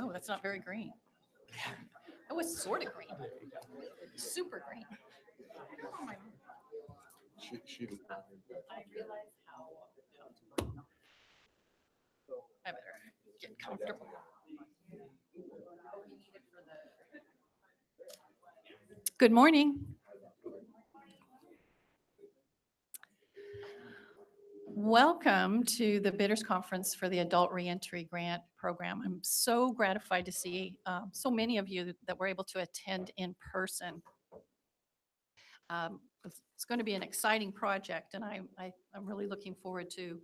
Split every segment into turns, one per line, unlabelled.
Oh, that's not very green. It was sort of green, super green.
She
I realize how I better get comfortable. Good morning. Welcome to the Bidders Conference for the Adult Reentry Grant Program. I'm so gratified to see so many of you that were able to attend in person. It's going to be an exciting project, and I'm really looking forward to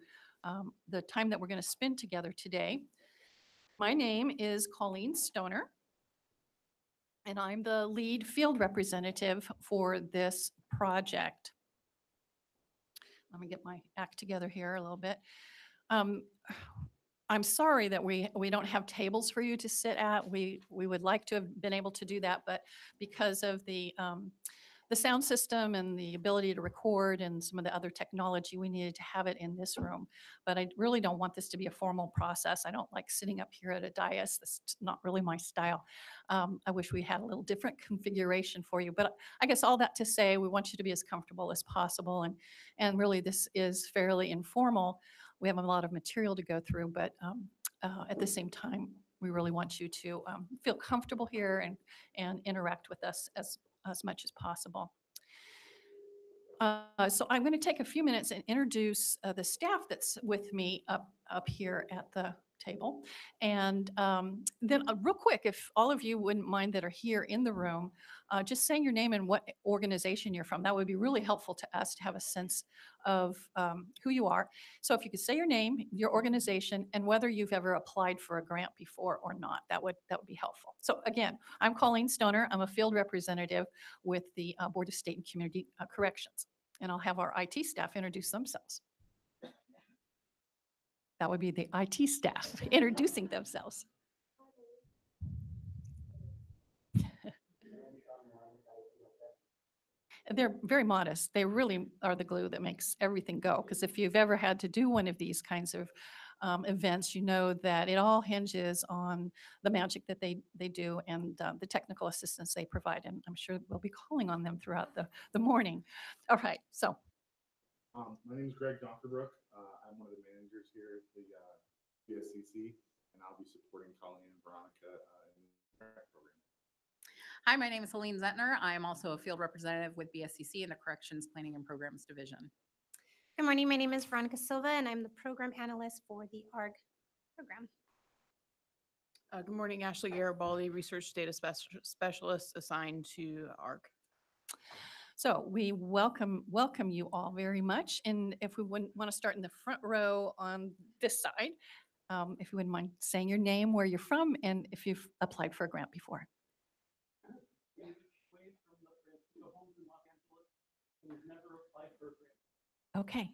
the time that we're going to spend together today. My name is Colleen Stoner, and I'm the lead field representative for this project. Let me get my act together here a little bit. I'm sorry that we don't have tables for you to sit at. We would like to have been able to do that, but because of the sound system and the ability to record and some of the other technology, we needed to have it in this room. But I really don't want this to be a formal process. I don't like sitting up here at a dais. That's not really my style. I wish we had a little different configuration for you. But I guess all that to say, we want you to be as comfortable as possible. And really, this is fairly informal. We have a lot of material to go through, but at the same time, we really want you to feel comfortable here and interact with us as much as possible. So I'm going to take a few minutes and introduce the staff that's with me up here at the table. And then real quick, if all of you wouldn't mind that are here in the room, just saying your name and what organization you're from. That would be really helpful to us to have a sense of who you are. So if you could say your name, your organization, and whether you've ever applied for a grant before or not, that would be helpful. So again, I'm Colleen Stoner. I'm a field representative with the Board of State and Community Corrections. And I'll have our IT staff introduce themselves. That would be the IT staff introducing themselves. They're very modest. They really are the glue that makes everything go. Because if you've ever had to do one of these kinds of events, you know that it all hinges on the magic that they do and the technical assistance they provide. And I'm sure we'll be calling on them throughout the morning. All right, so.
My name is Greg Donkerbrook. I'm one of the managers here at the BSCC, and I'll be supporting Colleen and Veronica in the grant program.
Hi, my name is Helene Zentner. I am also a field representative with BSCC in the Corrections Planning and Programs Division.
Good morning. My name is Veronica Silva, and I'm the program analyst for the ARG program.
Good morning, Ashley Garibaldi, Research Data Specialist assigned to ARG.
So we welcome you all very much. And if we wouldn't want to start in the front row on this side, if you wouldn't mind saying your name, where you're from, and if you've applied for a grant before. Okay.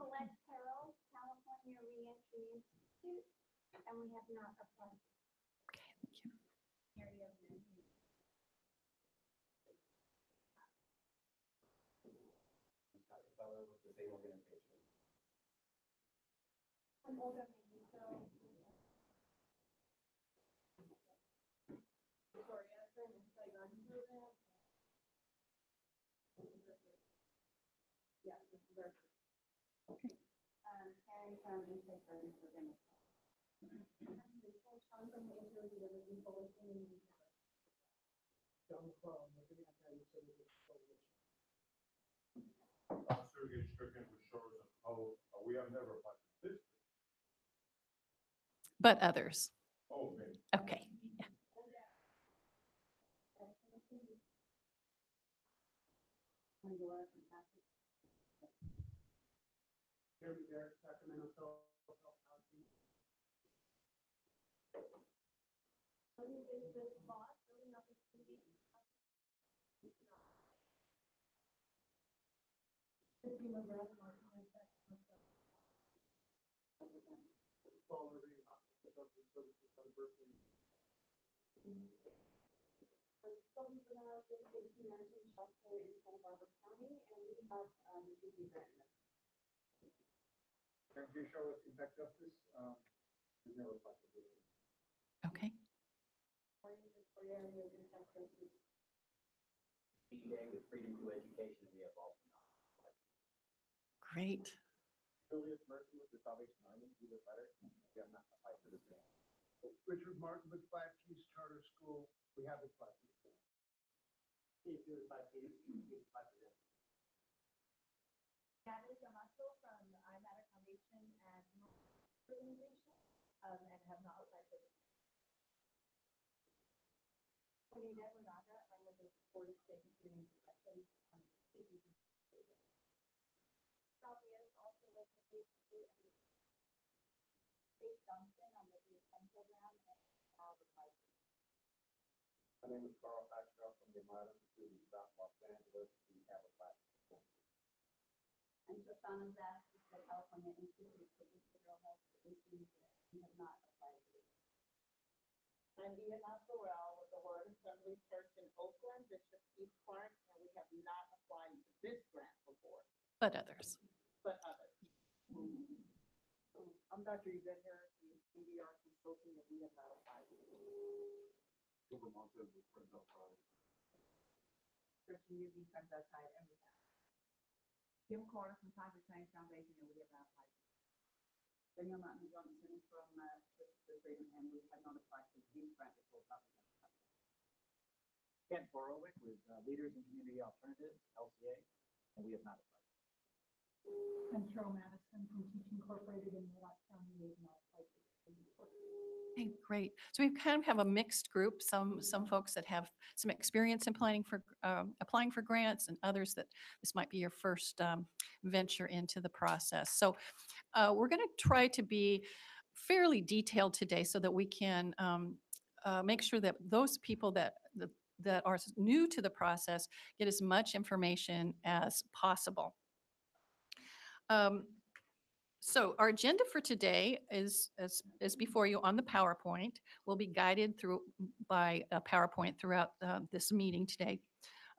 Collect Carroll, California Reentry Institute, and we have not applied.
Okay, thank you.
I'm older than you, so. Yeah, this is our. And from Insight Gardens for them.
We have never applied for this.
But others.
Oh, okay.
Okay. Yeah. Okay. Great.
Richard Martin with Five Keys Charter School. We have applied.
Natalie Yamato from the I'm at a Foundation and organization, and have not applied for this. Juanita Renata, I'm with the Board of State Student Protections. Sylvia is also with the Dave Johnson, I'm with the Ascend program and all the five.
My name is Carl Maxwell from the Modern Student South Los Angeles. We have applied.
And Shoshana Zass with the California Institute for Behavioral Health Solutions and have not applied for this.
I'm Ian Sorrell with the Word Assembly Church in Oakland, Bishop Keith Park, and we have not applied to this grant before,
But others.
but others. I'm Dr. Yvette Harris, from CDR Consulting, and we have not applied.
Silver Mountain with Friends Outside.
Christian UV Friends Outside, and we have. Kim Carter from Tiger Tank Foundation, and we have not applied. Daniel Martin Johnson from Church of the Freedom, and we have not applied for these grant before.
Kent Borowick with Leaders in Community Alternatives, LCA, and we have not applied.
I'm Cheryl Madison from Teach Incorporated in Murdoch County, we have not applied.
Okay, great. So we kind of have a mixed group, some folks that have some experience in applying for grants and others that this might be your first venture into the process. So we're going to try to be fairly detailed today so that we can make sure that those people that are new to the process get as much information as possible. So our agenda for today is before you on the PowerPoint. We'll be guided through by a PowerPoint throughout this meeting today.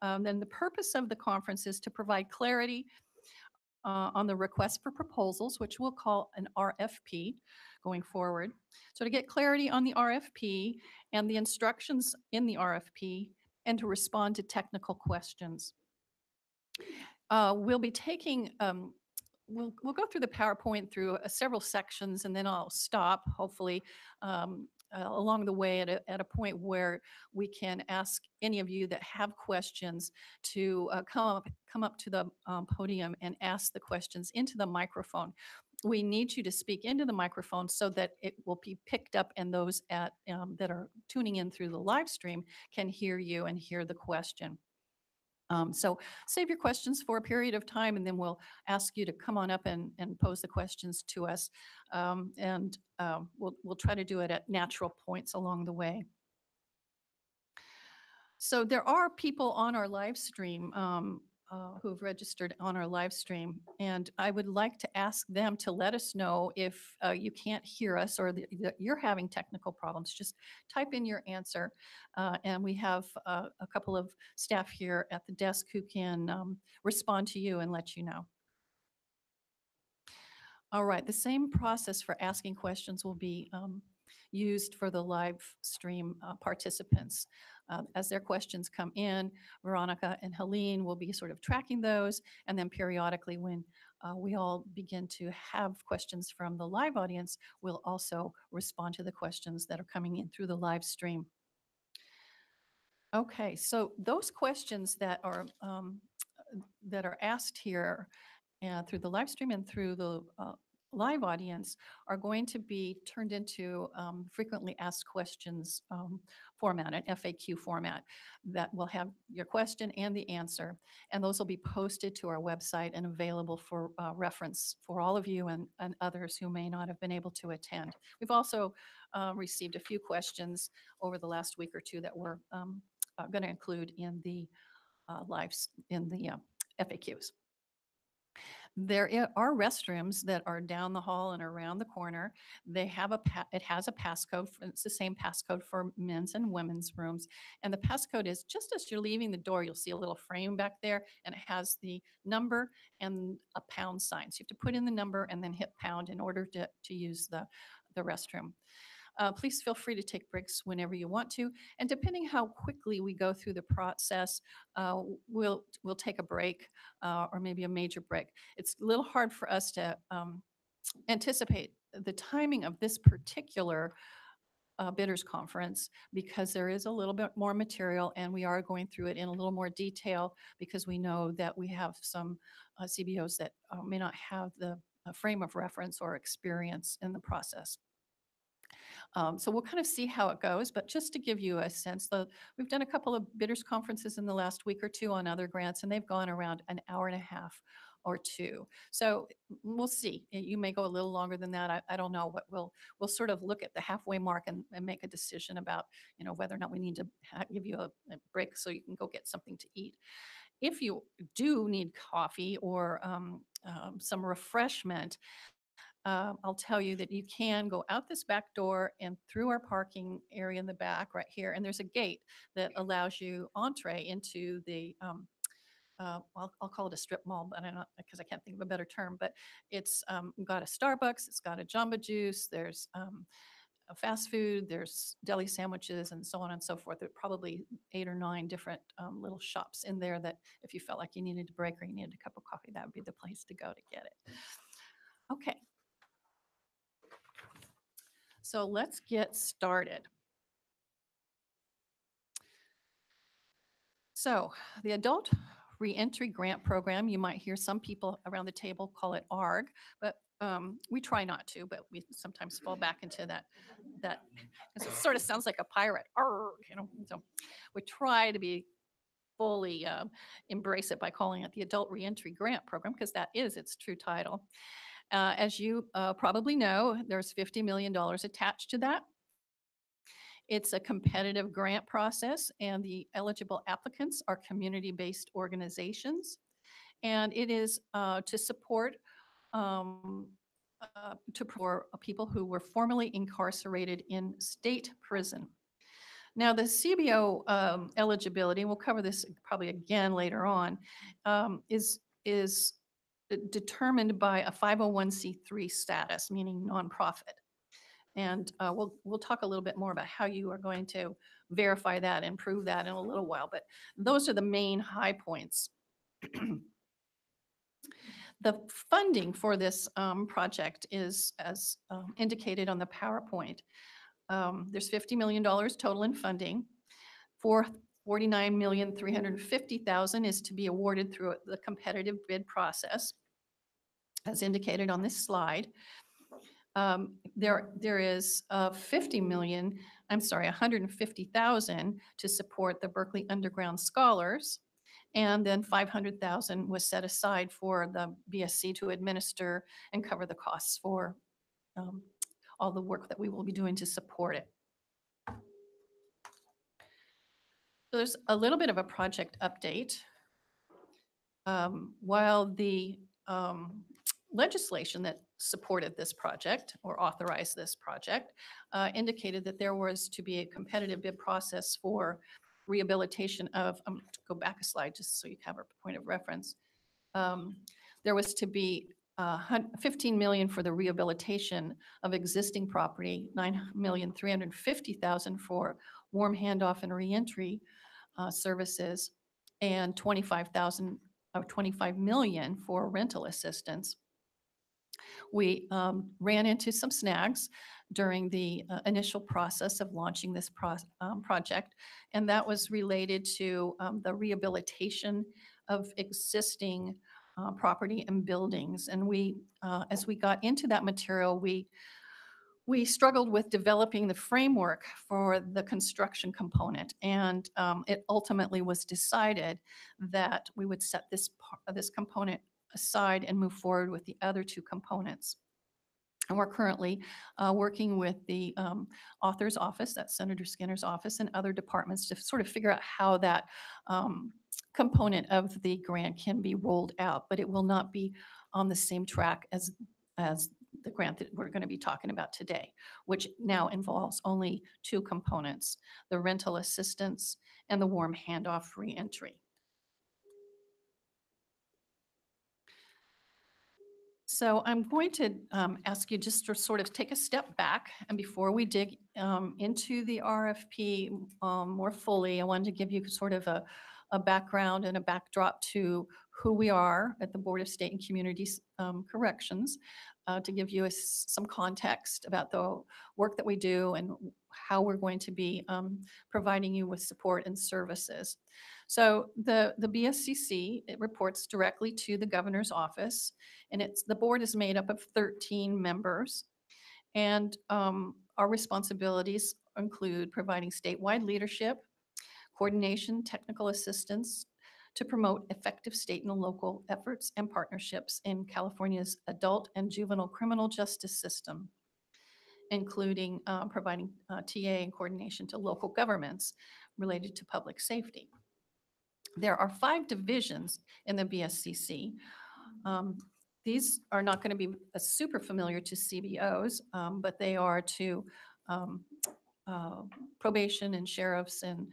Then the purpose of the conference is to provide clarity on the request for proposals, which we'll call an RFP going forward. So to get clarity on the RFP and the instructions in the RFP and to respond to technical questions. We'll be taking we'll go through the PowerPoint through several sections, and then I'll stop, hopefully, along the way at a point where we can ask any of you that have questions to come up to the podium and ask the questions into the microphone. We need you to speak into the microphone so that it will be picked up, and those that are tuning in through the live stream can hear you and hear the question. So save your questions for a period of time, and then we'll ask you to come on up and pose the questions to us. We'll try to do it at natural points along the way. So there are people on our live stream who've registered on our live stream, and I would like to ask them to let us know if you can't hear us or that you're having technical problems. Just type in your answer, and we have a couple of staff here at the desk who can respond to you and let you know. All right, the same process for asking questions will be used for the live stream participants. As their questions come in, Veronica and Helene will be sort of tracking those, and then periodically when we all begin to have questions from the live audience, we'll also respond to the questions that are coming in through the live stream. Okay, so those questions that are asked here through the live stream and through the live audience are going to be turned into frequently asked questions format, an FAQ format that will have your question and the answer. And those will be posted to our website and available for reference for all of you and others who may not have been able to attend. We've also received a few questions over the last week or two that we're going to include in the lives in the FAQs. There are restrooms that are down the hall and around the corner. They have it has a passcode. It's the same passcode for men's and women's rooms. And the passcode is just as you're leaving the door, you'll see a little frame back there, and it has the number and a pound sign. So you have to put in the number and then hit pound in order to use the restroom. Please feel free to take breaks whenever you want to. And depending how quickly we go through the process, we'll take a break or maybe a major break. It's a little hard for us to anticipate the timing of this particular bidders conference because there is a little bit more material and we are going through it in a little more detail because we know that we have some CBOs that may not have the frame of reference or experience in the process. So we'll kind of see how it goes, but just to give you a sense, we've done a couple of bidders conferences in the last week or two on other grants, and they've gone around an hour and a half or two. So we'll see. You may go a little longer than that. I don't know, but we'll sort of look at the halfway mark and make a decision about, whether or not we need to give you a break so you can go get something to eat. If you do need coffee or some refreshment, I'll tell you that you can go out this back door and through our parking area in the back right here. And there's a gate that allows you entree into the, I'll call it a strip mall, but I'm not, because I can't think of a better term, but it's got a Starbucks, it's got a Jamba Juice, there's a fast food, there's deli sandwiches and so on and so forth. There are probably 8 or 9 different little shops in there that if you felt like you needed a break or you needed a cup of coffee, that would be the place to go to get it. Okay. So let's get started. So the Adult Reentry Grant Program, you might hear some people around the table call it ARG, but we try not to, but we sometimes fall back into that, because it sort of sounds like a pirate, ARG, so we try to be fully embrace it by calling it the Adult Reentry Grant Program, because that is its true title. As you probably know, there's $50 million attached to that. It's a competitive grant process, and the eligible applicants are community-based organizations. And it is to support for people who were formerly incarcerated in state prison. Now, the CBO eligibility, we'll cover this probably again later on, is determined by a 501c3 status, meaning nonprofit. And we'll talk a little bit more about how you are going to verify that and prove that in a little while. But those are the main high points. The funding for this project is as indicated on the PowerPoint. There's $50 million total in funding. $49,350,000 is to be awarded through the competitive bid process, as indicated on this slide. There is $150,000 to support the Berkeley Underground Scholars. And then $500,000 was set aside for the BSC to administer and cover the costs for all the work that we will be doing to support it. So there's a little bit of a project update. While the legislation that supported this project or authorized this project indicated that there was to be a competitive bid process for rehabilitation of, go back a slide just so you have a point of reference. There was to be $15 million for the rehabilitation of existing property, $9,350,000 for warm handoff and reentry services, and $25 million for rental assistance. We ran into some snags during the initial process of launching this project, and that was related to the rehabilitation of existing property and buildings. And we, as we got into that material, we struggled with developing the framework for the construction component, and it ultimately was decided that we would set this component aside and move forward with the other 2 components. And we're currently working with the author's office, that's Senator Skinner's office, and other departments to sort of figure out how that component of the grant can be rolled out, but it will not be on the same track as the grant that we're going to be talking about today, which now involves only two components, the rental assistance and the warm handoff reentry. So I'm going to ask you just to sort of take a step back, and before we dig into the RFP more fully, I wanted to give you sort of a background and a backdrop to who we are at the Board of State and Community Corrections, to give you some context about the work that we do and how we're going to be providing you with support and services. So the BSCC, it reports directly to the governor's office, and the board is made up of 13 members. And our responsibilities include providing statewide leadership, coordination, technical assistance to promote effective state and local efforts and partnerships in California's adult and juvenile criminal justice system, including providing TA and coordination to local governments related to public safety. There are 5 divisions in the BSCC. These are not going to be super familiar to CBOs, but they are to probation and sheriffs and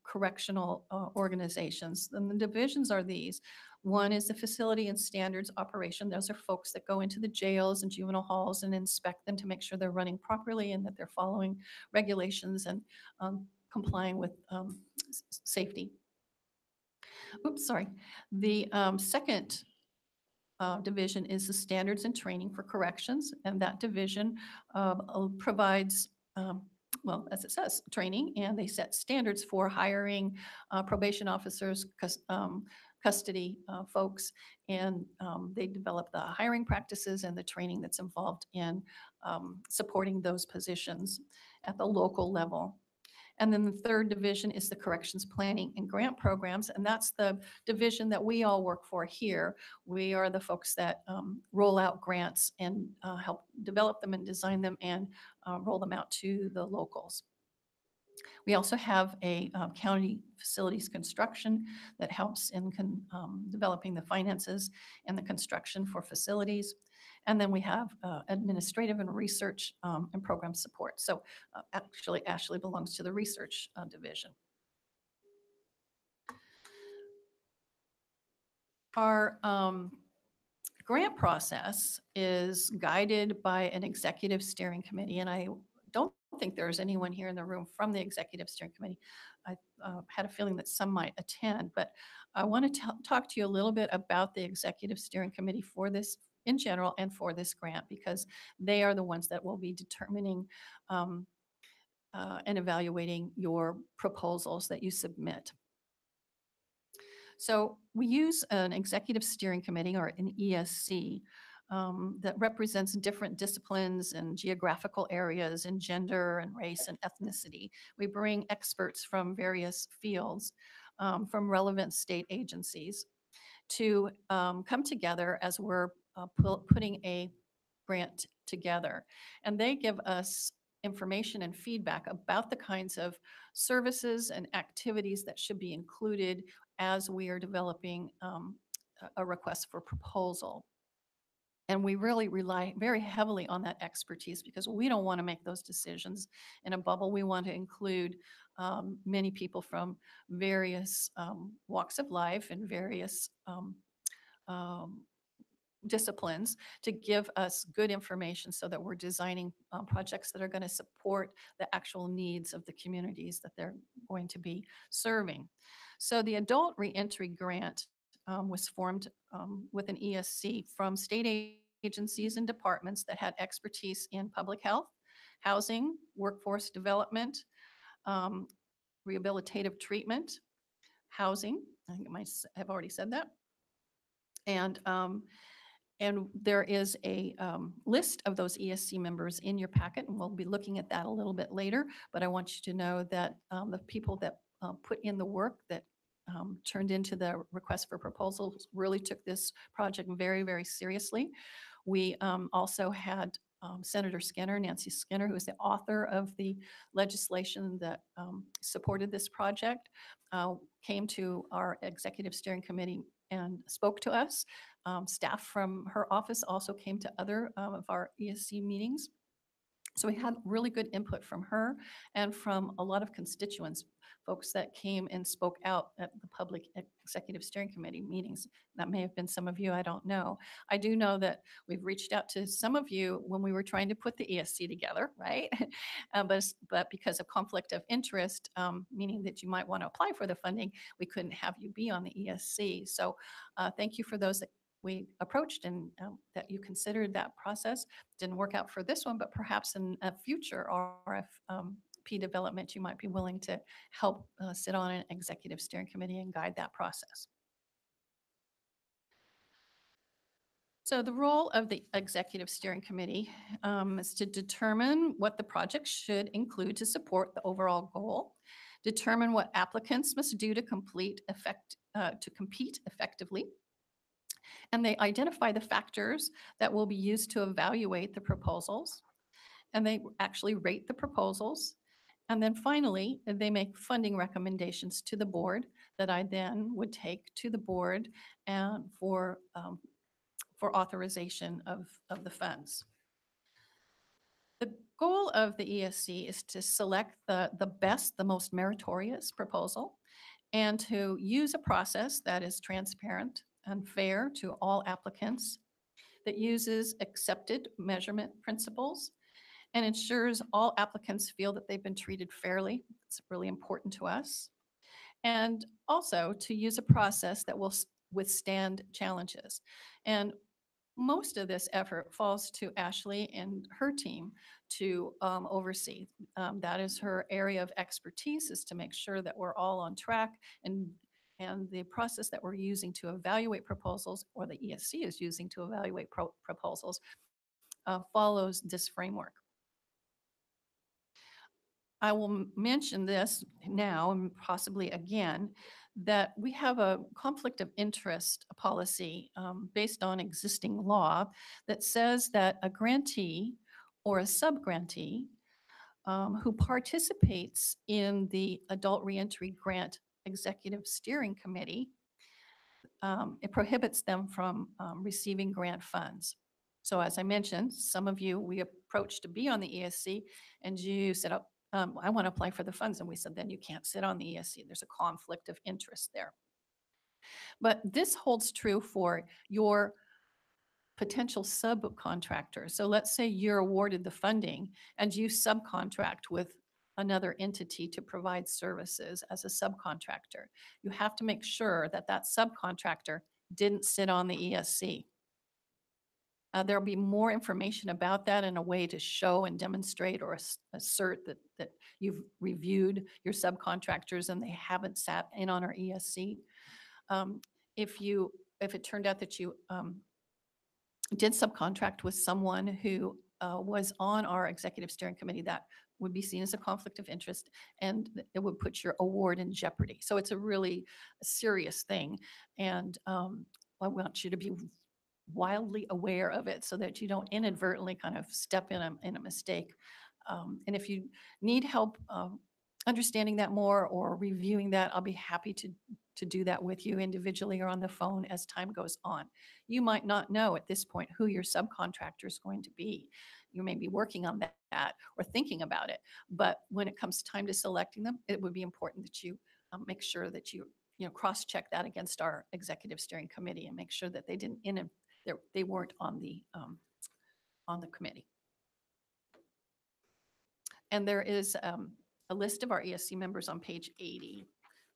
correctional organizations. And the divisions are these. One is the facility and standards operation. Those are folks that go into the jails and juvenile halls and inspect them to make sure they're running properly and that they're following regulations and complying with safety. Oops, sorry. The second division is the standards and training for corrections, and that division provides, well, as it says, training, and they set standards for hiring probation officers, custody folks, and they develop the hiring practices and the training that's involved in supporting those positions at the local level. And then the third division is the corrections planning and grant programs, and that's the division that we all work for here. We are the folks that roll out grants and help develop them and design them and roll them out to the locals. We also have a county facilities construction that helps in developing the finances and the construction for facilities. And then we have administrative and research and program support. So actually, Ashley belongs to the research division. Our grant process is guided by an executive steering committee, and I don't think there's anyone here in the room from the executive steering committee. I had a feeling that some might attend, but I want to talk to you a little bit about the executive steering committee for this in general and for this grant, because they are the ones that will be determining and evaluating your proposals that you submit. So we use an executive steering committee, or an ESC, that represents different disciplines and geographical areas and gender and race and ethnicity. We bring experts from various fields, from relevant state agencies, to come together as we're putting a grant together. And they give us information and feedback about the kinds of services and activities that should be included as we are developing a request for proposal. And we really rely very heavily on that expertise, because we don't want to make those decisions in a bubble. We want to include many people from various walks of life and various disciplines to give us good information so that we're designing projects that are going to support the actual needs of the communities that they're going to be serving. So the adult reentry grant was formed with an ESC from state agencies and departments that had expertise in public health, housing, workforce development, rehabilitative treatment, housing. I think I might have already said that. And there is a list of those ESC members in your packet, and we'll be looking at that a little bit later. But I want you to know that the people that put in the work that turned into the request for proposals really took this project very, very seriously. We also had Senator Skinner, Nancy Skinner, who is the author of the legislation that supported this project, came to our executive steering committee and spoke to us. Staff from her office also came to other of our ESC meetings. So we had really good input from her and from a lot of constituents, folks that came and spoke out at the public executive steering committee meetings. That may have been some of you, I don't know. I do know that we've reached out to some of you when we were trying to put the ESC together, right? But because of conflict of interest, meaning that you might want to apply for the funding, we couldn't have you be on the ESC. So thank you for those that we approached and that you considered that process. Didn't work out for this one, but perhaps in a future RFP development, you might be willing to help sit on an executive steering committee and guide that process. So the role of the executive steering committee is to determine what the project should include to support the overall goal, determine what applicants must do to compete effectively, and they identify the factors that will be used to evaluate the proposals, and they actually rate the proposals. And then finally, they make funding recommendations to the board that I then would take to the board and for authorization of the funds. The goal of the ESC is to select the best, the most meritorious proposal, and to use a process that is transparent and fair to all applicants, that uses accepted measurement principles, and ensures all applicants feel that they've been treated fairly. It's really important to us. And also to use a process that will withstand challenges. And most of this effort falls to Ashley and her team to oversee. That is her area of expertise, is to make sure that we're all on track, and the process that we're using to evaluate proposals, or the ESC is using to evaluate proposals, follows this framework. I will mention this now and possibly again, that we have a conflict of interest policy based on existing law that says that a grantee or a sub-grantee who participates in the Adult Reentry Grant Executive Steering Committee, it prohibits them from receiving grant funds. So as I mentioned, some of you we approached to be on the ESC, and you said, oh, I want to apply for the funds. And we said, then you can't sit on the ESC. There's a conflict of interest there. But this holds true for your potential subcontractor. So let's say you're awarded the funding and you subcontract with another entity to provide services as a subcontractor. You have to make sure that that subcontractor didn't sit on the ESC. There'll be more information about that and a way to show and demonstrate or assert that you've reviewed your subcontractors and they haven't sat in on our ESC. If it turned out that you did subcontract with someone who was on our executive steering committee, that would be seen as a conflict of interest, and it would put your award in jeopardy. So it's a really serious thing, and I want you to be wildly aware of it so that you don't inadvertently kind of step in a mistake. And if you need help understanding that more or reviewing that, I'll be happy to do that with you individually or on the phone as time goes on. You might not know at this point who your subcontractor is going to be. You may be working on that or thinking about it, but when it comes time to selecting them, it would be important that you make sure that you cross-check that against our executive steering committee and make sure that they weren't on the committee. And there is a list of our ESC members on page 80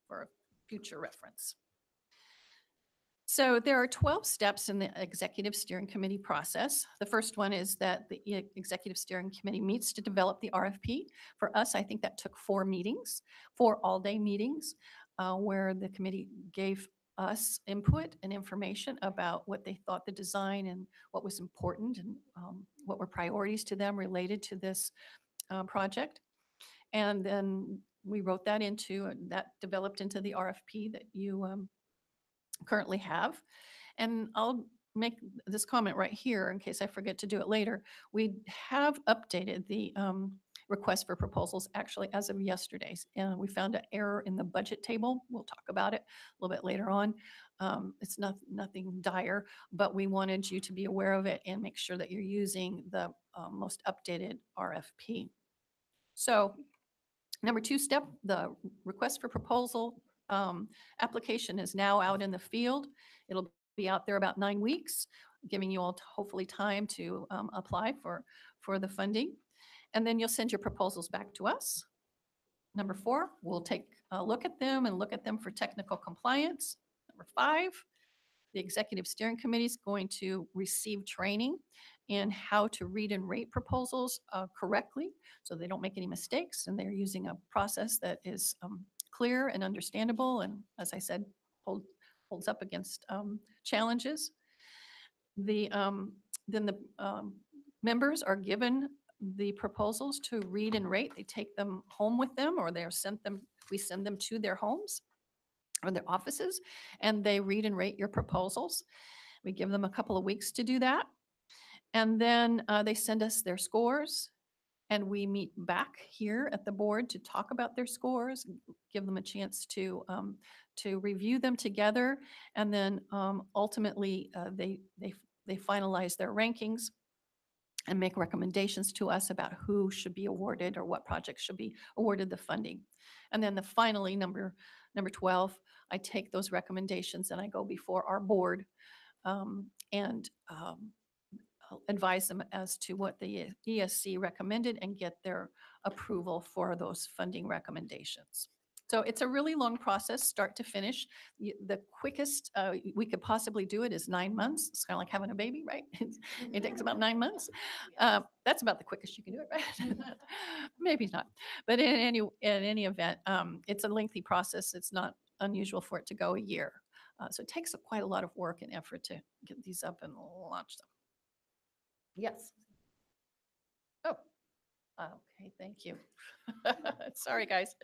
for future reference. So there are 12 steps in the executive steering committee process. The first one is that the executive steering committee meets to develop the RFP. For us, I think that took 4 meetings, 4 all-day meetings, where the committee gave us input and information about what they thought the design and what was important and what were priorities to them related to this project. And then we wrote that that developed into the RFP that you currently have. And I'll make this comment right here in case I forget to do it later. We have updated the request for proposals actually as of yesterday's. And we found an error in the budget table. We'll talk about it a little bit later on. It's nothing dire, but we wanted you to be aware of it and make sure that you're using the most updated RFP. So number 2 step, the request for proposal application is now out in the field. It'll be out there about 9 weeks, giving you all hopefully time to apply for the funding. And then you'll send your proposals back to us. Number 4, we'll take a look at them and look at them for technical compliance. Number 5, the executive steering committee is going to receive training in how to read and rate proposals correctly so they don't make any mistakes and they're using a process that is clear and understandable and, as I said, holds up against challenges. Then the members are given the proposals to read and rate. They take them home with them or we send them to their homes or their offices, and they read and rate your proposals. We give them a couple of weeks to do that. And then they send us their scores, and we meet back here at the board to talk about their scores, give them a chance to review them together, and then ultimately they finalize their rankings and make recommendations to us about who should be awarded or what projects should be awarded the funding. And then finally, number 12, I take those recommendations and I go before our board and advise them as to what the ESC recommended and get their approval for those funding recommendations. So it's a really long process, start to finish. The quickest we could possibly do it is 9 months. It's kind of like having a baby, right? It takes about 9 months. That's about the quickest you can do it, right? Maybe not. But in any event, it's a lengthy process. It's not unusual for it to go a year. So it takes quite a lot of work and effort to get these up and launch them. Yes. Oh, okay, thank you. Sorry, guys.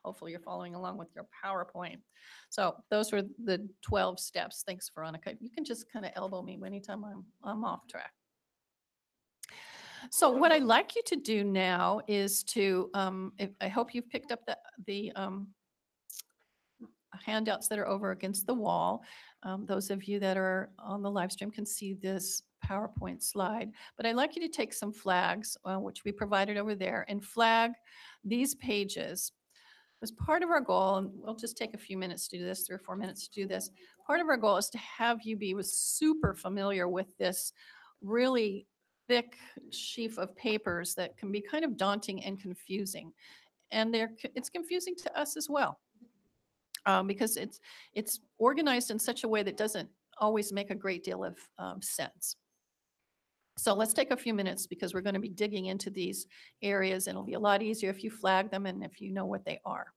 Hopefully you're following along with your PowerPoint. So those were the 12 steps. Thanks, Veronica. You can just kind of elbow me anytime I'm off track. So what I'd like you to do now is to, I hope you've picked up the handouts that are over against the wall. Those of you that are on the live stream can see this PowerPoint slide, but I'd like you to take some flags, which we provided over there, and flag these pages. As part of our goal, and we'll just take a few minutes to do this, 3 or 4 minutes to do this. Part of our goal is to have you be super familiar with this really thick sheaf of papers that can be kind of daunting and confusing. And it's confusing to us as well. Because it's organized in such a way that doesn't always make a great deal of sense. So let's take a few minutes because we're going to be digging into these areas and it'll be a lot easier if you flag them and if you know what they are.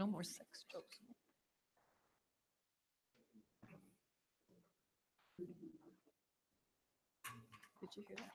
No more sex jokes. Did you hear that?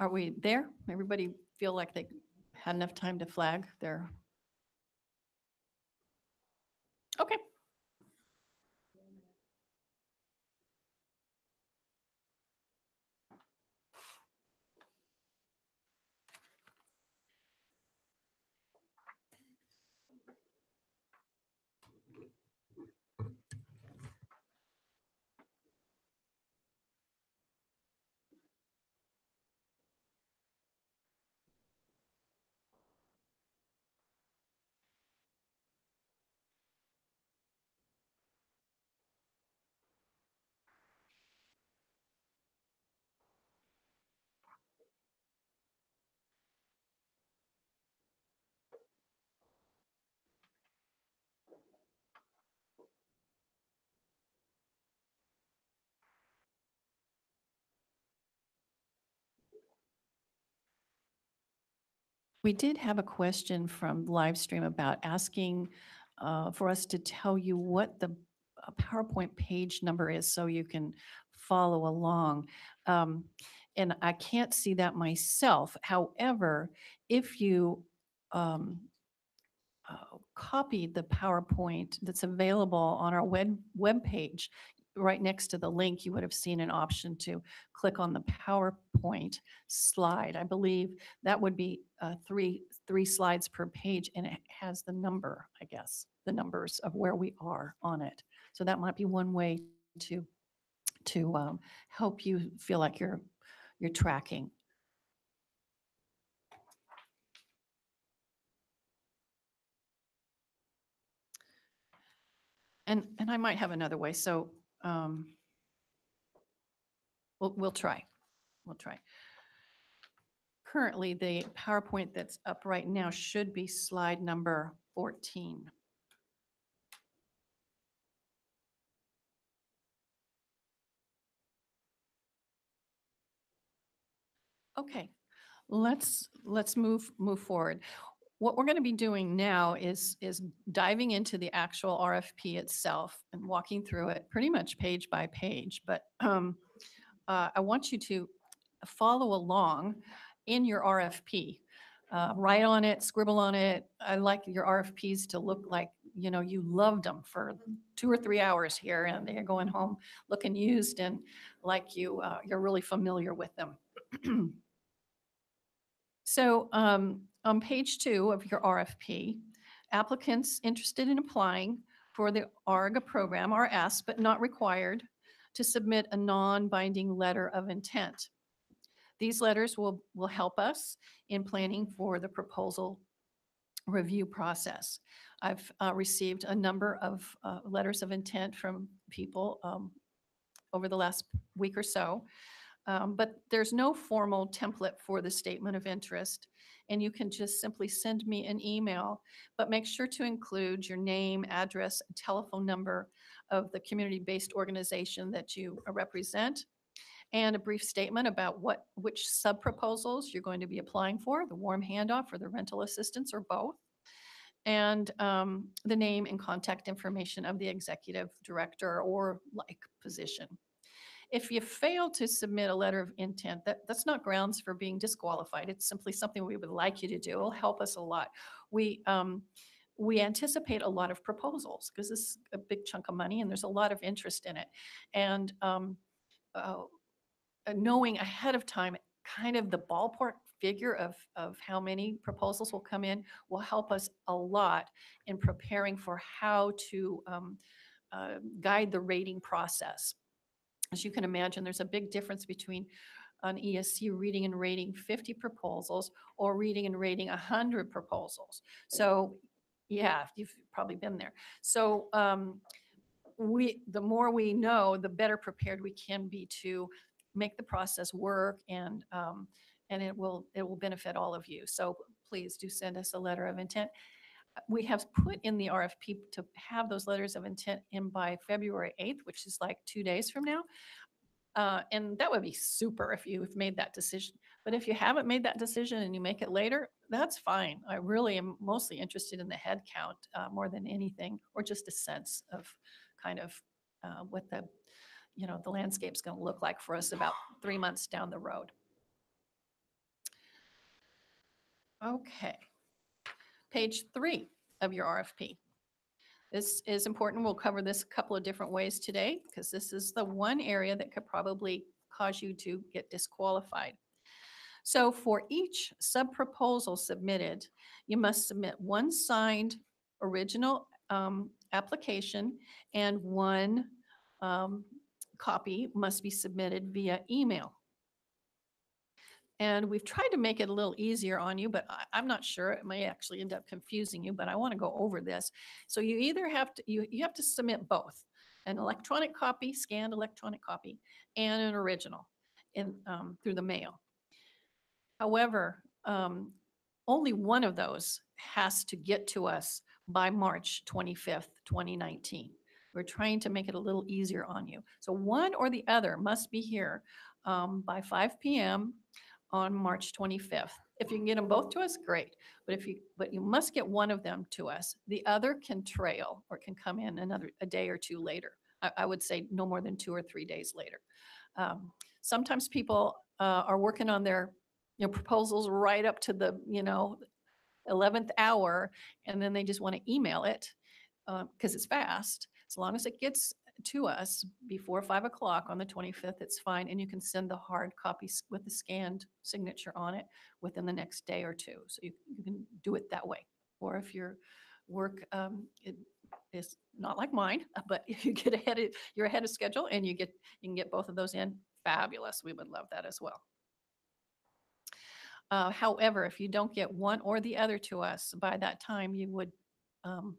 Are we there? Everybody feel like they had enough time to flag their? Okay. We did have a question from live stream about asking for us to tell you what the PowerPoint page number is so you can follow along. And I can't see that myself. However, if you copy the PowerPoint that's available on our web page, right next to the link, you would have seen an option to click on the PowerPoint slide. I believe that would be three slides per page, and it has the number, I guess, the numbers of where we are on it. So that might be one way to help you feel like you're tracking. And I might have another way. So we'll try. We'll try. Currently, the PowerPoint that's up right now should be slide number 14. Okay, let's move forward. What we're going to be doing now is diving into the actual RFP itself and walking through it pretty much page by page. But I want you to follow along in your RFP. Write on it, scribble on it. I like your RFPs to look like, you know, you loved them for 2 or 3 hours here and they're going home looking used and like you're really familiar with them. So on page 2 of your RFP, applicants interested in applying for the ARG program are asked, but not required, to submit a non-binding letter of intent. These letters will help us in planning for the proposal review process. I've received a number of letters of intent from people over the last week or so. But there's no formal template for the statement of interest. And you can just simply send me an email, but make sure to include your name, address, and telephone number of the community-based organization that you represent, and a brief statement about which sub-proposals you're going to be applying for, the warm handoff or the rental assistance or both, and the name and contact information of the executive director or like position. If you fail to submit a letter of intent, that's not grounds for being disqualified. It's simply something we would like you to do. It'll help us a lot. We anticipate a lot of proposals because this is a big chunk of money and there's a lot of interest in it. And knowing ahead of time kind of the ballpark figure of how many proposals will come in will help us a lot in preparing for how to guide the rating process. As you can imagine, there's a big difference between an ESC reading and rating 50 proposals or reading and rating 100 proposals. So yeah, you've probably been there. So the more we know, the better prepared we can be to make the process work, and it will benefit all of you. So please do send us a letter of intent. We have put in the RFP to have those letters of intent in by February 8th, which is like 2 days from now. And that would be super if you've made that decision. But if you haven't made that decision and you make it later, that's fine. I really am mostly interested in the head count more than anything, or just a sense of kind of what the landscape's going to look like for us about 3 months down the road. Okay. Page 3 of your RFP. This is important. We'll cover this a couple of different ways today because this is the one area that could probably cause you to get disqualified. So for each sub-proposal submitted, you must submit one signed original application and one copy must be submitted via email. And we've tried to make it a little easier on you, but I'm not sure. It may actually end up confusing you, but I want to go over this. So you either have to, you have to submit both, an electronic copy, scanned electronic copy, and an original through the mail. However, only one of those has to get to us by March 25th, 2019. We're trying to make it a little easier on you. So one or the other must be here by 5 p.m. on March 25th. If you can get them both to us, great. But you must get one of them to us. The other can trail or can come in a day or two later. I would say no more than 2 or 3 days later. Sometimes people are working on their proposals right up to the 11th hour, and then they just want to email it because it's fast. As long as it gets to us before 5 o'clock on the 25th, it's fine, and you can send the hard copies with the scanned signature on it within the next day or two. So you can do it that way. Or if your work is not like mine, but if you get you're ahead of schedule and you can get both of those in, fabulous. We would love that as well. However, if you don't get one or the other to us by that time, you would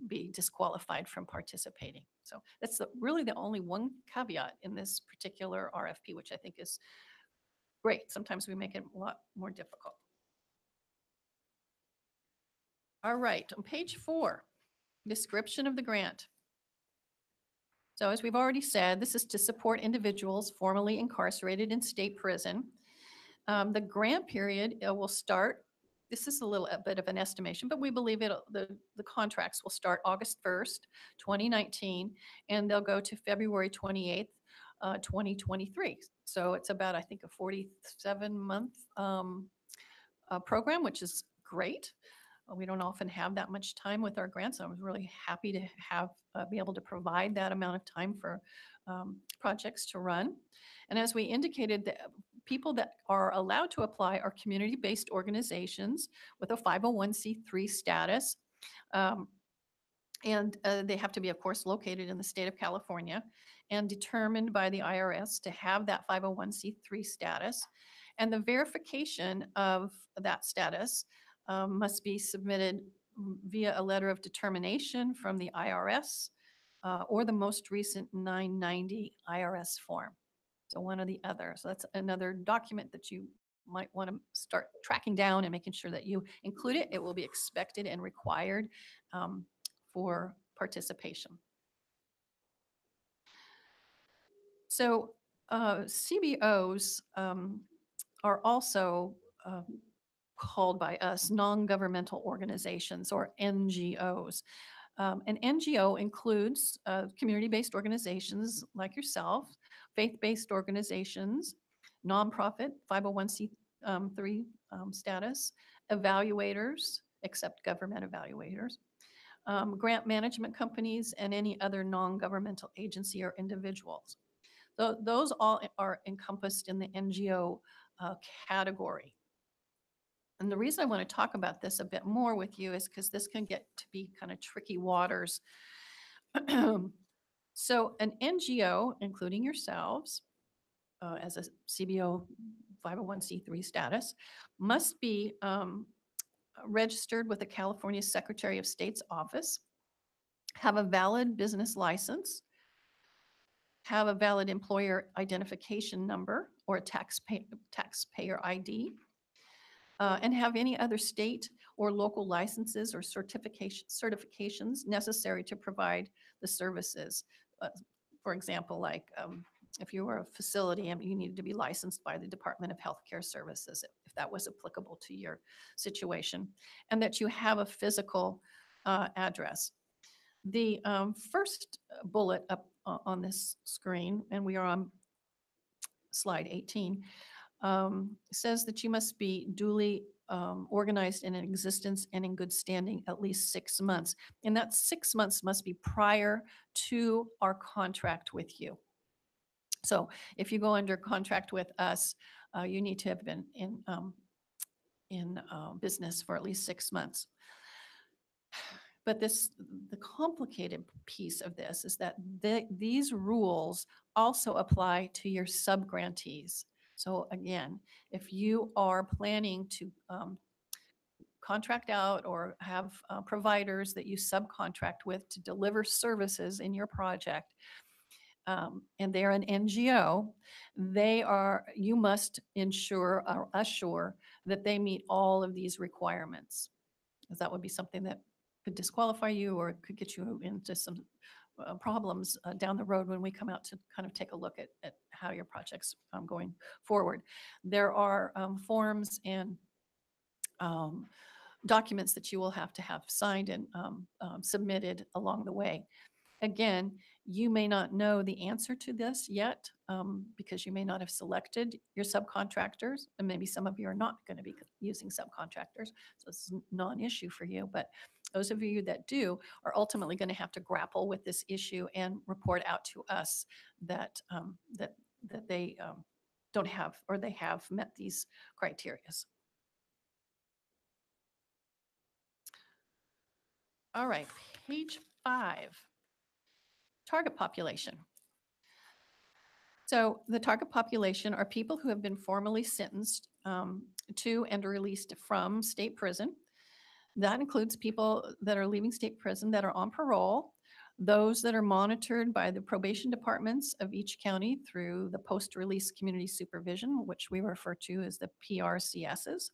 be disqualified from participating. So that's really the only one caveat in this particular RFP, which I think is great. Sometimes we make it a lot more difficult. All right, on page 4, description of the grant. So as we've already said, this is to support individuals formerly incarcerated in state prison. The grant period will start, this is a bit of an estimation, but we believe the contracts will start August 1st, 2019, and they'll go to February 28th, 2023. So it's about, I think, a 47-month program, which is great. We don't often have that much time with our grants. I was really happy to be able to provide that amount of time for projects to run. And as we indicated, the people that are allowed to apply are community-based organizations with a 501c3 status. And they have to be, of course, located in the state of California and determined by the IRS to have that 501c3 status. And the verification of that status must be submitted via a letter of determination from the IRS or the most recent 990 IRS form. So one or the other. So that's another document that you might want to start tracking down and making sure that you include it. It will be expected and required for participation. So CBOs are also called by us non-governmental organizations, or NGOs. An NGO includes community-based organizations like yourself, faith-based organizations, nonprofit 501c3 status, evaluators, except government evaluators, grant management companies, and any other non-governmental agency or individuals. Those all are encompassed in the NGO category. And the reason I want to talk about this a bit more with you is because this can get to be kind of tricky waters. So an NGO, including yourselves, as a CBO 501c3 status, must be registered with the California Secretary of State's office, have a valid business license, have a valid employer identification number or a taxpayer ID, and have any other state or local licenses or certifications necessary to provide the services. For example, like if you were a facility and you needed to be licensed by the Department of Healthcare Services, if that was applicable to your situation, and that you have a physical address. The first bullet up on this screen, and we are on slide 18, says that you must be duly organized and in existence and in good standing at least 6 months. And that 6 months must be prior to our contract with you. So if you go under contract with us, you need to have been in business for at least 6 months. But the complicated piece of this is that these rules also apply to your subgrantees. So again, if you are planning to contract out or have providers that you subcontract with to deliver services in your project, and they're an NGO, you must ensure or assure that they meet all of these requirements. Because that would be something that could disqualify you or could get you into some problems down the road when we come out to kind of take a look at how your project's going forward. There are forms and documents that you will have to have signed and submitted along the way. Again, you may not know the answer to this yet because you may not have selected your subcontractors, and maybe some of you are not going to be using subcontractors, so it's a non-issue for you. But those of you that do are ultimately going to have to grapple with this issue and report out to us that that they don't have or they have met these criteria. All right, page 5. Target population. So the target population are people who have been formally sentenced to and released from state prison. That includes people that are leaving state prison that are on parole, those that are monitored by the probation departments of each county through the post-release community supervision, which we refer to as the PRCSs.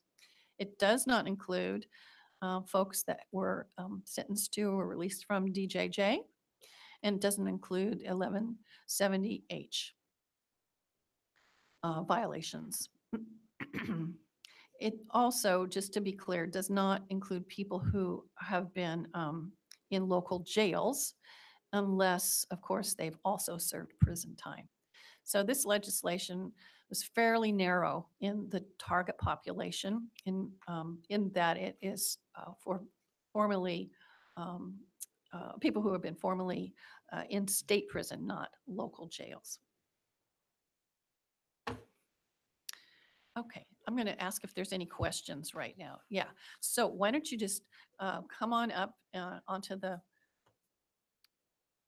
It does not include folks that were sentenced to or released from DJJ, and doesn't include 1170H violations. It also, just to be clear, does not include people who have been in local jails unless, of course, they've also served prison time. So this legislation was fairly narrow in the target population in that it is for formerly people who have been formerly in state prison, not local jails. Okay, I'm going to ask if there's any questions right now. Yeah, so why don't you just come on up onto the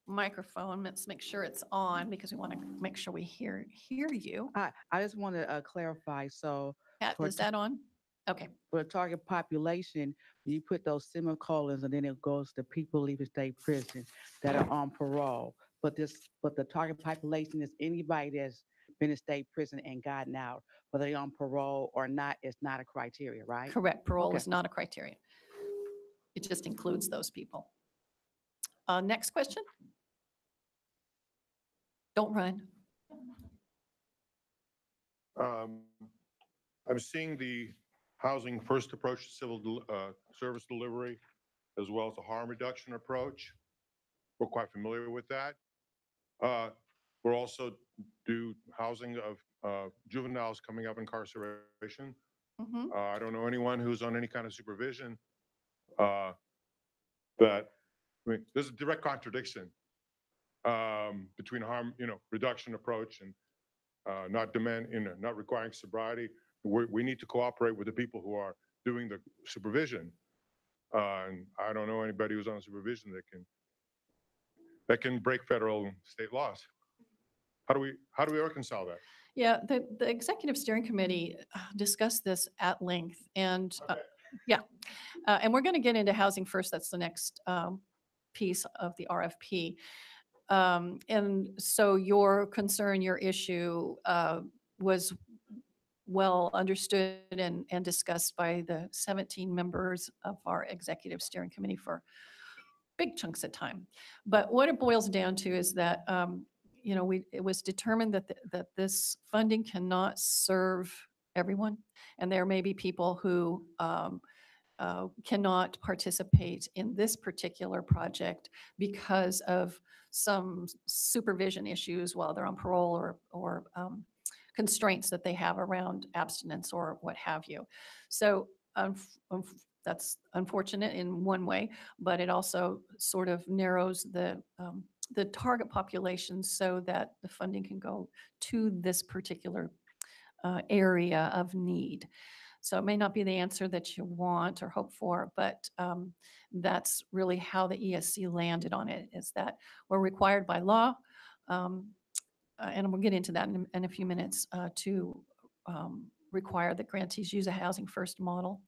microphone. Let's make sure it's on because we want to make sure we hear you.
I just want to clarify, so
Pat,
for
is that on? Okay,
for the target population, you put those semicolons and then it goes to people leaving state prison that are on parole. But the target population is anybody that's been in state prison and gotten out, whether they're on parole or not, it's not a criteria, right?
correct. Parole
Okay.
is not a criterion. It just includes those people. Next question. Don't run.
I'm seeing the housing first approach to civil service delivery, as well as a harm reduction approach. We're quite familiar with that. We're also do housing of juveniles coming up incarceration.
Mhm.
I don't know anyone who's on any kind of supervision. There's a direct contradiction between harm, reduction approach and not requiring sobriety. We need to cooperate with the people who are doing the supervision. And I don't know anybody who's on supervision that can break federal and state laws. How do we reconcile that?
Yeah, the Executive Steering Committee discussed this at length, and yeah, and we're going to get into housing first. That's the next piece of the RFP. And so your concern, your issue was well understood and discussed by the 17 members of our Executive Steering Committee for big chunks of time. But what it boils down to is that, it was determined that this funding cannot serve everyone. And there may be people who cannot participate in this particular project because of some supervision issues while they're on parole or constraints that they have around abstinence or what have you. So that's unfortunate in one way, but it also sort of narrows the target population so that the funding can go to this particular area of need. So it may not be the answer that you want or hope for, but that's really how the ESC landed on it, is that we're required by law, and we'll get into that in a few minutes, to require that grantees use a housing first model.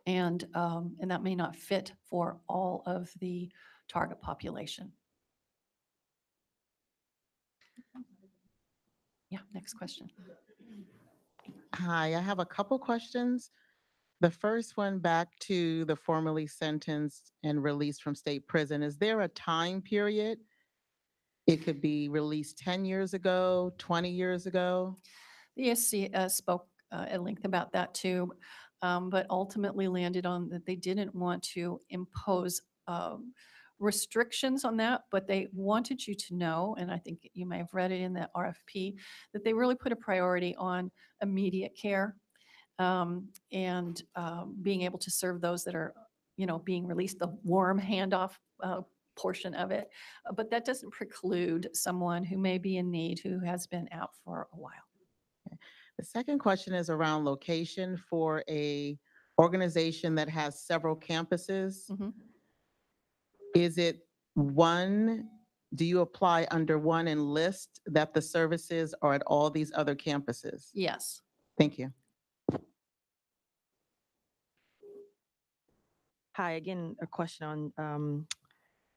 And that may not fit for all of the target population. Yeah, next question.
Hi, I have a couple questions. The first one, back to the formerly sentenced and released from state prison. Is there a time period? It could be released 10 years ago, 20 years ago?
The ESC spoke at length about that too, but ultimately landed on that they didn't want to impose restrictions on that, but they wanted you to know, and I think you may have read it in the RFP, that they really put a priority on immediate care, and being able to serve those that are, being released, the warm handoff portion of it. But that doesn't preclude someone who may be in need, who has been out for a while.
The second question is around location for a organization that has several campuses.
Mhm.
Is it one, do you apply under one and list that the services are at all these other campuses?
Yes.
Thank you.
Hi, again, a question on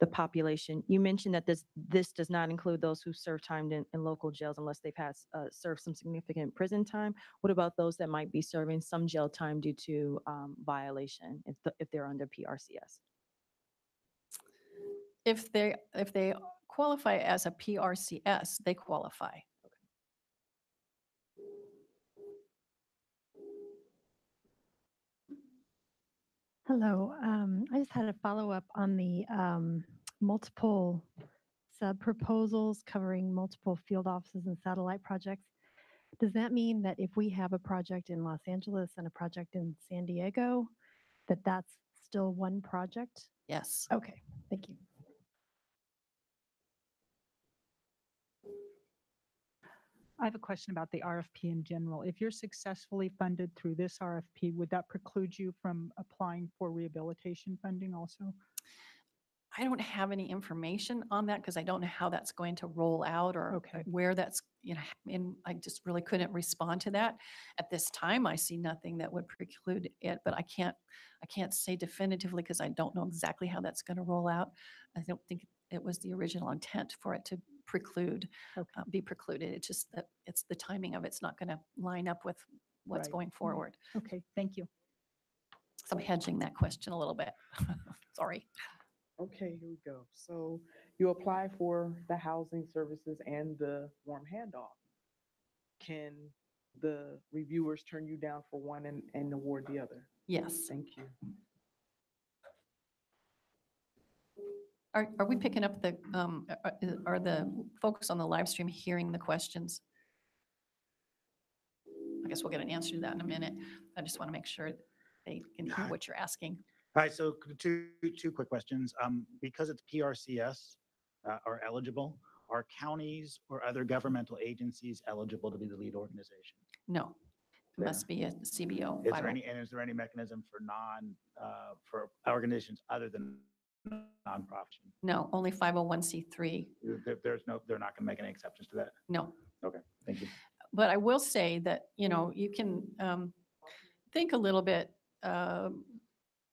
the population. You mentioned that this does not include those who serve time in local jails unless they've had served some significant prison time. What about those that might be serving some jail time due to violation if they're under PRCS?
If they qualify as a PRCS, they qualify.
Hello. I just had a follow-up on the multiple sub-proposals covering multiple field offices and satellite projects. Does that mean that if we have a project in Los Angeles and a project in San Diego, that that's still one project?
Yes.
Okay, thank you.
I have a question about the RFP in general. If you're successfully funded through this RFP, would that preclude you from applying for rehabilitation funding also?
I don't have any information on that because I don't know how that's going to roll out or
Okay.
where that's, and I just really couldn't respond to that. At this time, I see nothing that would preclude it, but I can't say definitively because I don't know exactly how that's going to roll out. I don't think it was the original intent for it to preclude, be precluded. It's just that it's the timing of it's not going to line up with what's
Right.
going forward.
Okay, thank you.
So I'm hedging that question a little bit. Sorry.
Okay, here we go. So you apply for the housing services and the warm handoff. Can the reviewers turn you down for one and award the other?
Yes.
Thank you.
Are we picking up are the folks on the live stream hearing the questions? I guess we'll get an answer to that in a minute. I just want to make sure that they can hear what you're asking.
All right, so two quick questions. Because it's PRCS are eligible, are counties or other governmental agencies eligible to be the lead organization?
No, it must be a CBO.
Is there any mechanism for for organizations other than nonprofit?
No, only 501c3.
They're not going to make any exceptions to that?
No.
Okay, thank you.
But I will say that, you can think a little bit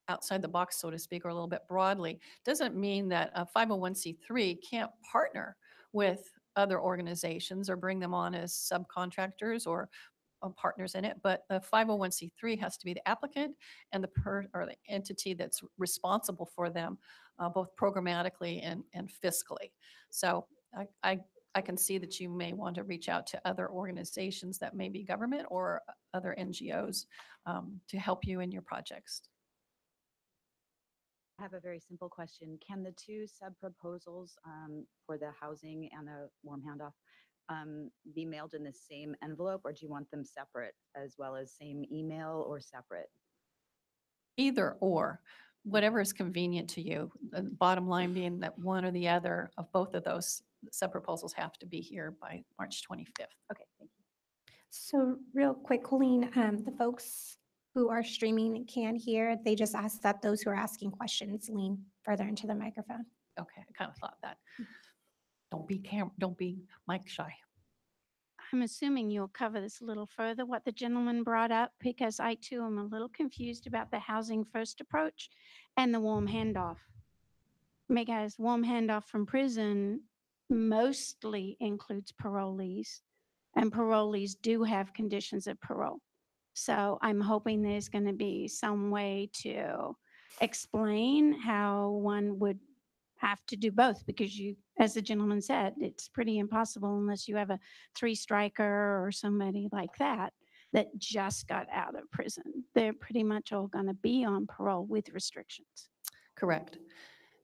outside the box, so to speak, or a little bit broadly. Doesn't mean that a 501c3 can't partner with other organizations or bring them on as subcontractors or partners in it, but the 501c3 has to be the applicant and the entity that's responsible for them, both programmatically and fiscally. So I can see that you may want to reach out to other organizations that may be government or other NGOs to help you in your projects.
I have a very simple question. Can the two sub-proposals for the housing and the warm handoff be mailed in the same envelope, or do you want them separate as well as same email or separate?
Either or, whatever is convenient to you. The bottom line being that one or the other of both of those sub-proposals have to be here by March 25th.
Okay, thank you.
So real quick, Colleen, the folks who are streaming can hear. They just ask that those who are asking questions lean further into the microphone.
Okay, I kind of thought that. Don't be mic shy.
I'm assuming you'll cover this a little further, what the gentleman brought up, because I too am a little confused about the housing first approach and the warm handoff. Because warm handoff from prison mostly includes parolees, and parolees do have conditions of parole. So I'm hoping there's going to be some way to explain how one would have to do both, because you, as the gentleman said, it's pretty impossible unless you have a three-striker or somebody like that that just got out of prison. They're pretty much all going to be on parole with restrictions.
Correct.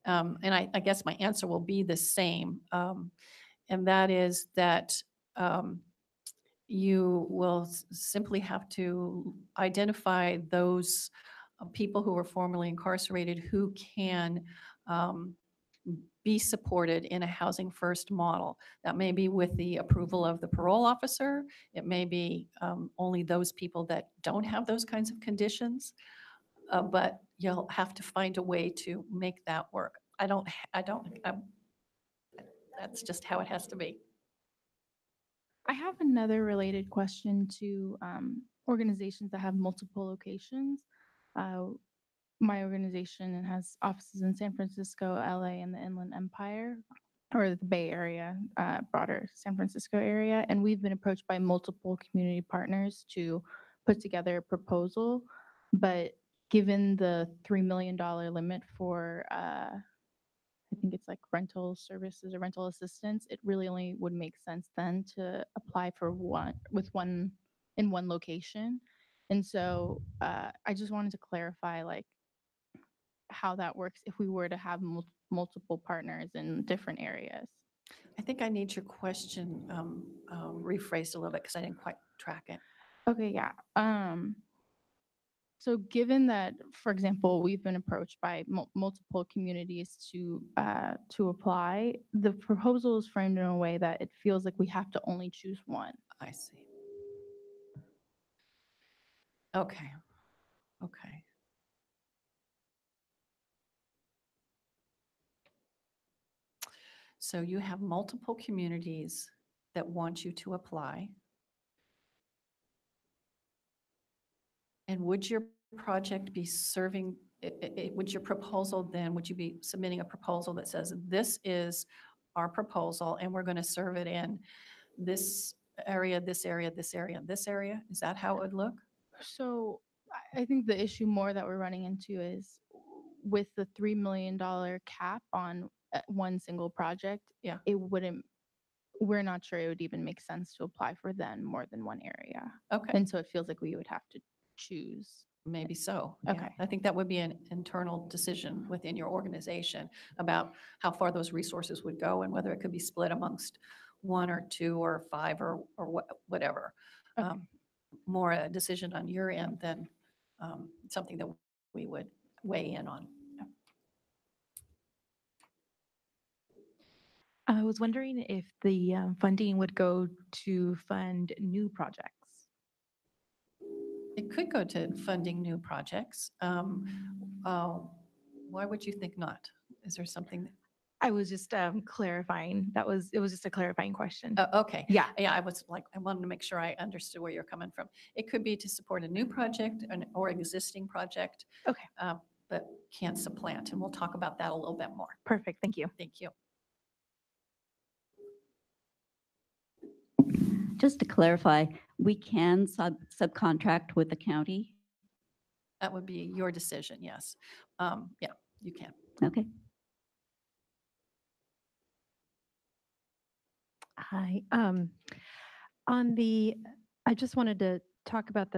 And I guess my answer will be the same. And that is that you will simply have to identify those people who were formerly incarcerated who can be supported in a housing first model. That may be with the approval of the parole officer. It may be only those people that don't have those kinds of conditions. But you'll have to find a way to make that work. That's just how it has to be.
I have another related question to organizations that have multiple locations. My organization has offices in San Francisco, LA, and the Inland Empire, or the Bay Area, broader San Francisco area. And we've been approached by multiple community partners to put together a proposal. But given the $3 million limit for I think it's like rental services or rental assistance, it really only would make sense then to apply for one in one location. And so I just wanted to clarify like how that works if we were to have multiple partners in different areas.
I think I need your question rephrased a little bit because I didn't quite track it.
Okay, yeah. So given that, for example, we've been approached by multiple communities to apply, the proposal is framed in a way that it feels like we have to only choose one.
I see. Okay. Okay. So you have multiple communities that want you to apply. And would your project be serving, would your proposal then, would you be submitting a proposal that says, this is our proposal and we're going to serve it in this area, this area, this area, this area? Is that how it would look?
So I think the issue more that we're running into is with the $3 million cap on one single project,
Yeah.
it wouldn't, we're not sure it would even make sense to apply for then more than one area.
Okay.
And so it feels like we would have to choose.
Maybe so. Yeah.
Okay.
I think that would be an internal decision within your organization about how far those resources would go and whether it could be split amongst one or two or five or whatever.
Okay.
More a decision on your end than something that we would weigh in on.
I was wondering if the funding would go to fund new projects.
It could go to funding new projects. Why would you think not? Is there something?
I was just clarifying. It was just a clarifying question.
Okay.
Yeah.
Yeah, I wanted to make sure I understood where you're coming from. It could be to support a new project or existing project.
Okay.
But can't supplant, and we'll talk about that a little bit more.
Perfect. Thank you.
Thank you.
Just to clarify, we can subcontract with the county?
That would be your decision, yes. Yeah, you can.
Okay.
Hi. I just wanted to talk about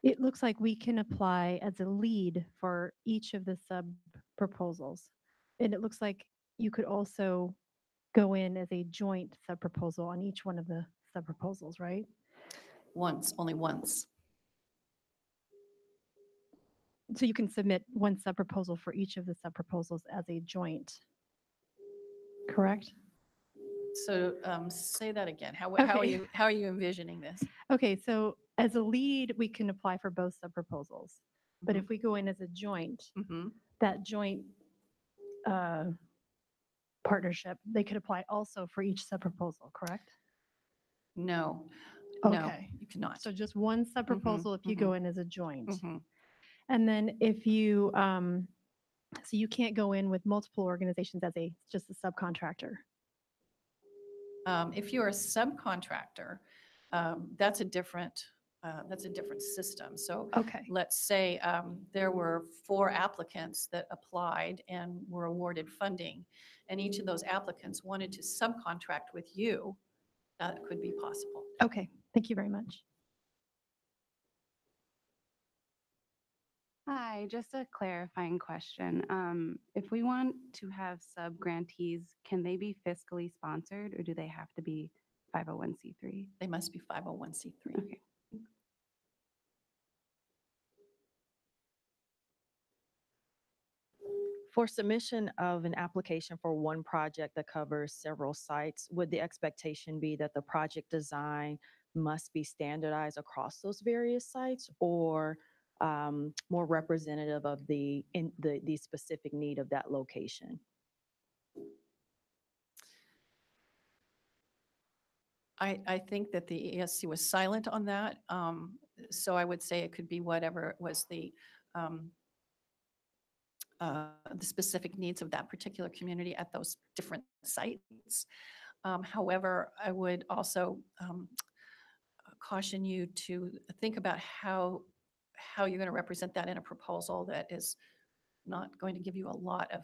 it looks like we can apply as a lead for each of the sub proposals. And it looks like you could also go in as a joint sub-proposal on each one of the sub-proposals, right?
Only once.
So you can submit one sub-proposal for each of the sub-proposals as a joint, correct?
So say that again. How
Okay.
how are you envisioning this?
Okay, so as a lead, we can apply for both sub-proposals. But if we go in as a joint,
Mm-hmm.
that joint partnership, they could apply also for each sub-proposal, correct?
No, no,
Okay.
you cannot.
So just one sub-proposal if you go in as a joint.
Mhm.
And then if you, so you can't go in with multiple organizations as just a subcontractor.
If you're a subcontractor, that's a different system. So
Okay.
let's say there were 4 applicants that applied and were awarded funding, and each of those applicants wanted to subcontract with you. That could be possible.
Okay, thank you very much.
Hi, just a clarifying question. If we want to have sub-grantees, can they be fiscally sponsored or do they have to be 501c3?
They must be 501c3.
Okay.
For submission of an application for one project that covers several sites, would the expectation be that the project design must be standardized across those various sites or more representative of the specific need of that location?
I think that the ESC was silent on that. So I would say it could be whatever was the specific needs of that particular community at those different sites. However, I would also caution you to think about how you're going to represent that in a proposal that is not going to give you a lot of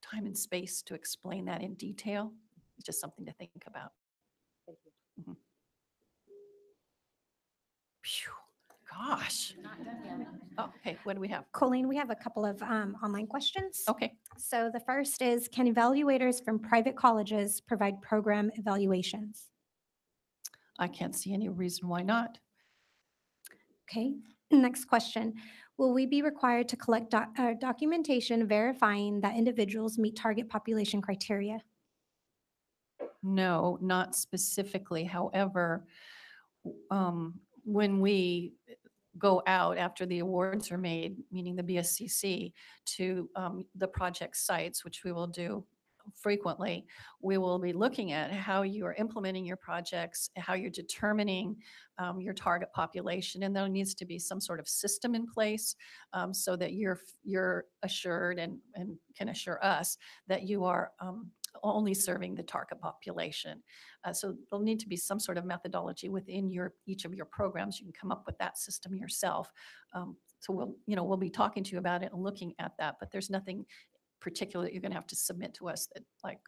time and space to explain that in detail. It's just something to think about.
Thank you.
Mhm. Phew, gosh. Oh, okay, what do we have?
Colleen, we have a couple of online questions.
Okay.
So the first is, can evaluators from private colleges provide program evaluations?
I can't see any reason why not.
Okay, next question. Will we be required to collect documentation verifying that individuals meet target population criteria?
No, not specifically. However, when we go out after the awards are made, meaning the BSCC, to the project sites, which we will do frequently, we will be looking at how you are implementing your projects, how you're determining your target population, and there needs to be some sort of system in place so that you're assured and can assure us that you are only serving the target population. So there'll need to be some sort of methodology within each of your programs. You can come up with that system yourself. So we'll be talking to you about it and looking at that, but there's nothing particular that you're going to have to submit to us that like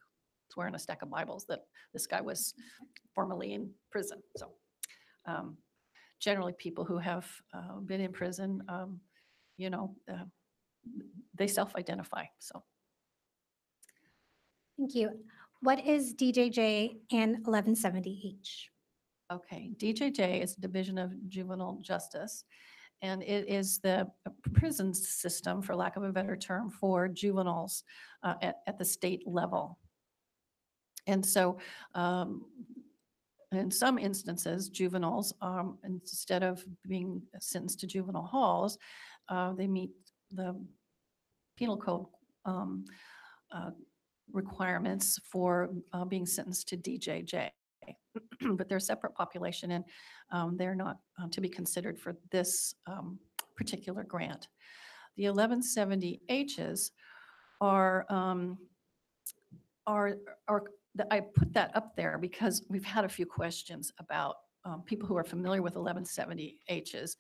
swear in a stack of Bibles that this guy was formerly in prison. So generally people who have been in prison, they self-identify. So.
Thank you. What is DJJ and 1170H?
Okay, DJJ is Division of Juvenile Justice, and it is the prison system, for lack of a better term, for juveniles at the state level. And so in some instances, juveniles, instead of being sentenced to juvenile halls, they meet the penal code requirements for being sentenced to DJJ. But they're a separate population and they're not to be considered for this particular grant. The 1170Hs I put that up there because we've had a few questions about people who are familiar with 1170Hs.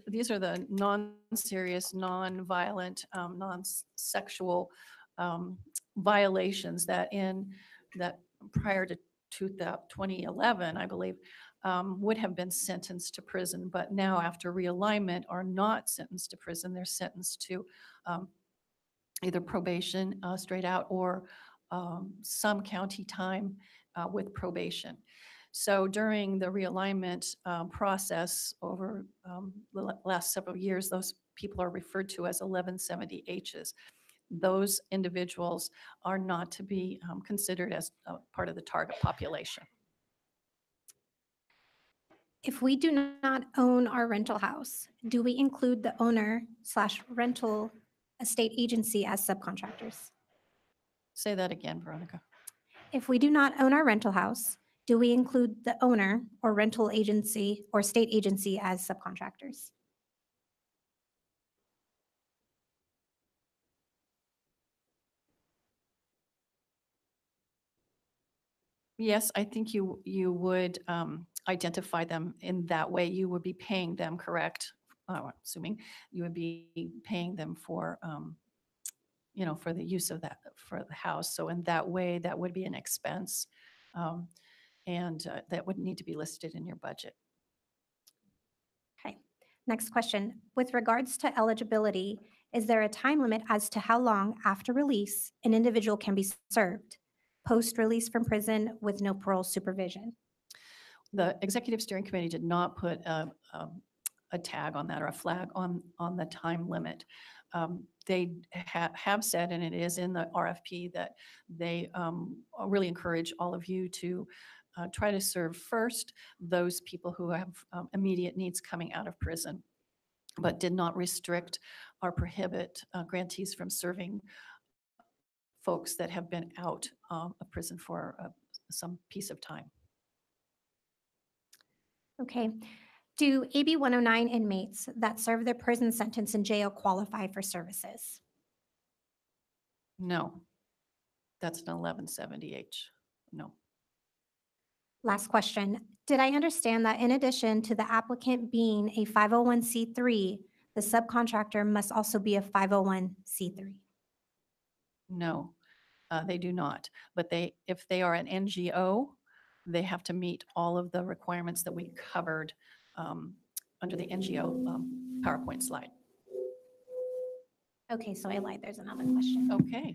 These are the non-serious, non-violent, non-sexual violations that prior to 2011, I believe, would have been sentenced to prison, but now after realignment are not sentenced to prison. They're sentenced to either probation straight out or some county time with probation. So during the realignment process over the last several years, those people are referred to as 1170Hs. Those individuals are not to be considered as part of the target population.
If we do not own our rental house, do we include the owner/rental estate agency as subcontractors?
Say that again, Veronica.
If we do not own our rental house, do we include the owner or rental agency or state agency as subcontractors?
Yes, I think you would identify them in that way. You would be paying them, correct? Assuming you would be paying them for, for the use of that, for the house. So in that way, that would be an expense. And that would need to be listed in your budget.
Okay. Next question. With regards to eligibility, is there a time limit as to how long after release an individual can be served post-release from prison with no parole supervision?
The Executive Steering Committee did not put a tag on that or a flag on the time limit. They have said, and it is in the RFP, that they really encourage all of you to try to serve first those people who have immediate needs coming out of prison, but did not restrict or prohibit grantees from serving folks that have been out of prison for some piece of time.
Okay. Do AB 109 inmates that serve their prison sentence in jail qualify for services?
No, that's an 1170H. No.
Last question. Did I understand that in addition to the applicant being a 501c3, the subcontractor must also be a 501c3?
No, they do not. But if they are an NGO, they have to meet all of the requirements that we covered under the NGO PowerPoint slide.
Okay, so I lied. There's another question.
Okay.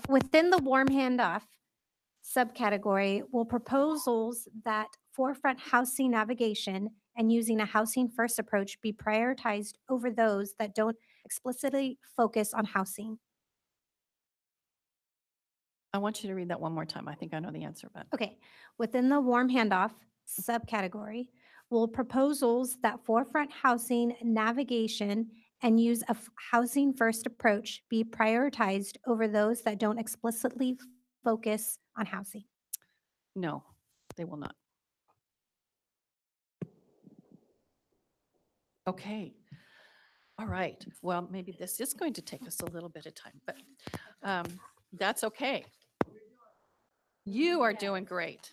Within the warm handoff subcategory, will proposals that forefront housing navigation and using a housing first approach be prioritized over those that don't explicitly focus on housing?
I want you to read that one more time. I think I know the answer, but.
Okay, within the warm handoff subcategory, will proposals that forefront housing navigation and use a housing first approach be prioritized over those that don't explicitly focus on housing?
No, they will not. Okay. All right. Well, maybe this is going to take us a little bit of time, but that's okay. You are doing great.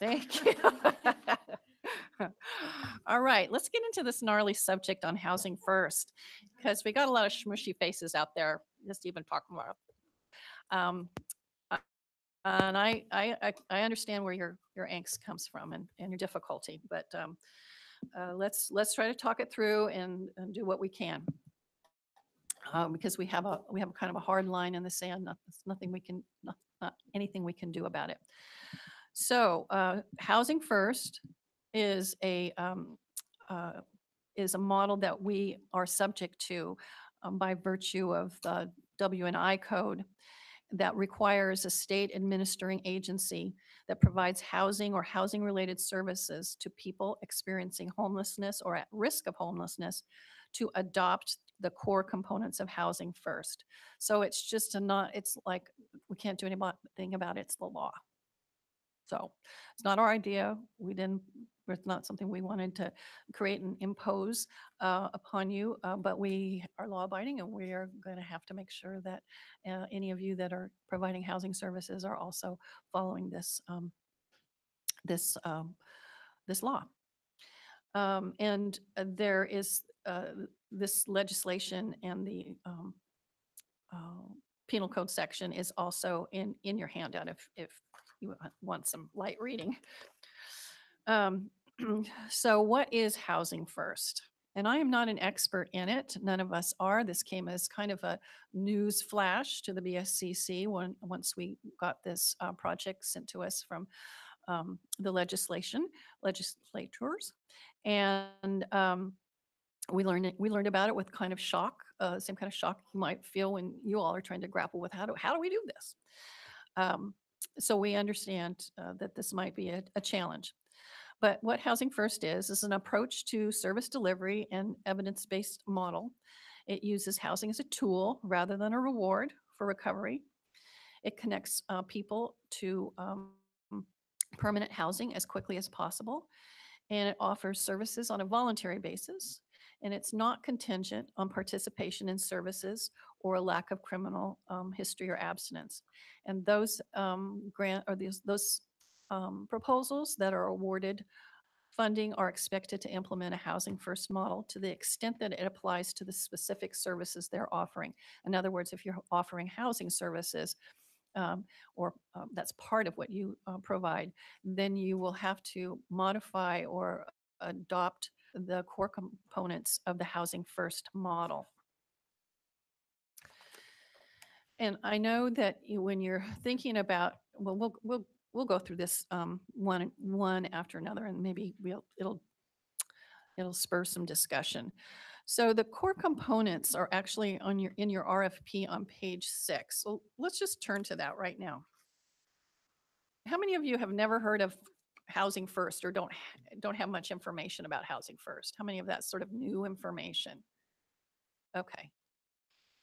Thank you. All right, let's get into this gnarly subject on housing first, because we got a lot of smushy faces out there just even talking about it. And I understand where your angst comes from and your difficulty, but let's try to talk it through and do what we can. Because we have kind of a hard line in the sand. There's nothing we can, not anything we can do about it. So housing first is a model that we are subject to by virtue of the W&I code that requires a state administering agency that provides housing or housing related services to people experiencing homelessness or at risk of homelessness to adopt the core components of housing first. So it's just it's like we can't do anything about it. It's the law. So it's not our idea. It's not something we wanted to create and impose upon you, but we are law abiding and we are going to have to make sure that any of you that are providing housing services are also following this law. And there is this legislation and the penal code section is also in your handout if you want some light reading. So what is housing first? And I am not an expert in it. None of us are. This came as kind of a news flash to the BSCC once we got this project sent to us from the legislators. And we learned about it with kind of shock, same kind of shock you might feel when you all are trying to grapple with how do we do this? So we understand that this might be a challenge. But what Housing First is an approach to service delivery and evidence-based model. It uses housing as a tool rather than a reward for recovery. It connects people to permanent housing as quickly as possible, and it offers services on a voluntary basis, and it's not contingent on participation in services or a lack of criminal history or abstinence. And those proposals that are awarded funding are expected to implement a Housing First model to the extent that it applies to the specific services they're offering. In other words, if you're offering housing services, or that's part of what you provide, then you will have to modify or adopt the core components of the Housing First model. And I know that when you're thinking about, well, we'll go through this one after another, and maybe it'll spur some discussion. So the core components are actually in your RFP on page 6. So let's just turn to that right now. How many of you have never heard of Housing First or don't have much information about Housing First? How many of that sort of new information? Okay.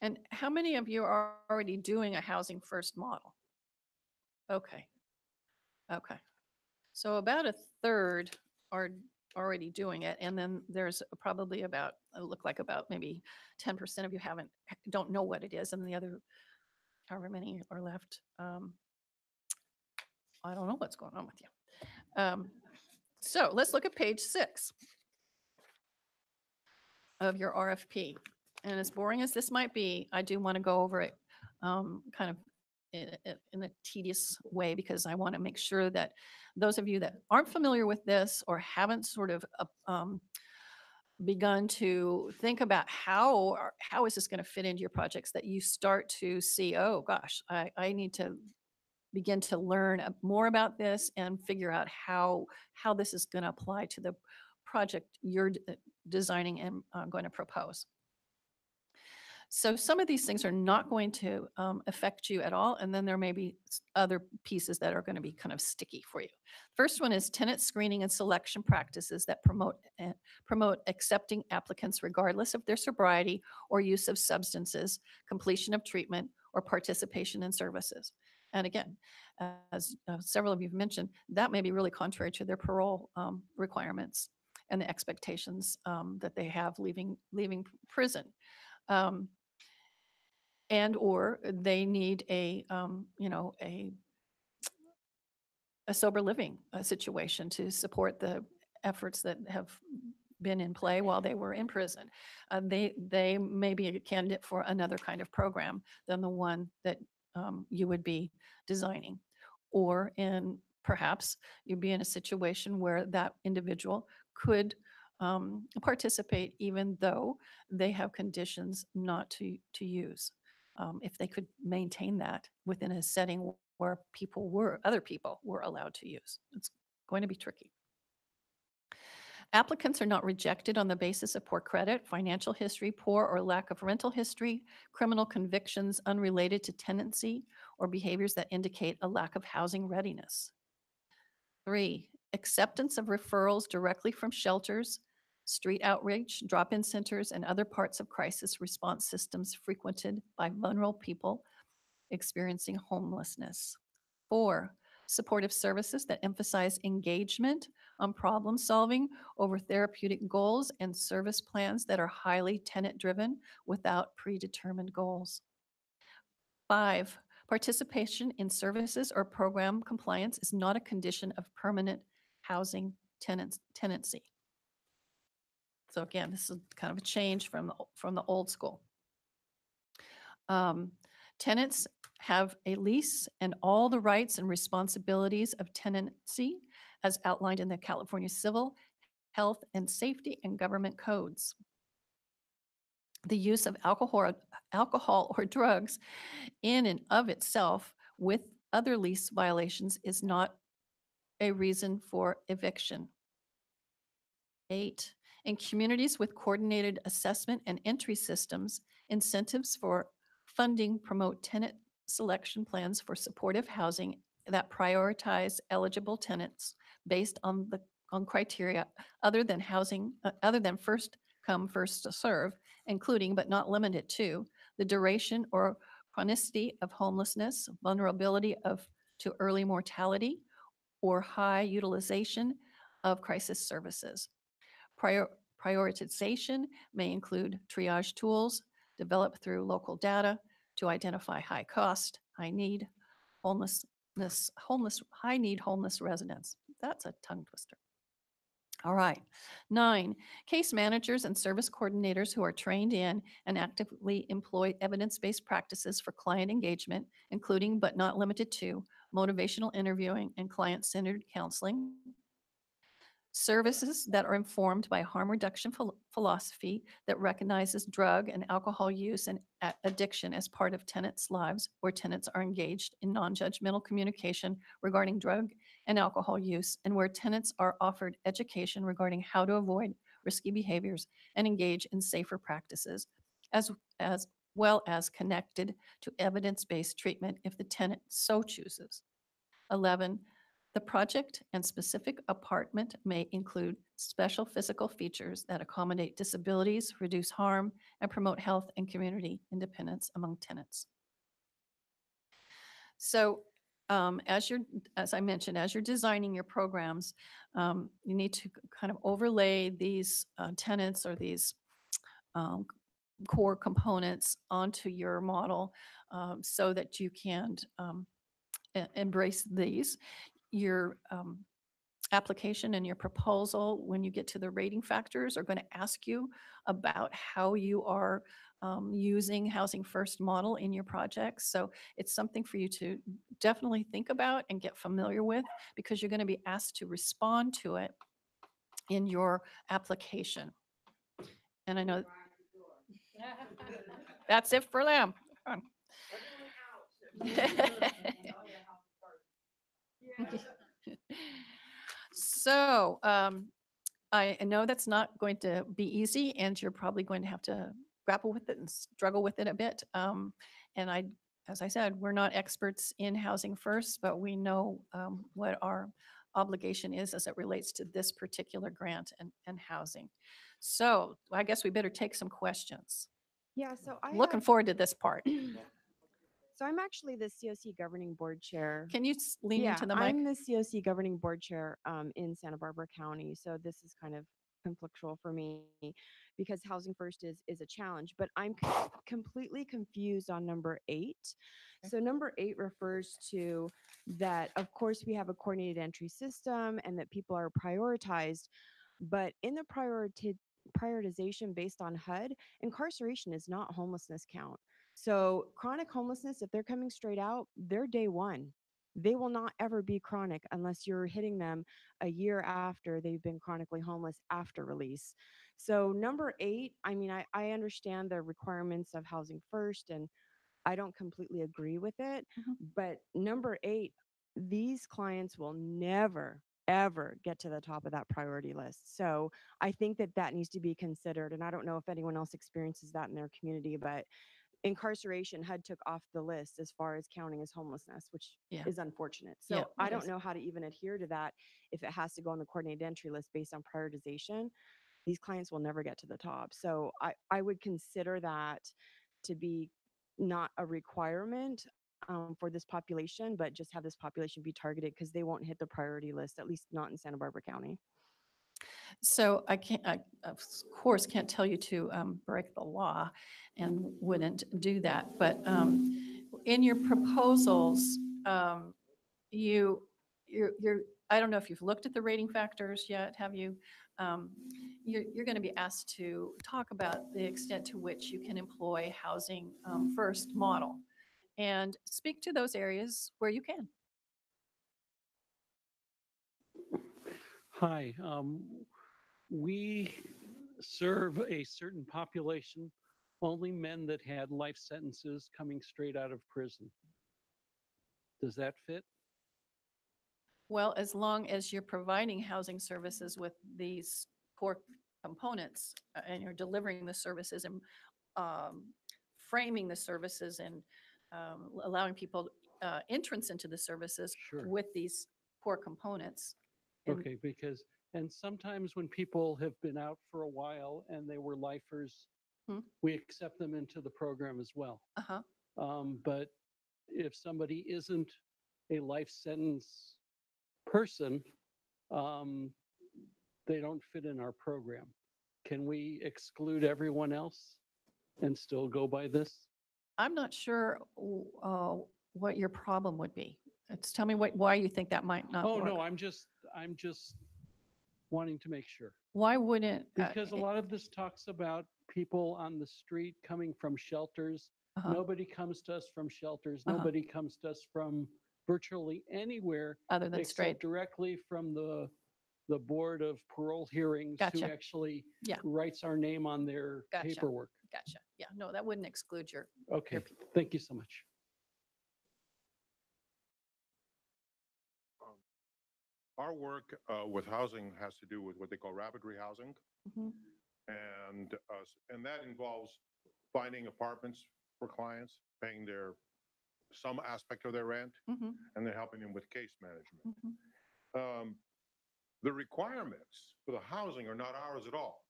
And how many of you are already doing a Housing First model? Okay. Okay. So about a third are already doing it. And then there's probably about, it look like about maybe 10% of you don't know what it is. And the other, however many are left, I don't know what's going on with you. So let's look at page 6 of your RFP. And as boring as this might be, I do want to go over it kind of in a tedious way, because I want to make sure that those of you that aren't familiar with this or haven't sort of begun to think about how is this going to fit into your projects, that you start to see, oh gosh, I need to begin to learn more about this and figure out how this is going to apply to the project you're designing and going to propose. So some of these things are not going to affect you at all, and then there may be other pieces that are going to be kind of sticky for you. First one is tenant screening and selection practices that promote accepting applicants regardless of their sobriety or use of substances, completion of treatment, or participation in services. And again, as several of you have mentioned, that may be really contrary to their parole requirements and the expectations that they have leaving prison. And or they need a sober living situation to support the efforts that have been in play while they were in prison. They may be a candidate for another kind of program than the one that you would be designing. Or perhaps you'd be in a situation where that individual could participate even though they have conditions not to use. If they could maintain that within a setting where other people were allowed to use. It's going to be tricky. Applicants are not rejected on the basis of poor credit, financial history, poor or lack of rental history, criminal convictions unrelated to tenancy, or behaviors that indicate a lack of housing readiness. 3, acceptance of referrals directly from shelters, street outreach, drop-in centers, and other parts of crisis response systems frequented by vulnerable people experiencing homelessness. 4, supportive services that emphasize engagement on problem solving over therapeutic goals and service plans that are highly tenant-driven without predetermined goals. 5, participation in services or program compliance is not a condition of permanent housing tenancy. So again, this is kind of a change from the old school. Tenants have a lease and all the rights and responsibilities of tenancy as outlined in the California Civil health and safety, and government codes. The use of alcohol or drugs in and of itself with other lease violations is not a reason for eviction. 8, in communities with coordinated assessment and entry systems, incentives for funding promote tenant selection plans for supportive housing that prioritize eligible tenants based on criteria other than first come, first to serve, including but not limited to the duration or chronicity of homelessness, vulnerability to early mortality, or high utilization of crisis services. Prioritization may include triage tools developed through local data to identify high cost, high need, high need homeless residents. That's a tongue twister. All right. 9, case managers and service coordinators who are trained in and actively employ evidence-based practices for client engagement, including but not limited to motivational interviewing and client-centered counseling. Services that are informed by harm reduction philosophy that recognizes drug and alcohol use and addiction as part of tenants' lives, where tenants are engaged in non-judgmental communication regarding drug and alcohol use, and where tenants are offered education regarding how to avoid risky behaviors and engage in safer practices, as well as connected to evidence-based treatment if the tenant so chooses. 11, the project and specific apartment may include special physical features that accommodate disabilities, reduce harm, and promote health and community independence among tenants. So as I mentioned, as you're designing your programs, you need to kind of overlay these tenants or these core components onto your model so that you can embrace these. Your application and your proposal, when you get to the rating factors, are going to ask you about how you are using Housing First model in your projects. So it's something for you to definitely think about and get familiar with, because you're going to be asked to respond to it in your application. And I know that's it for them. So I know that's not going to be easy, and you're probably going to have to grapple with it and struggle with it a bit. And as I said, we're not experts in Housing First, but we know what our obligation is as it relates to this particular grant and housing. So I guess we better take some questions.
Yeah, so
Looking forward to this part.
So I'm actually the COC Governing Board Chair.
Can you lean into the mic?
I'm the COC Governing Board Chair in Santa Barbara County. So this is kind of conflictual for me because Housing First is a challenge, but I'm completely confused on number 8. So number 8 refers to that, of course, we have a coordinated entry system and that people are prioritized, but in the prioritization based on HUD, incarceration is not homelessness count. So chronic homelessness, if they're coming straight out, they're day one. They will not ever be chronic unless you're hitting them a year after they've been chronically homeless after release. So number 8, I mean, I understand the requirements of Housing First, and I don't completely agree with it. But number 8, these clients will never, ever get to the top of that priority list. So I think that that needs to be considered. And I don't know if anyone else experiences that in their community, but incarceration HUD took off the list as far as counting as homelessness, which is unfortunate. So
Yeah,
I
it
don't
is.
know how to even adhere to that if it has to go on the coordinated entry list based on prioritization. These clients will never get to the top. So I would consider that to be not a requirement for this population, but just have this population be targeted because they won't hit the priority list, at least not in Santa Barbara County.
So I of course, can't tell you to break the law and wouldn't do that. But in your proposals, you're, I don't know if you've looked at the rating factors yet, have you? You're going to be asked to talk about the extent to which you can employ Housing First model and speak to those areas where you can.
Hi.
we serve a certain population, only men that had life sentences coming straight out of prison. Does that fit?
Well, as long as you're providing housing services with these core components and you're delivering the services and um, framing the services and allowing people entrance into the services
Sure.
with these core components. And-
Okay, because, and sometimes when people have been out for a while and they were lifers,
Hmm.
we accept them into the program as well.
Uh-huh.
But if somebody isn't a life sentence person, they don't fit in our program. Can we exclude everyone else and still go by this?
I'm not sure what your problem would be. Tell me why you think that might not
Oh,
work.
no, I'm just wanting to make sure.
Why wouldn't?
Because a lot of this talks about people on the street coming from shelters.
Uh-huh.
Nobody comes to us from shelters.
Uh-huh.
Nobody comes to us from virtually anywhere
Other than
except
straight.
directly from the Board of Parole Hearings, who
Gotcha.
actually
Yeah.
writes our name on their
Gotcha.
paperwork.
Gotcha. Yeah, no, that wouldn't exclude your.
Okay, thank you so much.
Our work with housing has to do with what they call rapid rehousing.
Mhm.
And that involves finding apartments for clients, paying some aspect of their rent,
Mhm.
and then helping them with case management.
Mhm.
The requirements for the housing are not ours at all.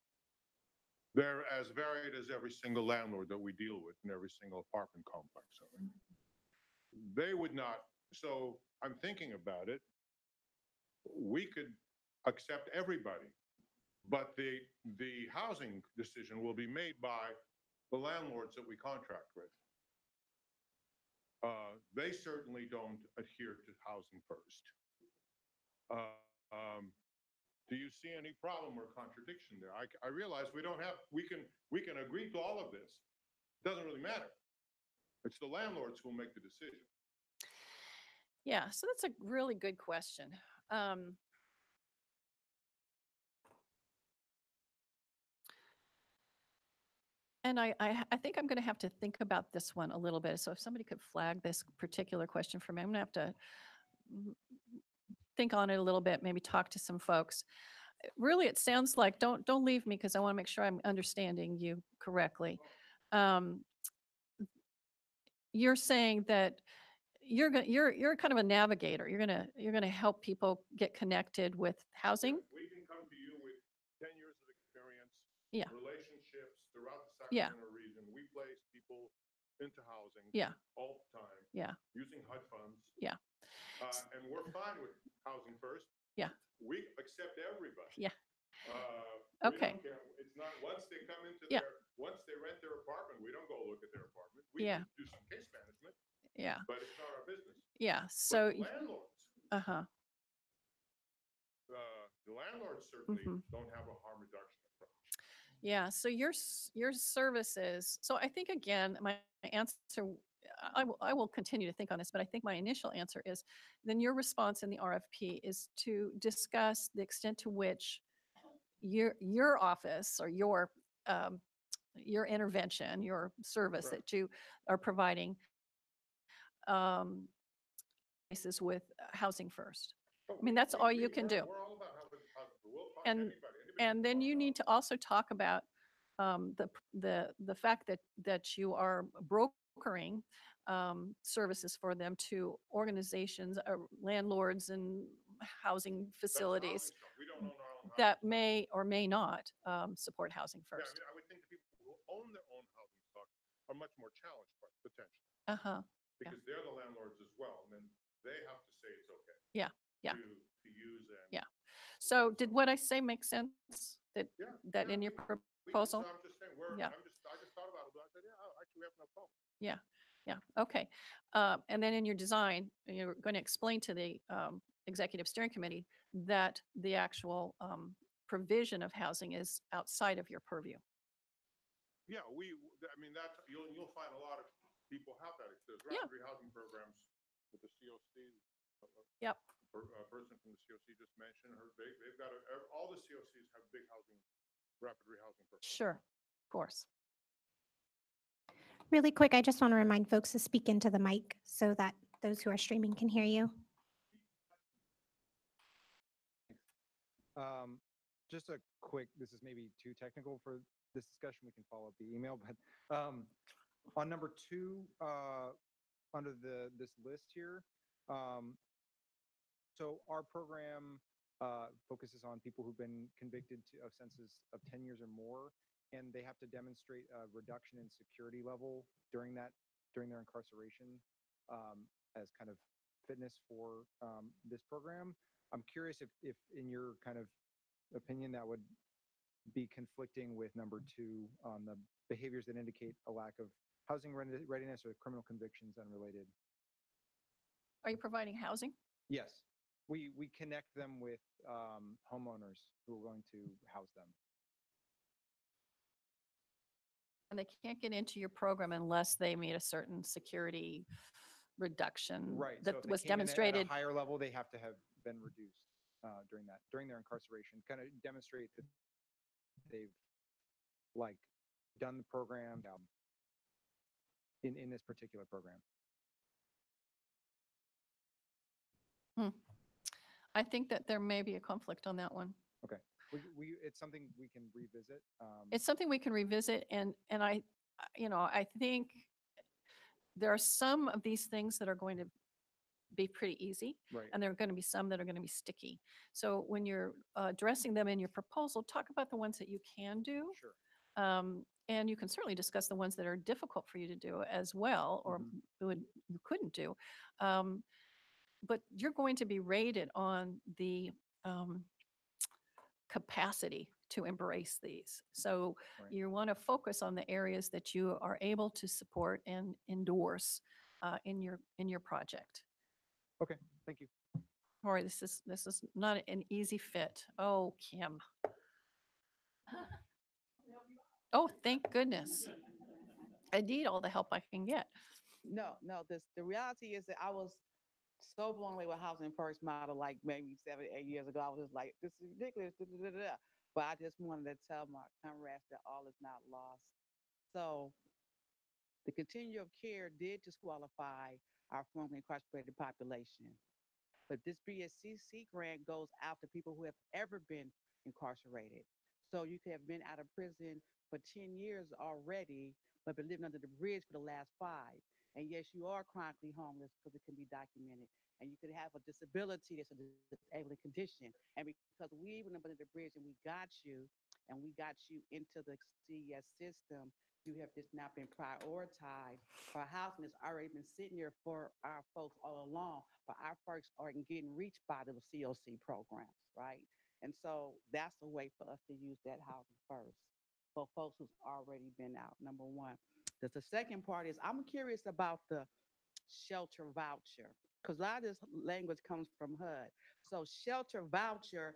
They're as varied as every single landlord that we deal with in every single apartment complex. They would not, so I'm thinking about it. We could accept everybody, but the housing decision will be made by the landlords that we contract with. They certainly don't adhere to housing first. Do you see any problem or contradiction there? I realize we can agree to all of this. It doesn't really matter. It's the landlords who will make the decision.
Yeah, so that's a really good question. And I think I'm going to have to think about this one a little bit. So if somebody could flag this particular question for me, I'm going to have to think on it a little bit, maybe talk to some folks. Really, it sounds like, don't leave me because I want to make sure I'm understanding you correctly. You're saying that you're kind of a navigator. You're gonna help people get connected with housing.
We can come to you with 10 years of experience,
Yeah.
relationships throughout the
Yeah.
Sacramento region. We place people into housing
Yeah.
all the time.
Yeah.
Using HUD funds.
Yeah.
And we're fine with housing first.
Yeah.
We accept everybody.
Yeah.
We
Okay.
don't care. It's not, once they come into
Yeah.
once they rent their apartment, we don't go look at their apartment. We
Yeah.
can do some case management,
Yeah.
but it's not our business.
Yeah.
But
So.
the landlords,
Uh-huh.
the landlords certainly
Mhm.
don't have a harm reduction approach.
Yeah, so your services, so I think again, my answer, I will continue to think on this, but I think my initial answer is, then your response in the RFP is to discuss the extent to which your office or your intervention, your service
Right.
that you are providing, places with housing first. I mean, that's all you can do.
We're all about housing. We'll find
And
anybody
and then
can
you
find
need to also talk about the fact that you are brokering services for them to organizations, landlords, and housing facilities
We don't own our own
that may or may not support housing
Yeah, I
first.
mean, I would think the people who own their own housing stock are much more challenged, potentially,
Uh-huh.
because they're the landlords as well, and then they have to say it's okay.
Yeah. Yeah.
To use and.
Yeah. So did what I say make sense? That in your
So
proposal?
I'm just saying,
Yeah.
I just thought about it, but I said, yeah, actually, we have no problem.
Yeah, yeah, okay. And then in your design, you're going to explain to the Executive Steering Committee that the actual provision of housing is outside of your purview.
Yeah, I mean, you'll find a lot of people have that. There's
Yeah.
rapid rehousing programs with the COC
Yep.
Person from the COC just mentioned, they've got, all the COCs have big housing, rapid rehousing programs.
Sure, of course.
Really quick, I just want to remind folks to speak into the mic so that those who are streaming can hear you.
Just a quick, this is maybe too technical for this discussion, we can follow up the email, but on number 2, under this list here, so our program focuses on people who've been convicted of sentences of 10 years or more, and they have to demonstrate a reduction in security level during their incarceration as kind of fitness for this program. I'm curious if in your kind of opinion that would be conflicting with number 2 on the behaviors that indicate a lack of housing readiness or criminal convictions unrelated.
Are you providing housing?
Yes, we connect them with homeowners who are willing to house them.
And they can't get into your program unless they meet a certain security reduction
Right.
that
So if they
was
came in
demonstrated.
at a higher level, they have to have been reduced during their incarceration. Kind of demonstrate that they've like done the program in this particular program.
I think that there may be a conflict on that one.
Okay. It's something we can revisit.
It's something we can revisit, and I think there are some of these things that are going to be pretty easy,
Right.
and there are going to be some that are going to be sticky. So when you're addressing them in your proposal, talk about the ones that you can do.
Sure.
And you can certainly discuss the ones that are difficult for you to do as well, or you couldn't do. But you're going to be rated on the capacity to embrace these. So
Right.
you want to focus on the areas that you are able to support and endorse in your project.
Okay, thank you.
All right, this is not an easy fit. Oh, Kim. Oh, thank goodness. I need all the help I can get.
No, the reality is that I was so blown away with Housing First model, like maybe 7, 8 years ago. I was just like, this is ridiculous. Da, da, da, da. But I just wanted to tell my comrades that all is not lost. So the continuum of care did disqualify our formerly incarcerated population. But this BSCC grant goes out to people who have ever been incarcerated. So you could have been out of prison for 10 years already, but been living under the bridge for the last 5. And yes, you are chronically homeless because it can be documented. And you could have a disability that's a disabling condition. And because we went under the bridge and we got you into the CES system, you have just not been prioritized. For housing that's already been sitting there for our folks all along, but our folks aren't getting reached by the COC programs, right? And so that's a way for us to use that housing first for folks who's already been out, number one. The second part is I'm curious about the shelter voucher, because a lot of this language comes from HUD. So shelter voucher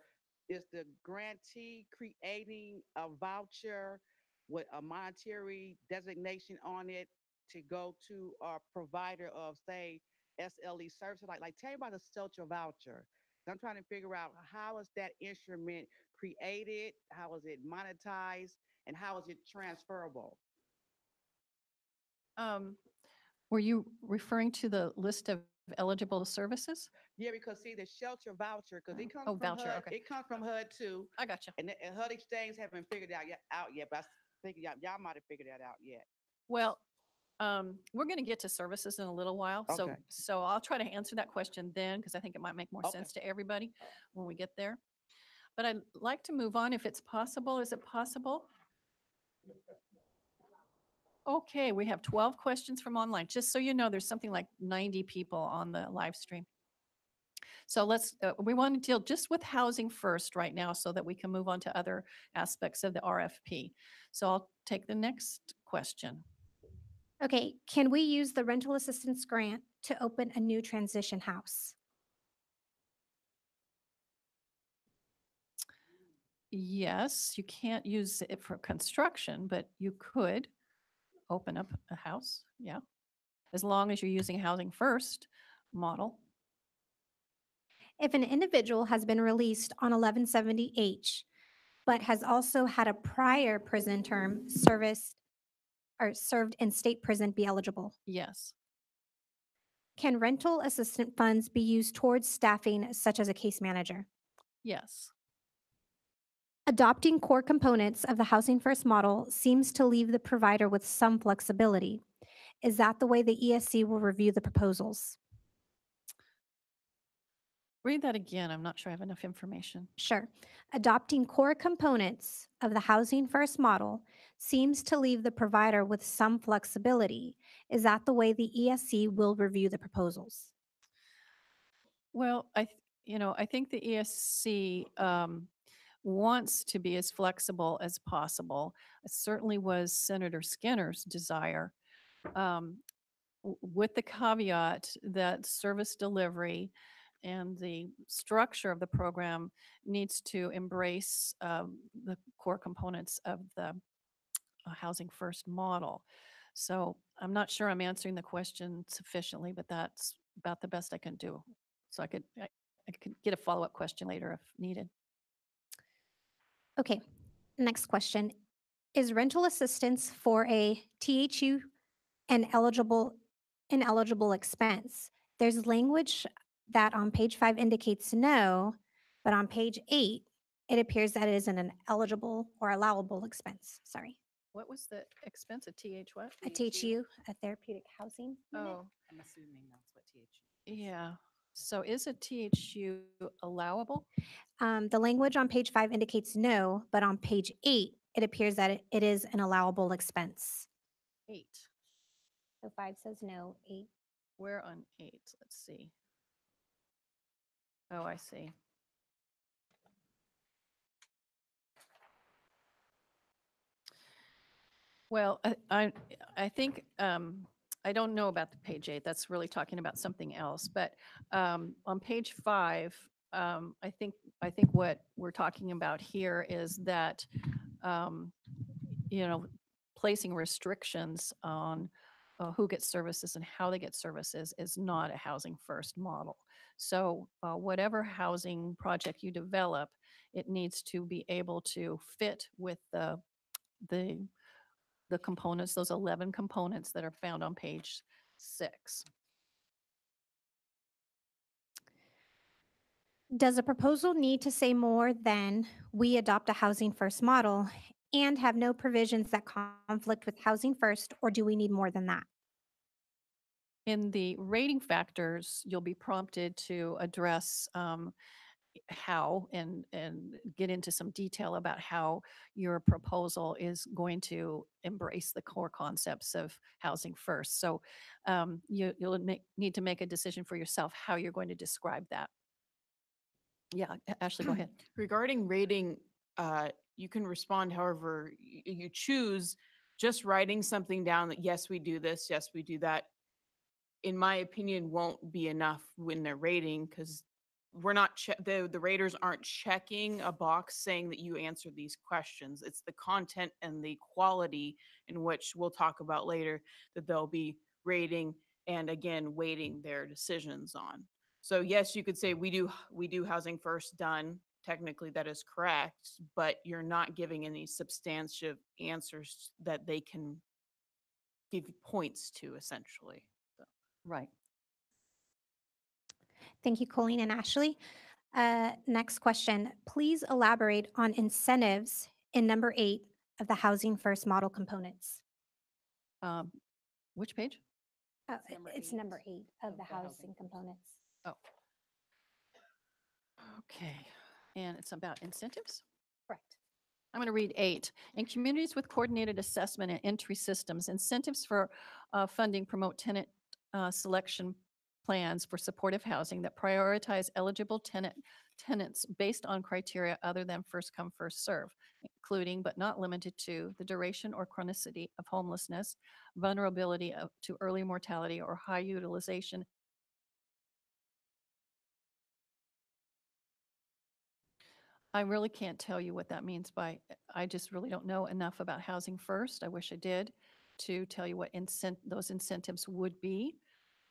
is the grantee creating a voucher with a monetary designation on it to go to a provider of, say, SLE services. Like tell me about a shelter voucher. I'm trying to figure out how is that instrument created, how is it monetized, and how is it transferable?
Were you referring to the list of eligible services?
Yeah, because see the shelter voucher, because it comes
Oh,
from
voucher,
HUD.
okay.
It comes from HUD too.
I got you.
And HUD Exchange haven't figured out yet, but I think y'all might have figured that out yet.
Well, we're going to get to services in a little while. So,
Okay.
so I'll try to answer that question then, because I think it might make more sense to everybody when we get there. But I'd like to move on if it's possible. Is it possible? Okay, we have 12 questions from online. Just so you know, there's something like 90 people on the live stream. So we want to deal just with housing first right now so that we can move on to other aspects of the RFP. So I'll take the next question.
Okay, can we use the rental assistance grant to open a new transition house?
Yes, you can't use it for construction, but you could open up a house, yeah. As long as you're using housing first model.
If an individual has been released on 1170H, but has also had a prior prison term service or served in state prison, be eligible?
Yes.
Can rental assistant funds be used towards staffing, such as a case manager?
Yes.
Adopting core components of the Housing First model seems to leave the provider with some flexibility. Is that the way the ESC will review the proposals?
Read that again. I'm not sure I have enough information.
Sure. Adopting core components of the Housing First model seems to leave the provider with some flexibility. Is that the way the ESC will review the proposals?
Well, I think the ESC wants to be as flexible as possible. It certainly was Senator Skinner's desire, with the caveat that service delivery and the structure of the program needs to embrace the core components of the Housing First model. So I'm not sure I'm answering the question sufficiently, but that's about the best I can do. So I could get a follow-up question later if needed.
Okay, next question. Is rental assistance for a THU an ineligible expense? There's language that on page 5 indicates no, but on page 8, it appears that it is an eligible or allowable expense. Sorry.
What was the expense of TH what?
A THU, a therapeutic housing unit?
Oh,
I'm assuming that's what TH.
yeah. So is a THU allowable?
The language on page 5 indicates no, but on page 8, it appears that it is an allowable expense.
8.
So 5 says no, 8.
Where on 8? Let's see. Oh, I see. Well, I think I don't know about the page 8. That's really talking about something else. But on page 5, I think what we're talking about here is that you know, placing restrictions on who gets services and how they get services is not a Housing First model. So whatever housing project you develop, it needs to be able to fit with the components, those 11 components that are found on page 6.
Does a proposal need to say more than we adopt a Housing First model and have no provisions that conflict with Housing First, or do we need more than that?
In the rating factors, you'll be prompted to address how and get into some detail about how your proposal is going to embrace the core concepts of Housing First. So you'll need to make a decision for yourself how you're going to describe that. Yeah, Ashley, go ahead.
Regarding rating, you can respond however you choose. Just writing something down that, yes, we do this, yes, we do that, in my opinion, won't be enough when they're rating, because we're not, the raters aren't checking a box saying that you answered these questions. It's the content and the quality, in which we'll talk about later, that they'll be rating and again weighting their decisions on. So yes, you could say we do Housing First done. Technically, that is correct, but you're not giving any substantive answers that they can give points to, essentially.
Right.
Thank you, Colleen and Ashley. Next question. Please elaborate on incentives in number 8 of the Housing First model components.
Which page?
It's number 8 of the housing components.
Oh. Okay. And it's about incentives?
Correct.
I'm going to read 8. In communities with coordinated assessment and entry systems, incentives for funding promote tenant selection plans for supportive housing that prioritize eligible tenants based on criteria other than first come, first serve, including but not limited to the duration or chronicity of homelessness, vulnerability to early mortality or high utilization. I really can't tell you what that means I just really don't know enough about Housing First. I wish I did, to tell you what those incentives would be.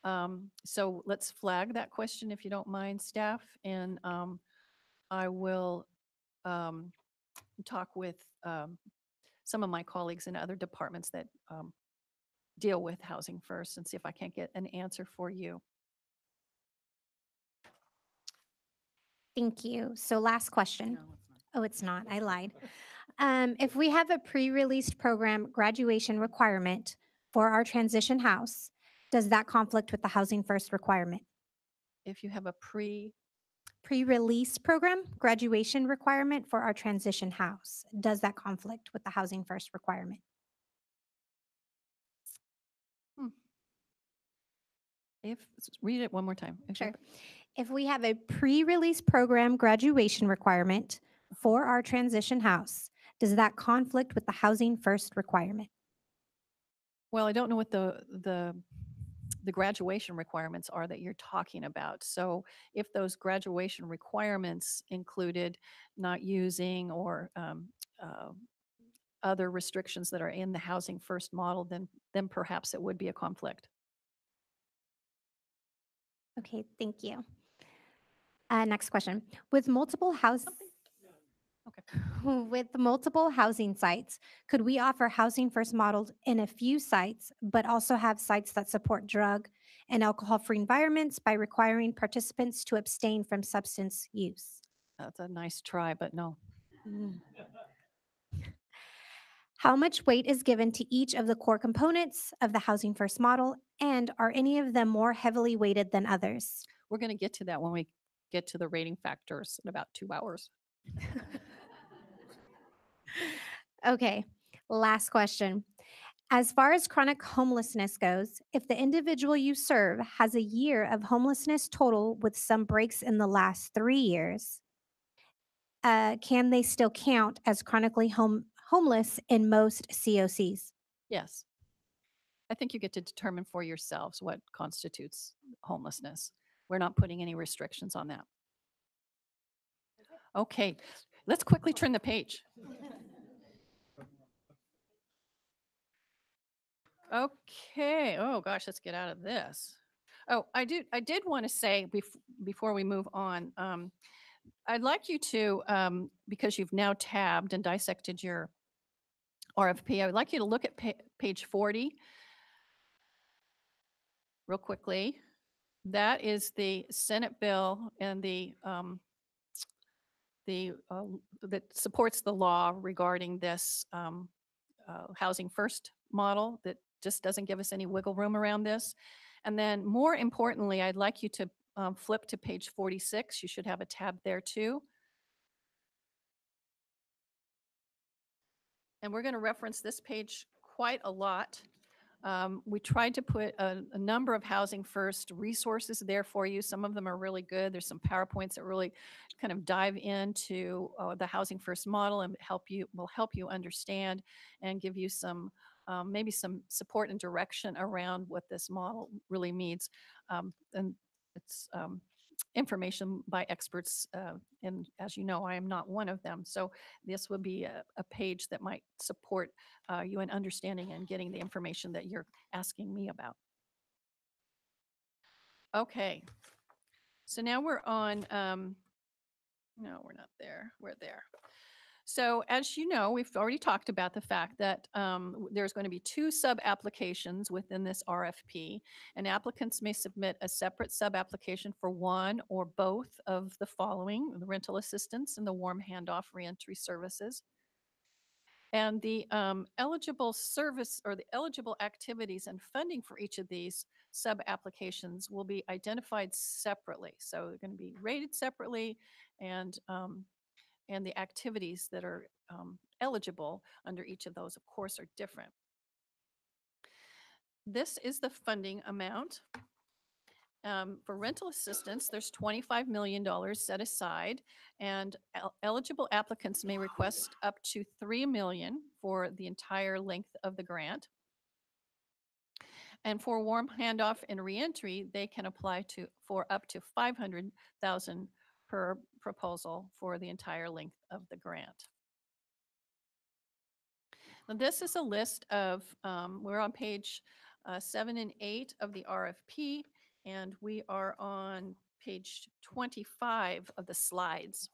So let's flag that question if you don't mind, staff, and I will talk with some of my colleagues in other departments that deal with Housing First and see if I can't get an answer for you.
Thank you. So last question. Oh, it's not. I lied. If we have a pre-released program graduation requirement for our transition house, does that conflict with the Housing First requirement?
If you have a
Pre-release program graduation requirement for our transition house, does that conflict with the Housing First requirement?
Read it one more time.
Sure. If we have a pre-release program graduation requirement for our transition house, does that conflict with the Housing First requirement?
Well, I don't know what the graduation requirements are that you're talking about. So if those graduation requirements included not using or other restrictions that are in the Housing First model, then perhaps it would be a conflict.
Okay, thank you. Next question. With multiple with multiple housing sites, could we offer Housing First models in a few sites, but also have sites that support drug and alcohol-free environments by requiring participants to abstain from substance use?
That's a nice try, but no.
How much weight is given to each of the core components of the Housing First model, and are any of them more heavily weighted than others?
We're going to get to that when we get to the rating factors in about 2 hours.
Okay, last question. As far as chronic homelessness goes, if the individual you serve has a year of homelessness total with some breaks in the last 3 years, can they still count as chronically homeless in most COCs?
Yes. I think you get to determine for yourselves what constitutes homelessness. We're not putting any restrictions on that. Okay, let's quickly turn the page. Okay, oh gosh, let's get out of this. Oh, I did want to say before we move on, I'd like you to, because you've now tabbed and dissected your RFP, I would like you to look at page 40 real quickly. That is the Senate bill and that supports the law regarding this Housing First model that just doesn't give us any wiggle room around this. And then more importantly, I'd like you to flip to page 46. You should have a tab there too. And we're going to reference this page quite a lot. We tried to put a number of Housing First resources there for you. Some of them are really good. There's some PowerPoints that really kind of dive into the Housing First model and will help you understand and give you some maybe some support and direction around what this model really means. And it's information by experts. And as you know, I am not one of them. So this would be a page that might support you in understanding and getting the information that you're asking me about. Okay. So now we're on, no, we're not there. We're there. So as you know, we've already talked about the fact that there's going to be 2 sub-applications within this RFP, and applicants may submit a separate sub-application for one or both of the following: the rental assistance and the warm handoff reentry services. And the eligible service or the eligible activities and funding for each of these sub-applications will be identified separately. So they're going to be rated separately, and the activities that are eligible under each of those, of course, are different. This is the funding amount. For rental assistance, there's $25 million set aside, and eligible applicants may request up to $3 million for the entire length of the grant. And for warm handoff and reentry, they can apply for up to $500,000 per proposal for the entire length of the grant. Now, this is a list of, we're on page 7 and 8 of the RFP, And we are on page 25 of the slides.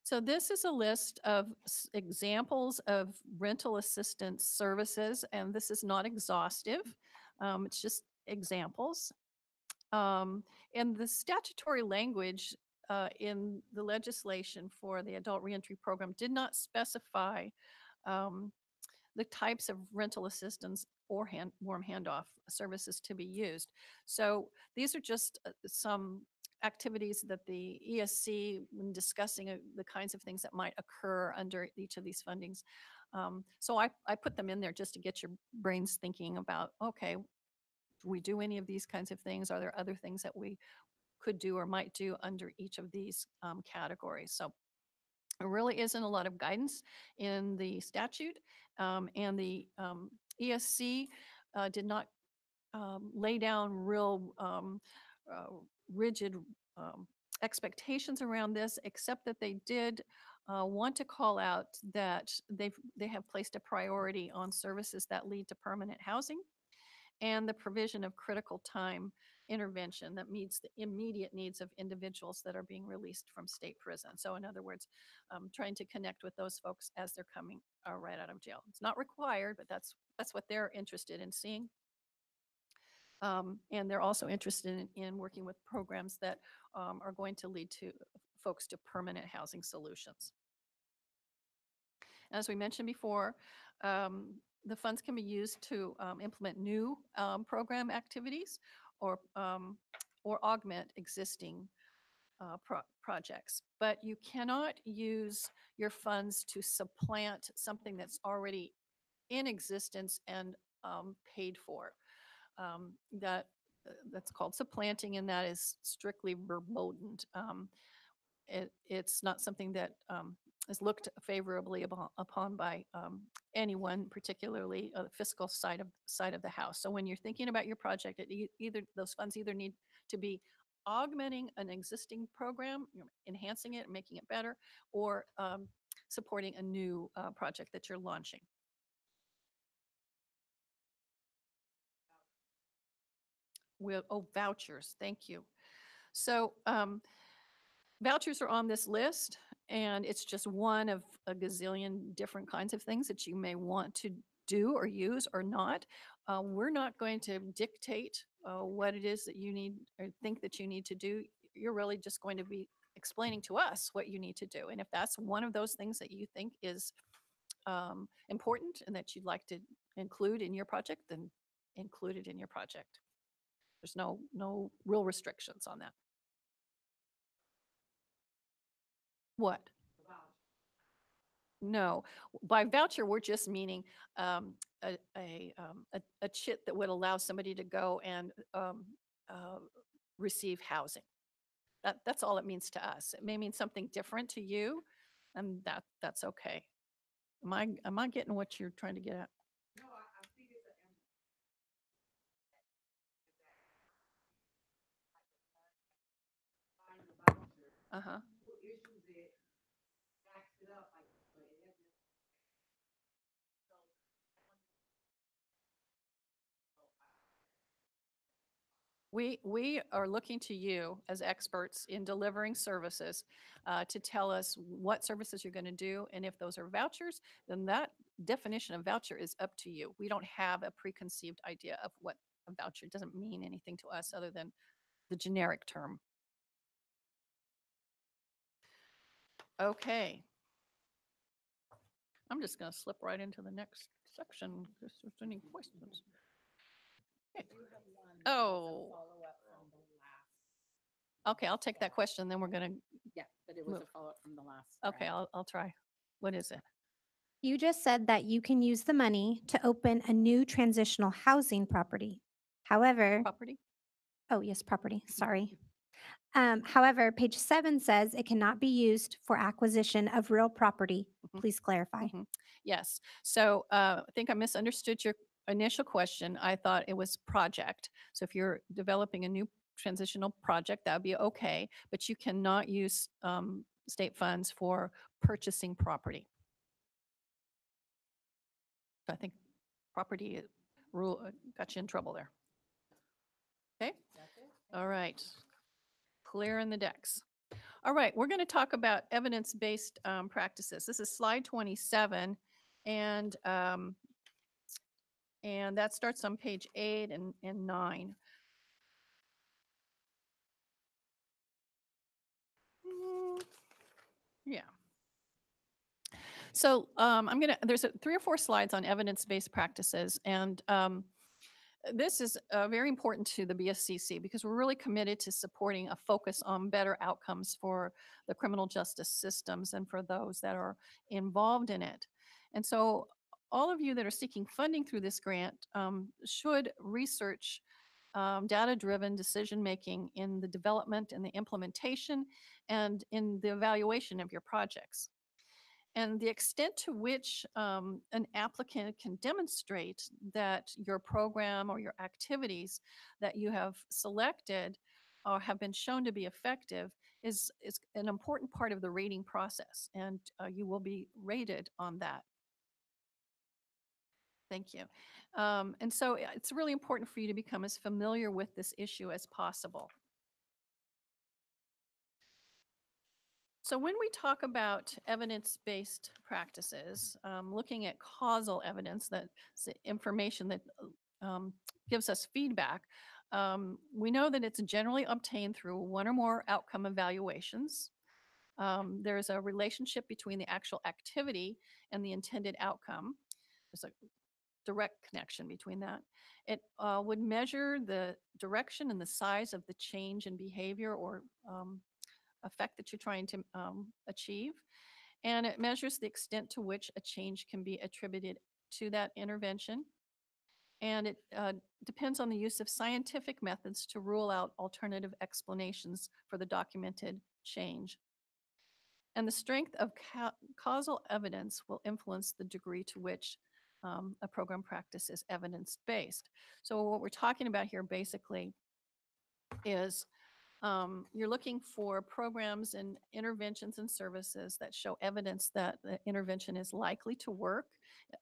So this is a list of examples of rental assistance services, and this is not exhaustive. It's just examples. And the statutory language in the legislation for the adult reentry program did not specify the types of rental assistance or warm handoff services to be used. So these are just some activities that the ESC, when discussing the kinds of things that might occur under each of these fundings. So I put them in there just to get your brains thinking about, okay, do we do any of these kinds of things? Are there other things that we could do or might do under each of these categories? So there really isn't a lot of guidance in the statute, and the ESC did not lay down real rigid expectations around this, except that they did want to call out that they have placed a priority on services that lead to permanent housing and the provision of critical time intervention that meets the immediate needs of individuals that are being released from state prison. So in other words, trying to connect with those folks as they're coming right out of jail. It's not required, but that's what they're interested in seeing. And they're also interested in working with programs that are going to lead to folks to permanent housing solutions. As we mentioned before, the funds can be used to implement new program activities or augment existing projects. But you cannot use your funds to supplant something that's already in existence and paid for. That's called supplanting, and that is strictly verboten. It's not something that is looked favorably upon by anyone, particularly the fiscal side of the house. So when you're thinking about your project, either those funds either need to be augmenting an existing program, enhancing it, making it better, or supporting a new project that you're launching. Vouchers. Thank you. So vouchers are on this list, and it's just one of a gazillion different kinds of things that you may want to do or use or not. We're not going to dictate what it is that you need or think that you need to do. You're really just going to be explaining to us what you need to do. And if that's one of those things that you think is important and that you'd like to include in your project, then include it in your project. There's no real restrictions on that. What? No, by voucher, we're just meaning a chit that would allow somebody to go and receive housing. That's all it means to us. It may mean something different to you, and that's okay. Am I getting what you're trying to get at? Uh-huh. We are looking to you as experts in delivering services to tell us what services you're going to do. And if those are vouchers, then that definition of voucher is up to you. We don't have a preconceived idea of what a voucher. It doesn't mean anything to us other than the generic term. Okay. I'm just going to slip right into the next section if there's any questions. Okay. Oh. Okay, I'll take that question, then we're going to.
Yeah, but it was a follow-up from the last.
Okay, I'll try. What is it?
You just said that you can use the money to open a new transitional housing property. However,
Property?
oh yes, property, sorry. However, page 7 says it cannot be used for acquisition of real property. Please clarify.
Yes. So I think I misunderstood your initial question. I thought it was project. So if you're developing a new transitional project, that would be okay, but you cannot use state funds for purchasing property. I think property rule, got you in trouble there. Okay? All right. Clear in the decks. All right, we're going to talk about evidence-based practices. This is slide 27, and that starts on page 8 and 9. Yeah. So there's 3 or 4 slides on evidence-based practices, and this is very important to the BSCC because we're really committed to supporting a focus on better outcomes for the criminal justice systems and for those that are involved in it. And so all of you that are seeking funding through this grant should research data-driven decision-making in the development and the implementation and in the evaluation of your projects. And the extent to which an applicant can demonstrate that your program or your activities that you have selected or have been shown to be effective is an important part of the rating process, and you will be rated on that. Thank you. And so it's really important for you to become as familiar with this issue as possible. So when we talk about evidence-based practices, looking at causal evidence, that's information that gives us feedback, we know that it's generally obtained through 1 or more outcome evaluations. There's a relationship between the actual activity and the intended outcome. There's a direct connection between that. It would measure the direction and the size of the change in behavior or effect that you're trying to achieve. And it measures the extent to which a change can be attributed to that intervention. And it depends on the use of scientific methods to rule out alternative explanations for the documented change. And the strength of causal evidence will influence the degree to which a program practice is evidence-based. So what we're talking about here basically is you're looking for programs and interventions and services that show evidence that the intervention is likely to work.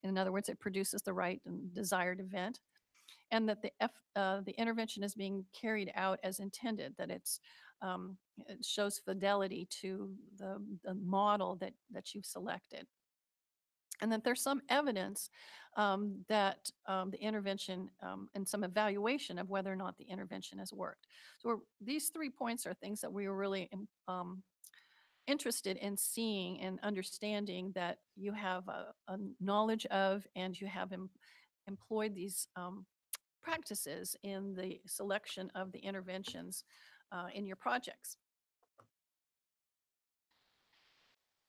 In other words, it produces the right and desired event, and that the intervention is being carried out as intended, that it shows fidelity to the model that you've selected. And that there's some evidence that the intervention and some evaluation of whether or not the intervention has worked. So these 3 points are things that we were really interested in seeing and understanding that you have a knowledge of, and you have employed these practices in the selection of the interventions in your projects.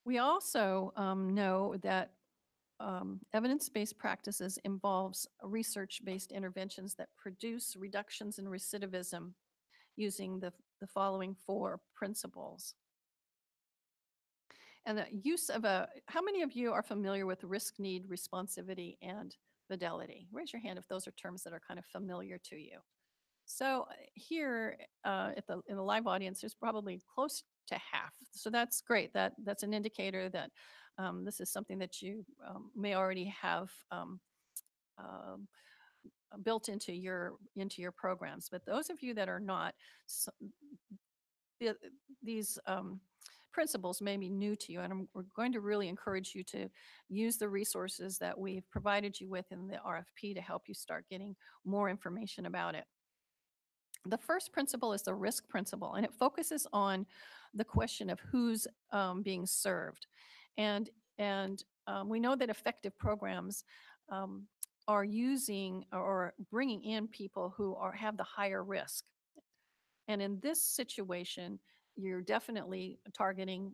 We also know that evidence-based practices involves research-based interventions that produce reductions in recidivism using the following 4 principles. And the use of how many of you are familiar with risk, need, responsivity, and fidelity? Raise your hand if those are terms that are kind of familiar to you. So here in the live audience, there's probably close to half. So that's great. That's an indicator that this is something that you may already have built into your programs. But those of you that are not, these principles may be new to you, and we're going to really encourage you to use the resources that we've provided you with in the RFP to help you start getting more information about it. The first principle is the risk principle, and it focuses on the question of who's being served. And we know that effective programs are using or bringing in people who have the higher risk. And in this situation, you're definitely targeting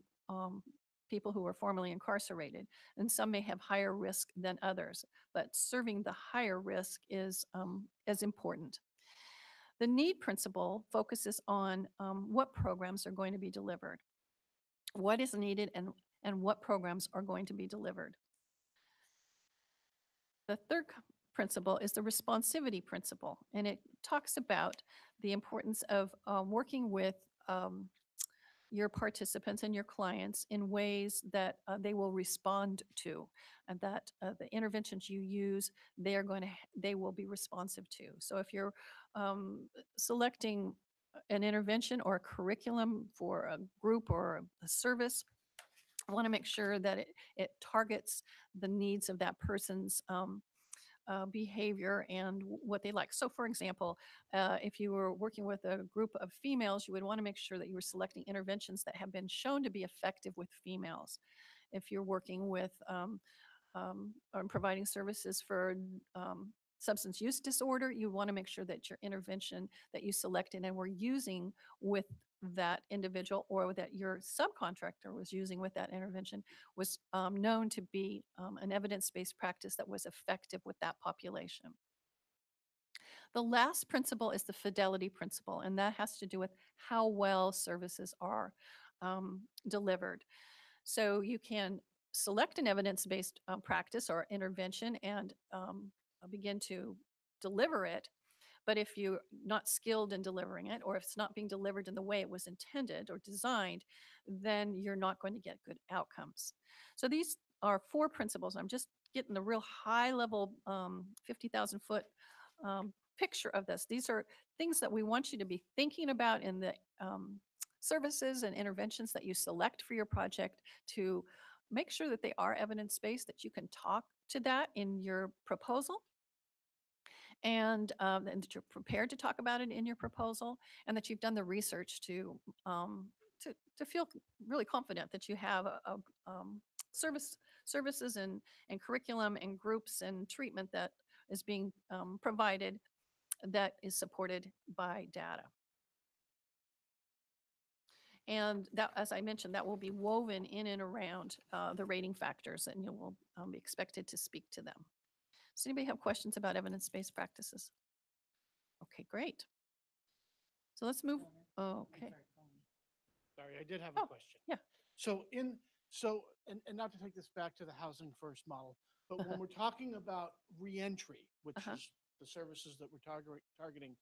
people who are formerly incarcerated, and some may have higher risk than others, but serving the higher risk is as important. The need principle focuses on what programs are going to be delivered, what is needed, and what programs are going to be delivered. The third principle is the responsivity principle, and it talks about the importance of working with your participants and your clients in ways that they will respond to, and that the interventions you use, they will be responsive to. So if you're selecting an intervention or a curriculum for a group or a service, I want to make sure that it targets the needs of that person's behavior and what they like. So, for example, if you were working with a group of females, you would want to make sure that you were selecting interventions that have been shown to be effective with females. If you're working with or providing services for substance use disorder, you want to make sure that your intervention that you selected and were using with that individual, or that your subcontractor was using with that intervention, was known to be an evidence-based practice that was effective with that population. The last principle is the fidelity principle, and that has to do with how well services are delivered. So you can select an evidence-based practice or intervention and begin to deliver it. But if you're not skilled in delivering it, or if it's not being delivered in the way it was intended or designed, then you're not going to get good outcomes. So these are 4 principles. I'm just getting the real high level 50,000 foot picture of this. These are things that we want you to be thinking about in the services and interventions that you select for your project, to make sure that they are evidence-based, that you can talk to that in your proposal, and that you're prepared to talk about it in your proposal, and that you've done the research to feel really confident that you have a services and curriculum and groups and treatment that is being provided, that is supported by data. And that, as I mentioned, that will be woven in and around the rating factors, and you will be expected to speak to them. Does anybody have questions about evidence-based practices? Okay, great. So let's move. Oh, okay.
Sorry, I did have a question.
Yeah.
So and not to take this back to the housing first model, but when we're talking about reentry, which is the services that we're targeting,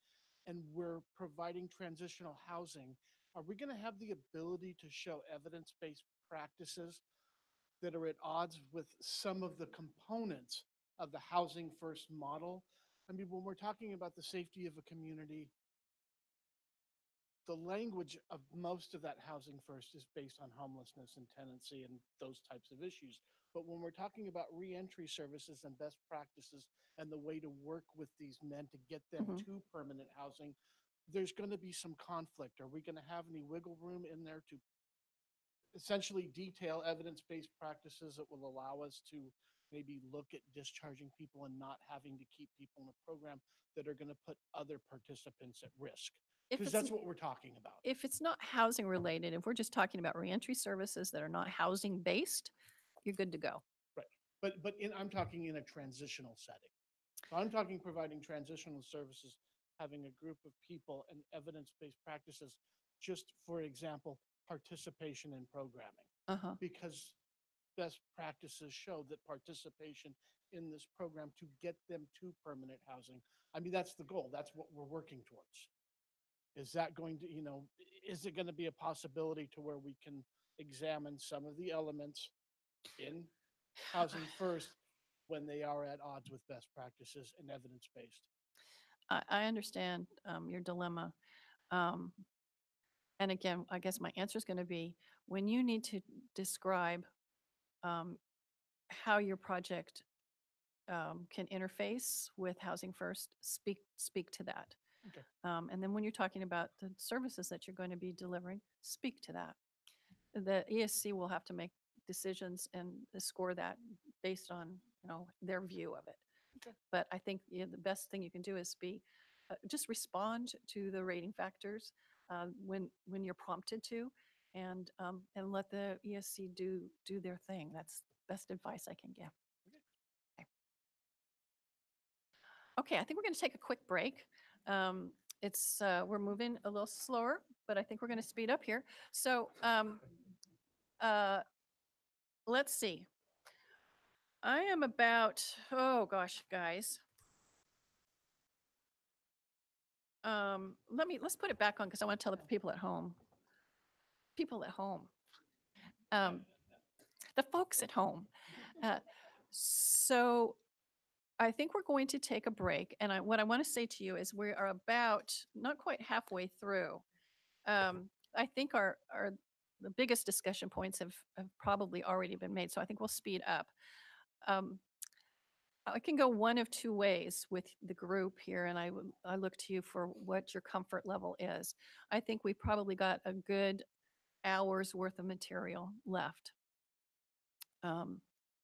and we're providing transitional housing, are we going to have the ability to show evidence-based practices that are at odds with some of the components of the housing first model? I mean, when we're talking about the safety of a community, the language of most of that housing first is based on homelessness and tenancy and those types of issues. But when we're talking about reentry services and best practices and the way to work with these men to get them to permanent housing, there's going to be some conflict. Are we going to have any wiggle room in there to essentially detail evidence-based practices that will allow us to maybe look at discharging people and not having to keep people in a program that are going to put other participants at risk? Because that's what we're talking about.
If it's not housing related, if we're just talking about reentry services that are not housing based, you're good to go.
Right. But I'm talking in a transitional setting. So I'm talking providing transitional services, having a group of people and evidence-based practices, just for example, participation in programming. Because best practices show that participation in this program to get them to permanent housing, I mean, that's the goal. That's what we're working towards. Is that going to, is it going to be a possibility to where we can examine some of the elements in housing first when they are at odds with best practices and evidence-based?
I understand your dilemma. And again, I guess my answer is going to be, when you need to describe how your project can interface with Housing First, speak to that.
Okay.
And then when you're talking about the services that you're going to be delivering, speak to that. The ESC will have to make decisions and score that based on their view of it.
Okay.
But I think the best thing you can do is just respond to the rating factors when you're prompted to, and let the ESC do their thing. That's the best advice I can give. Okay, I think we're going to take a quick break. We're moving a little slower, but I think we're going to speed up here. So let's see. I am about, oh gosh, guys. Let's put it back on because I want to tell the people at home. people at home. The folks at home. So I think we're going to take a break. And what I want to say to you is we are about not quite halfway through. I think the biggest discussion points have probably already been made. So I think we'll speed up. I can go one of two ways with the group here, and I look to you for what your comfort level is. I think we probably got a good hour's worth of material left.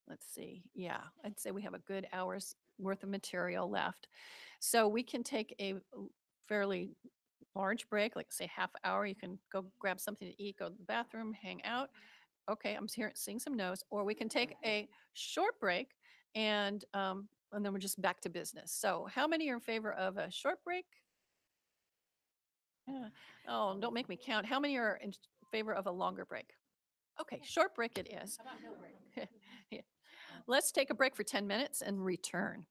Let's see. Yeah, I'd say we have a good hour's worth of material left. So we can take a fairly large break, like say half hour. You can go grab something to eat, go to the bathroom, hang out. Okay, I'm seeing some no's. Or we can take a short break and then we're just back to business. So how many are in favor of a short break? Yeah. Oh, don't make me count. How many are in favor of a longer break? Okay, short break it is. Yeah. Let's take a break for 10 minutes and return.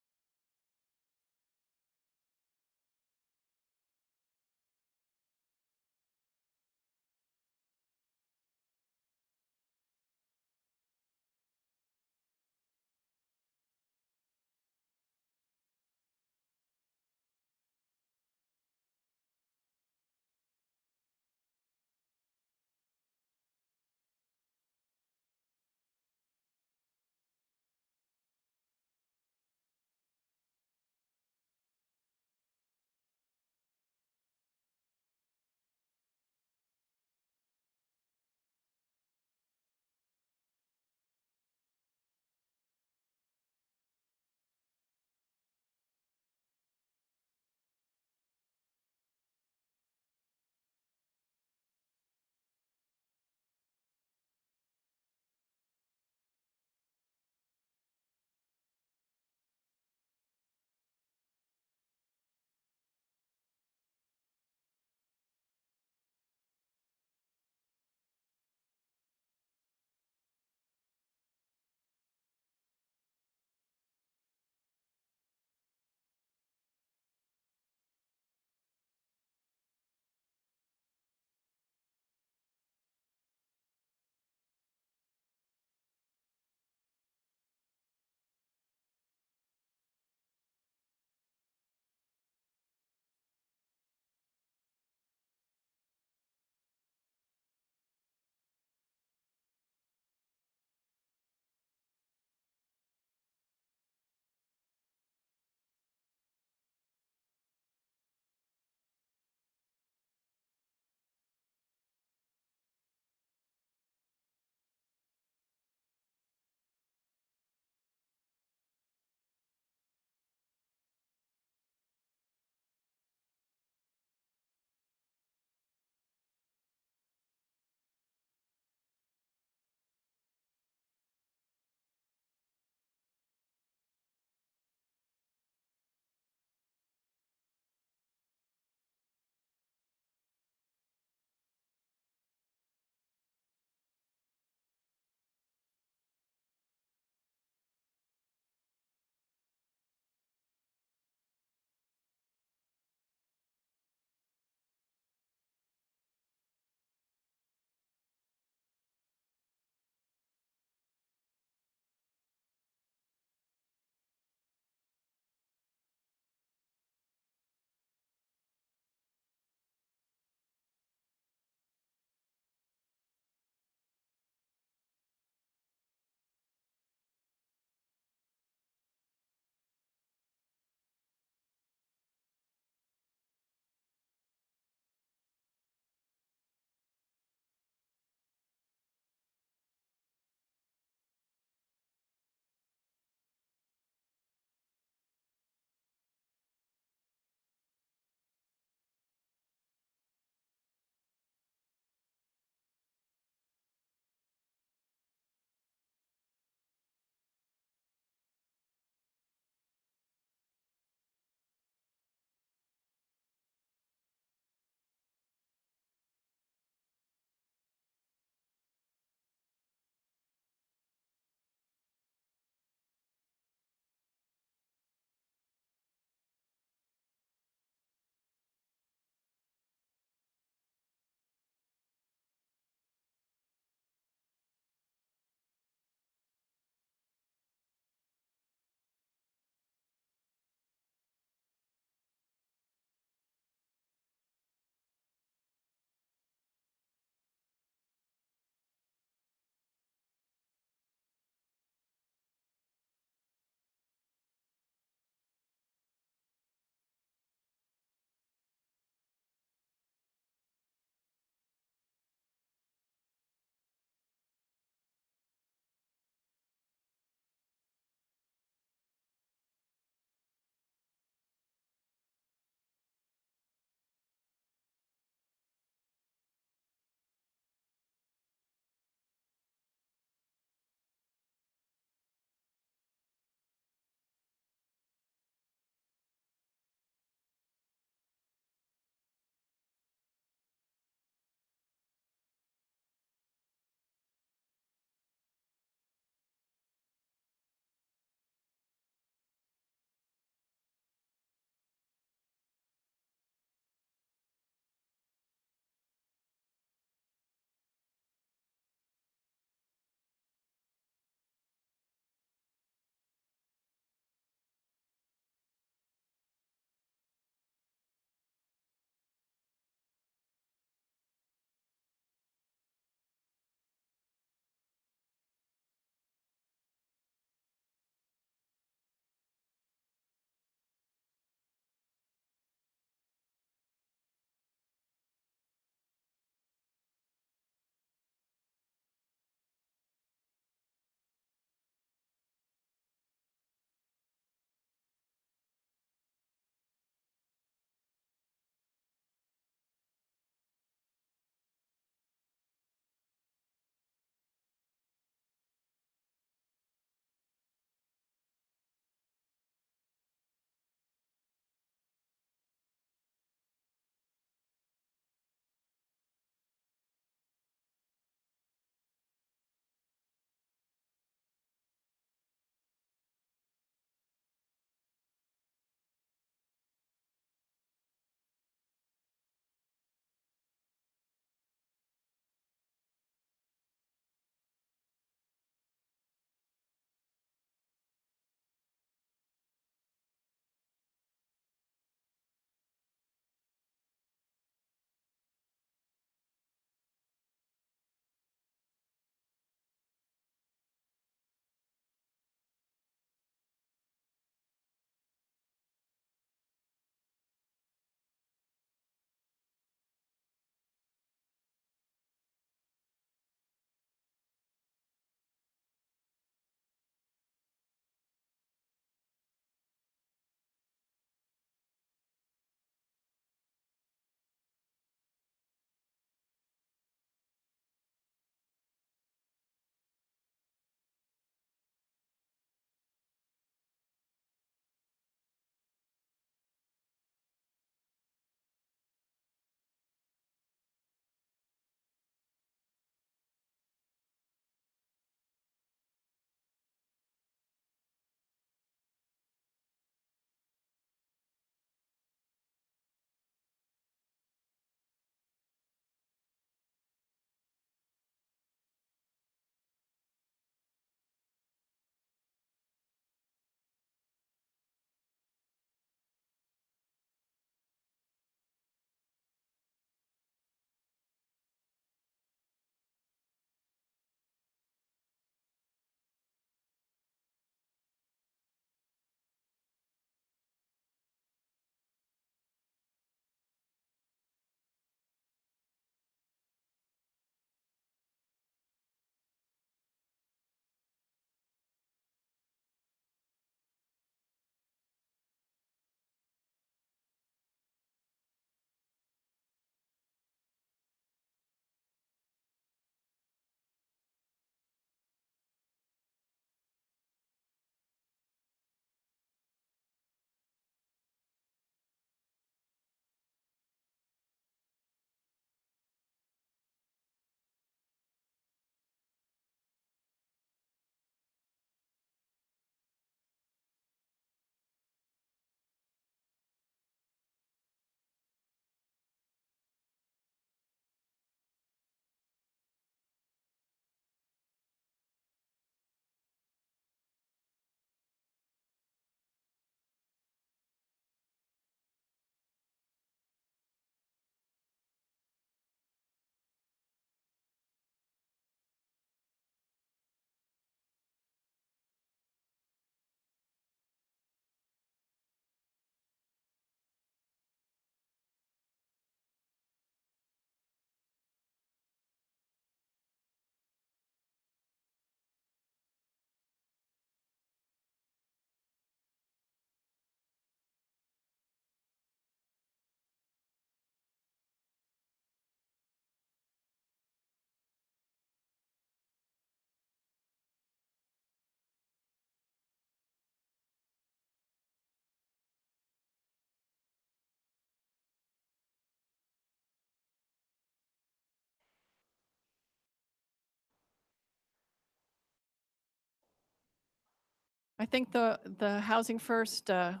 I think the Housing First got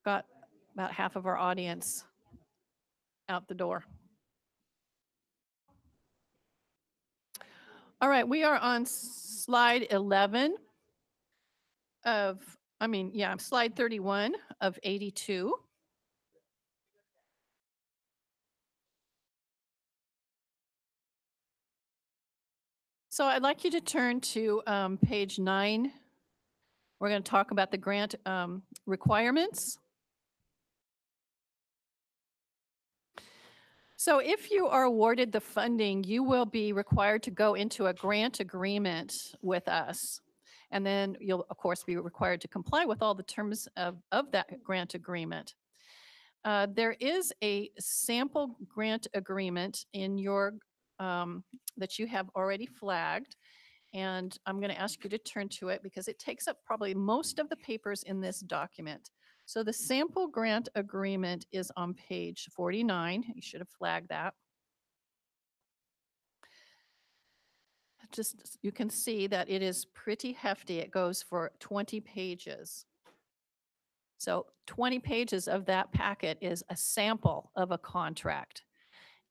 about half of our audience out the door. All right, we are on slide 11 slide 31 of 82. So I'd like you to turn to page 9. We're going to talk about the grant requirements. So if you are awarded the funding, you will be required to go into a grant agreement with us. And then you'll, of course, be required to comply with all the terms of that grant agreement. There is a sample grant agreement in your that you have already flagged. And I'm going to ask you to turn to it because it takes up probably most of the papers in this document. So the sample grant agreement is on page 49. You should have flagged that. Just, you can see that it is pretty hefty. It goes for 20 pages. So 20 pages of that packet is a sample of a contract.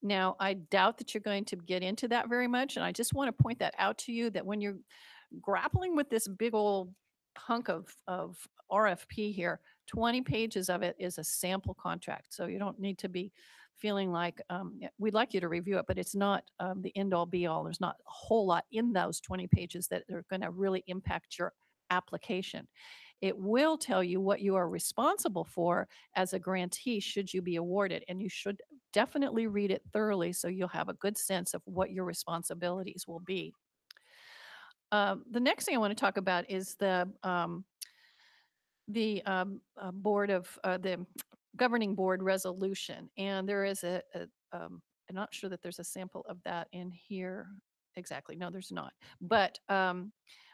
Now, I doubt that you're going to get into that very much, and I just want to point that out to you that when you're grappling with this big old hunk of RFP here, 20 pages of it is a sample contract. So you don't need to be feeling like, we'd like you to review it, but it's not the end all be all. There's not a whole lot in those 20 pages that are going to really impact your application. It will tell you what you are responsible for as a grantee should you be awarded, and you should definitely read it thoroughly so you'll have a good sense of what your responsibilities will be. The next thing I want to talk about is the board of the governing board resolution, and there is I'm not sure that there's a sample of that in here exactly. No, there's not. But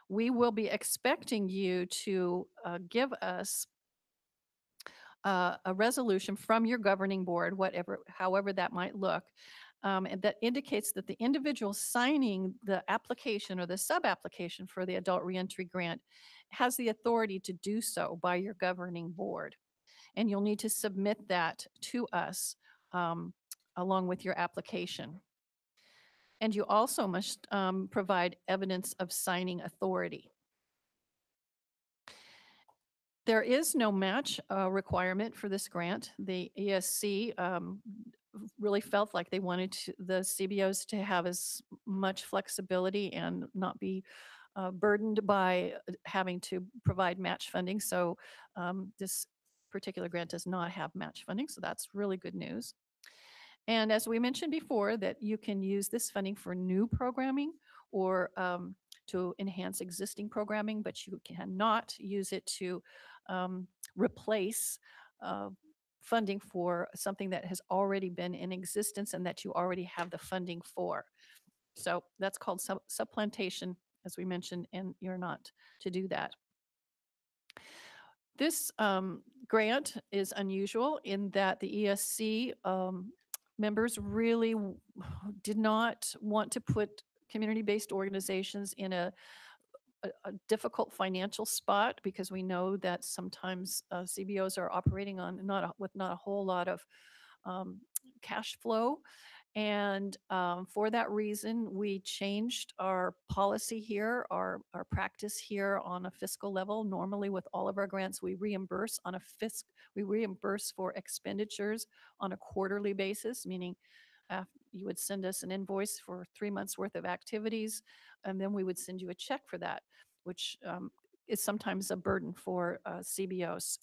we will be expecting you to give us a resolution from your governing board, however that might look, and that indicates that the individual signing the application or the sub-application for the adult reentry grant has the authority to do so by your governing board. And you'll need to submit that to us along with your application. And you also must provide evidence of signing authority. There is no match requirement for this grant. The ESC really felt like they wanted the CBOs to have as much flexibility and not be burdened by having to provide match funding. So this particular grant does not have match funding, so that's really good news. And as we mentioned before, that you can use this funding for new programming or to enhance existing programming, but you cannot use it to replace funding for something that has already been in existence and that you already have the funding for. So that's called supplantation, as we mentioned, and you're not to do that. This grant is unusual in that the ESC members really did not want to put community-based organizations in a difficult financial spot, because we know that sometimes CBOs are operating on with not a whole lot of cash flow. And for that reason, we changed our policy here, our practice here on a fiscal level. Normally, with all of our grants, we reimburse for expenditures on a quarterly basis, meaning you would send us an invoice for 3 months worth of activities, and then we would send you a check for that, which is sometimes a burden for CBOs.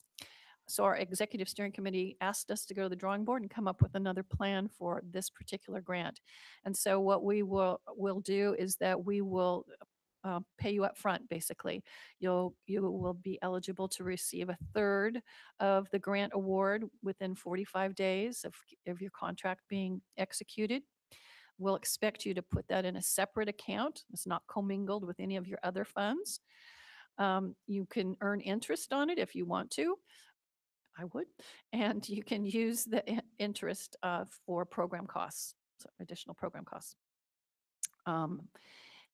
So our executive steering committee asked us to go to the drawing board and come up with another plan for this particular grant. And so what we will do is that we will pay you up front, basically. You will be eligible to receive a third of the grant award within 45 days of your contract being executed. We'll expect you to put that in a separate account. It's not commingled with any of your other funds. You can earn interest on it if you want to. I would. And you can use the interest for program costs, so additional program costs.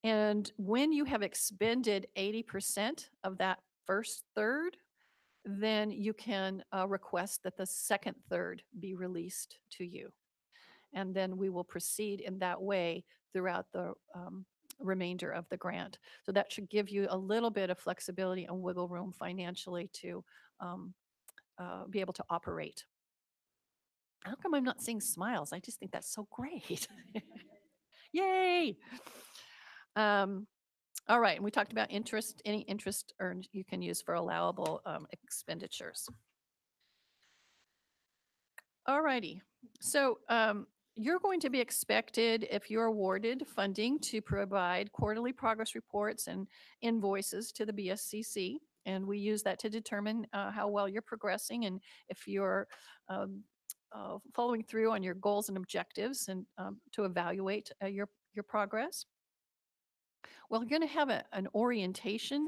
And when you have expended 80% of that first third, then you can request that the second third be released to you. And then we will proceed in that way throughout the remainder of the grant. So that should give you a little bit of flexibility and wiggle room financially to be able to operate. How come I'm not seeing smiles? I just think that's so great. Yay! All right, and we talked about interest. Any interest earned you can use for allowable expenditures. All righty. So you're going to be expected, if you're awarded funding, to provide quarterly progress reports and invoices to the BSCC. And we use that to determine how well you're progressing and if you're following through on your goals and objectives, and to evaluate your progress. Well, we're going to have an orientation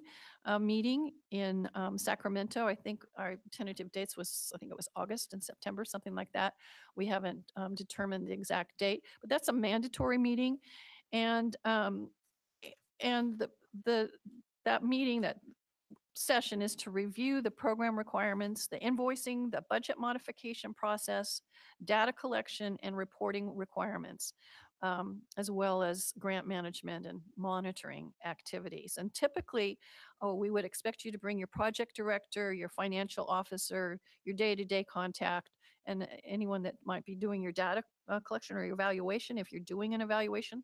meeting in Sacramento. I think our tentative dates was, I think it was August and September, something like that. We haven't determined the exact date, but that's a mandatory meeting. And that meeting, that session, is to review the program requirements, the invoicing, the budget modification process, data collection and reporting requirements, as well as grant management and monitoring activities. And typically, we would expect you to bring your project director, your financial officer, your day-to-day contact, and anyone that might be doing your data collection or your evaluation. If you're doing an evaluation,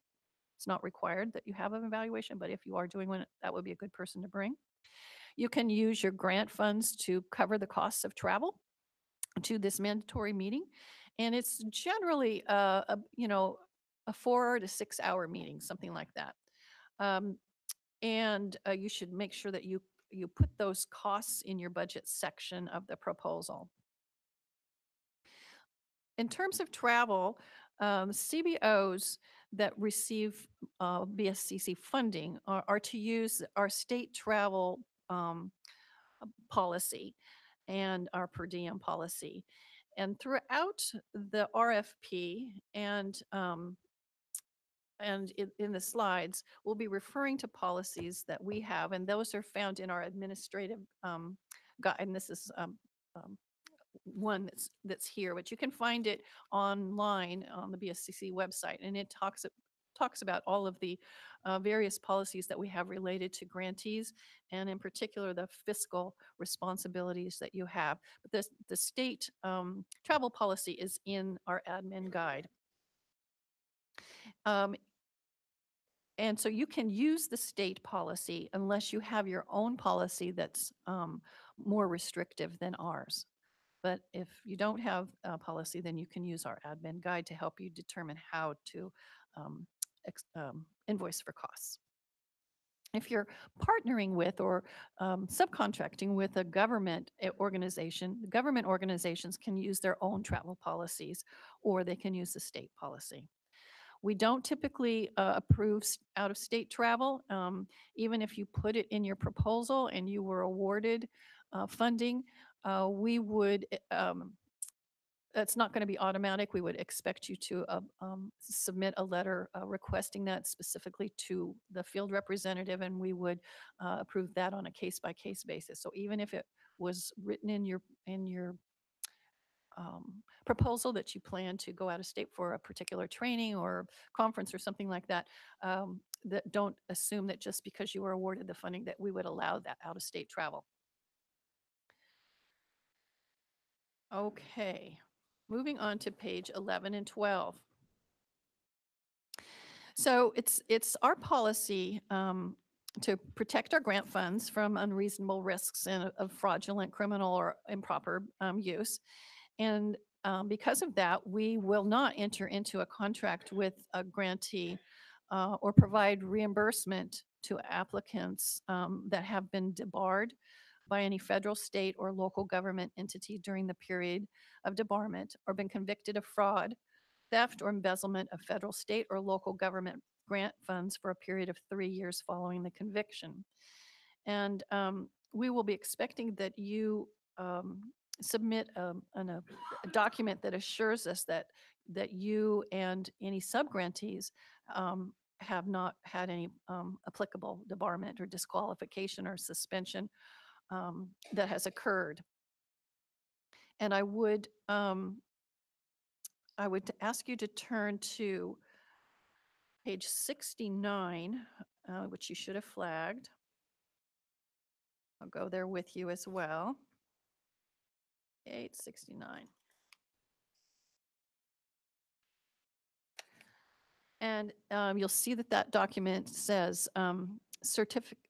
it's not required that you have an evaluation, but if you are doing one, that would be a good person to bring. You can use your grant funds to cover the costs of travel to this mandatory meeting. And it's generally a 4 to 6 hour meeting, something like that. And you should make sure that you put those costs in your budget section of the proposal. In terms of travel, CBOs that receive BSCC funding are to use our state travel policy and our per diem policy. And throughout the RFP and in the slides, we'll be referring to policies that we have, and those are found in our administrative guide. And this is one that's here, but you can find it online on the BSCC website, and it talks about all of the various policies that we have related to grantees, and in particular the fiscal responsibilities that you have. But the state travel policy is in our admin guide. And so you can use the state policy unless you have your own policy that's more restrictive than ours. But if you don't have a policy, then you can use our admin guide to help you determine how to invoice for costs. If you're partnering with or subcontracting with a government organization, government organizations can use their own travel policies, or they can use the state policy. We don't typically approve out-of-state travel. Even if you put it in your proposal and you were awarded funding, we would, that's not going to be automatic. We would expect you to submit a letter requesting that specifically to the field representative, and we would approve that on a case-by-case basis. So even if it was written in your proposal that you plan to go out of state for a particular training or conference or something like that, that don't assume that just because you were awarded the funding that we would allow that out-of-state travel. Okay, moving on to page 11 and 12. So it's our policy to protect our grant funds from unreasonable risks and of fraudulent, criminal, or improper use. And because of that, we will not enter into a contract with a grantee or provide reimbursement to applicants that have been debarred by any federal, state, or local government entity during the period of debarment, or been convicted of fraud, theft, or embezzlement of federal, state, or local government grant funds for a period of 3 years following the conviction. And we will be expecting that you submit a document that assures us that you and any subgrantees have not had any applicable debarment or disqualification or suspension that has occurred. And I would ask you to turn to page 69, which you should have flagged. I'll go there with you as well. 869. And you'll see that that document says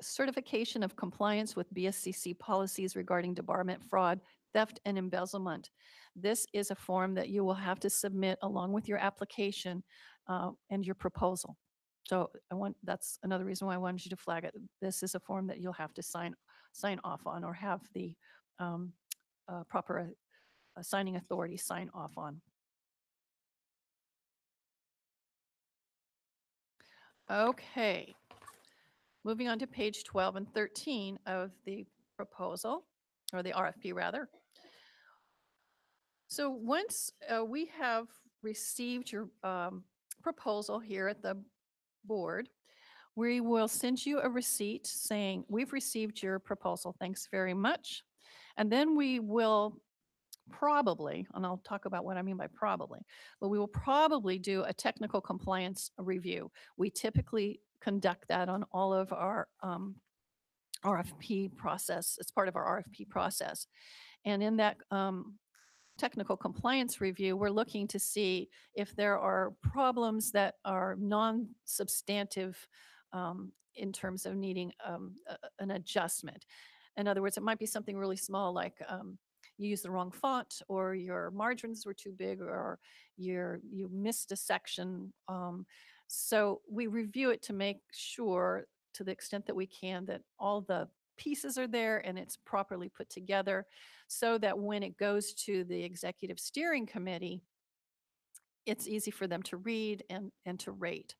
certification of compliance with BSCC policies regarding debarment, fraud, theft, and embezzlement. This is a form that you will have to submit along with your application and your proposal. So that's another reason why I wanted you to flag it. This is a form that you'll have to sign off on or have the proper signing authority sign off on. Okay. Moving on to page 12 and 13 of the proposal, or the RFP rather. So once we have received your proposal here at the board, we will send you a receipt saying, we've received your proposal, thanks very much. And then we will probably, and I'll talk about what I mean by probably, but we will probably do a technical compliance review. We typically conduct that on all of our RFP process. It's part of our RFP process. And in that technical compliance review, we're looking to see if there are problems that are non-substantive in terms of needing an adjustment. In other words, it might be something really small like you used the wrong font, or your margins were too big, or you missed a section. So we review it to make sure, to the extent that we can, that all the pieces are there and it's properly put together, so that when it goes to the executive steering committee, it's easy for them to read and to rate.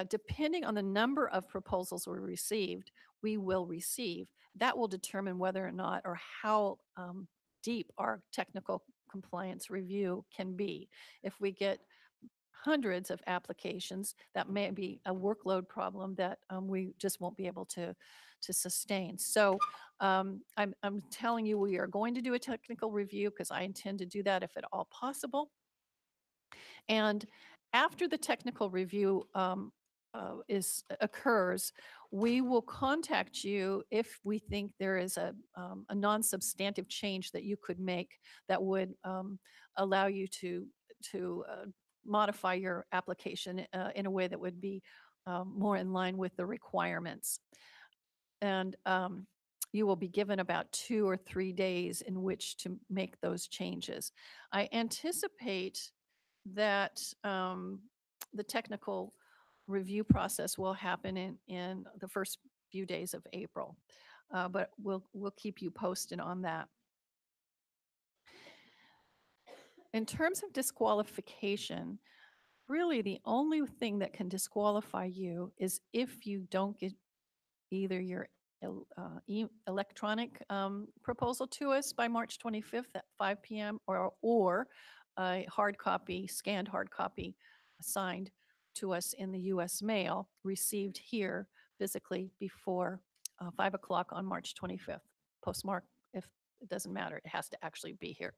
Depending on the number of proposals we will receive, that will determine whether or not, or how deep our technical compliance review can be. If we get hundreds of applications, that may be a workload problem that we just won't be able to sustain. So I'm telling you, we are going to do a technical review because I intend to do that if at all possible. And after the technical review occurs, we will contact you if we think there is a non-substantive change that you could make that would allow you to modify your application in a way that would be more in line with the requirements. And you will be given about 2 or 3 days in which to make those changes. I anticipate that the technical review process will happen in the first few days of April, but we'll keep you posted on that. In terms of disqualification, really the only thing that can disqualify you is if you don't get either your electronic proposal to us by March 25th at 5 p.m. or a hard copy, scanned hard copy signed to us in the U.S. mail, received here physically before 5 o'clock on March 25th. Postmark, if it doesn't matter, it has to actually be here.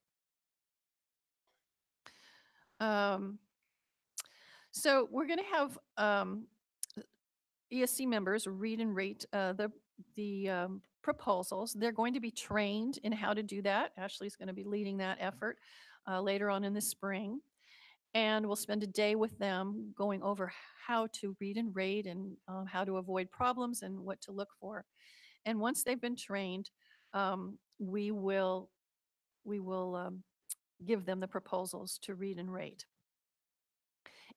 So we're going to have ESC members read and rate the proposals. They're going to be trained in how to do that. Ashley's going to be leading that effort later on in the spring. And we'll spend a day with them going over how to read and rate and how to avoid problems and what to look for. And once they've been trained, we will give them the proposals to read and rate.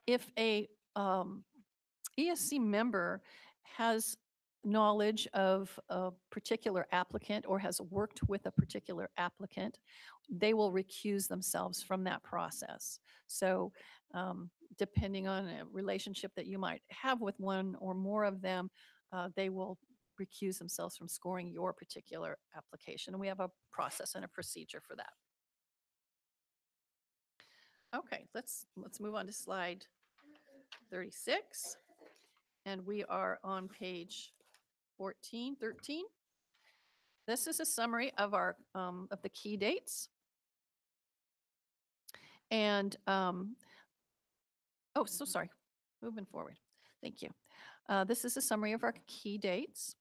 If a ESC member has knowledge of a particular applicant or has worked with a particular applicant, they will recuse themselves from that process. So depending on a relationship that you might have with one or more of them, they will recuse themselves from scoring your particular application. And we have a process and a procedure for that. Okay, let's move on to slide 36. And we are on page 14, 13. This is a summary of our, of the key dates. And, oh, so sorry, moving forward. Thank you. This is a summary of our key dates.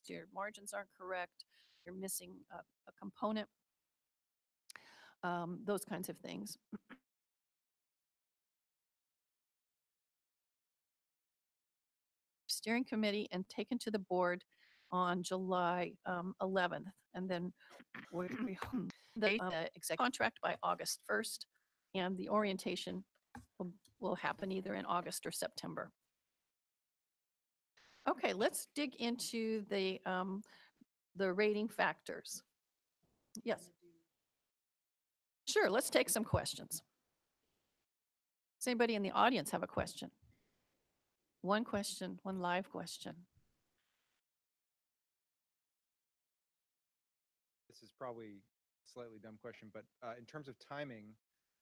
Your margins aren't correct, you're missing a component, those kinds of things. Steering committee and taken to the board on July 11th. And then we the exec contract by August 1st, and the orientation will happen either in August or September. Okay, let's dig into the rating factors. Yes. Sure, let's take some questions. Does anybody in the audience have a question? One question, one live question.
This is probably a slightly dumb question, but in terms of timing,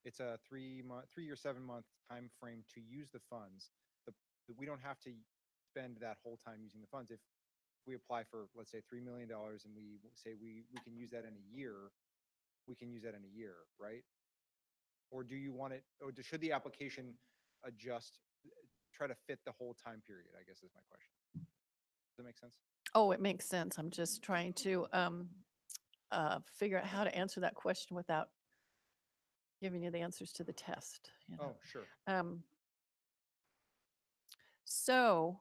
it's a 3-year, 7-month time frame to use the funds. We don't have to spend that whole time using the funds. If we apply for, let's say, $3 million and we say we can use that in a year, we can use that in a year, right? Or do you want it, or should the application adjust, try to fit the whole time period, I guess is my question. Does that make sense?
Oh, it makes sense. I'm just trying to figure out how to answer that question without giving you the answers to the test. You know?
Oh, sure.
So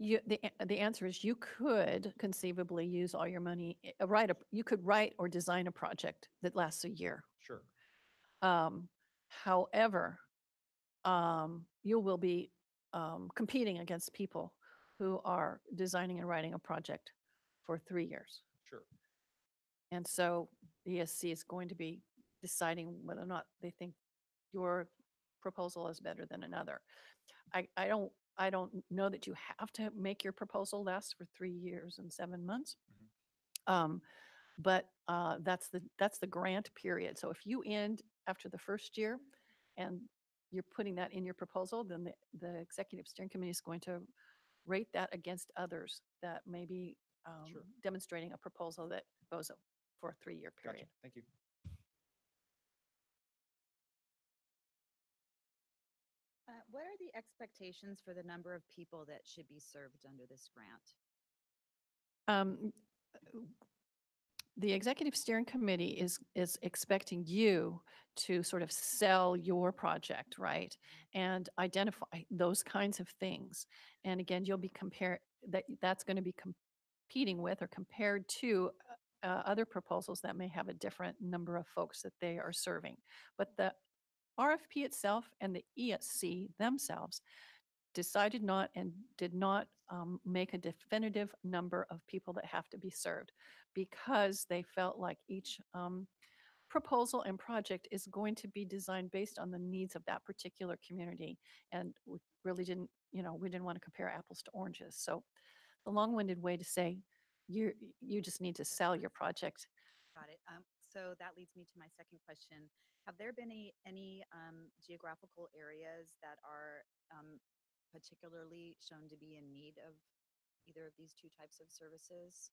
the answer is you could conceivably use all your money, you could write or design a project that lasts a year.
Sure.
However, you will be competing against people who are designing and writing a project for 3 years.
Sure.
And so the ESC is going to be deciding whether or not they think your proposal is better than another. I don't know that you have to make your proposal last for 3 years and 7 months. But that's the grant period. So if you end after the first year and you're putting that in your proposal, then the executive steering committee is going to rate that against others that may be
Sure.
demonstrating a proposal that goes for a 3-year period.
Gotcha. Thank you.
What are the expectations for the number of people that should be served under this grant?
The executive steering committee is expecting you to sort of sell your project, right? And identify those kinds of things. And again, you'll be that's going to be competing with or compared to other proposals that may have a different number of folks that they are serving. But the RFP itself and the ESC themselves decided not and did not make a definitive number of people that have to be served, because they felt like each proposal and project is going to be designed based on the needs of that particular community. And we really didn't, we didn't want to compare apples to oranges. So the long-winded way to say, you just need to sell your project.
Got it. So that leads me to my second question. Have there been any geographical areas that are particularly shown to be in need of either of these two types of services?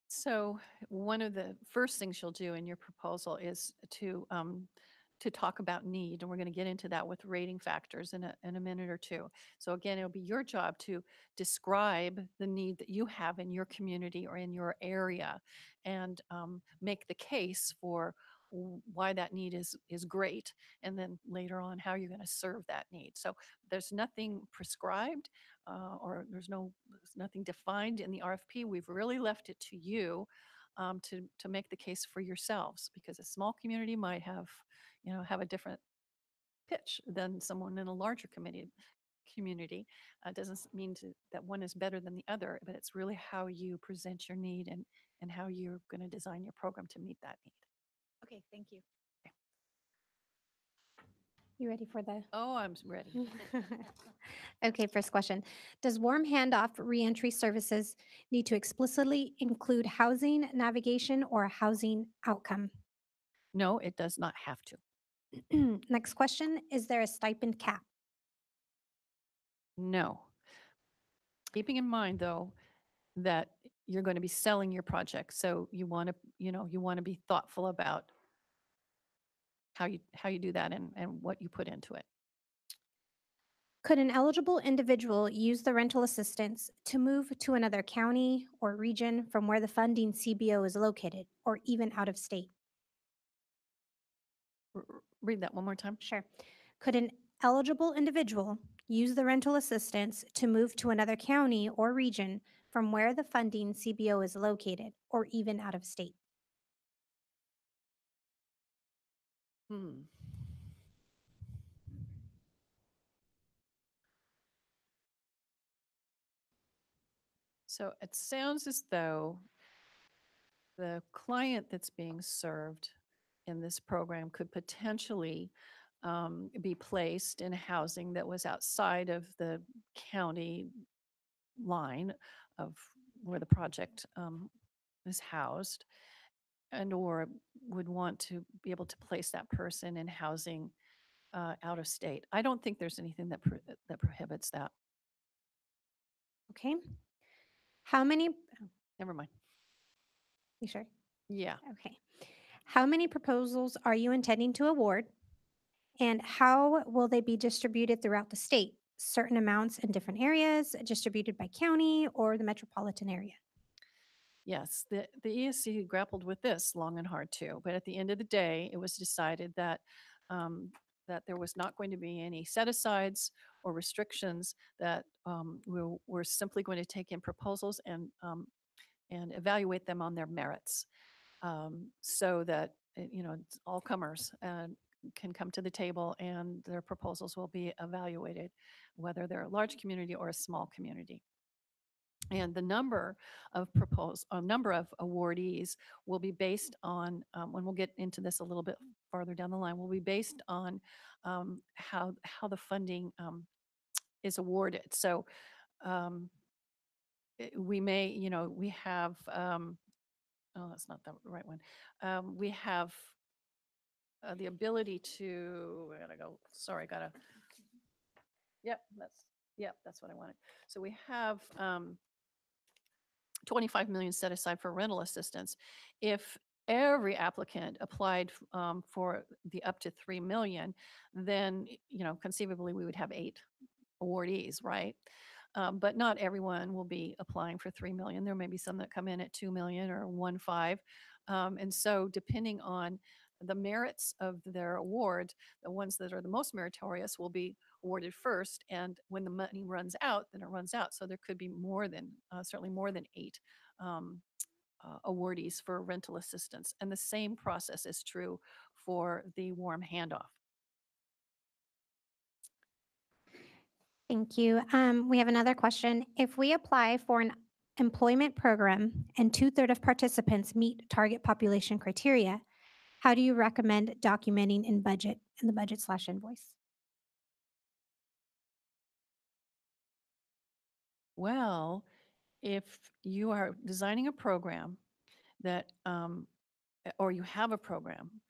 So one of the first things you'll do in your proposal is to talk about need, and we're going to get into that with rating factors in a minute or two. So again, it'll be your job to describe the need that you have in your community or in your area, and make the case for why that need is great, and then later on how you're going to serve that need. So there's nothing prescribed, or there's nothing defined in the RFP. We've really left it to you to make the case for yourselves, because a small community might have a different pitch than someone in a larger community. Doesn't mean that one is better than the other, but it's really how you present your need and how you're going to design your program to meet that need.
Okay, thank you.
You ready for the?
Oh, I'm ready.
Okay, first question. Does warm handoff reentry services need to explicitly include housing, navigation, or housing outcome?
No, it does not have to.
Next question. Is there a stipend cap?
No. Keeping in mind, though, that you're going to be selling your project, so you want to, you want to be thoughtful about how you do that and what you put into it.
Could an eligible individual use the rental assistance to move to another county or region from where the funding CBO is located, or even out of state?
Read that one more time.
Sure. Could an eligible individual use the rental assistance to move to another county or region from where the funding CBO is located, or even out of state?
Hmm. So it sounds as though the client that's being served in this program could potentially be placed in housing that was outside of the county line of where the project is housed, and or would want to be able to place that person in housing out of state. I don't think there's anything that prohibits that.
Okay. How many?
Never mind.
You sure?
Yeah.
Okay. How many proposals are you intending to award? And how will they be distributed throughout the state? Certain amounts in different areas, distributed by county or the metropolitan area?
Yes, the ESC grappled with this long and hard too, but at the end of the day, it was decided that that there was not going to be any set-asides or restrictions, that we're simply going to take in proposals and evaluate them on their merits, so that all comers can come to the table and their proposals will be evaluated, whether they're a large community or a small community. And the number of number of awardees will be based on, when we'll get into this a little bit farther down the line, will be based on how the funding is awarded. So we may, we have, oh, that's not the right one. We have the ability to, I gotta go, sorry, gotta, yep, that's what I wanted. So we have 25 million set aside for rental assistance. If every applicant applied for the up to 3 million, then, conceivably we would have 8 awardees, right? But not everyone will be applying for 3 million. There may be some that come in at 2 million or 1.5. And so depending on the merits of their award, the ones that are the most meritorious will be awarded first. And when the money runs out, then it runs out. So there could be more than, certainly more than 8 awardees for rental assistance. And the same process is true for the warm handoff.
Thank you. We have another question. If we apply for an employment program and 2/3 of participants meet target population criteria, how do you recommend documenting in the budget/invoice?
Well, if you are designing a program that, or you have a program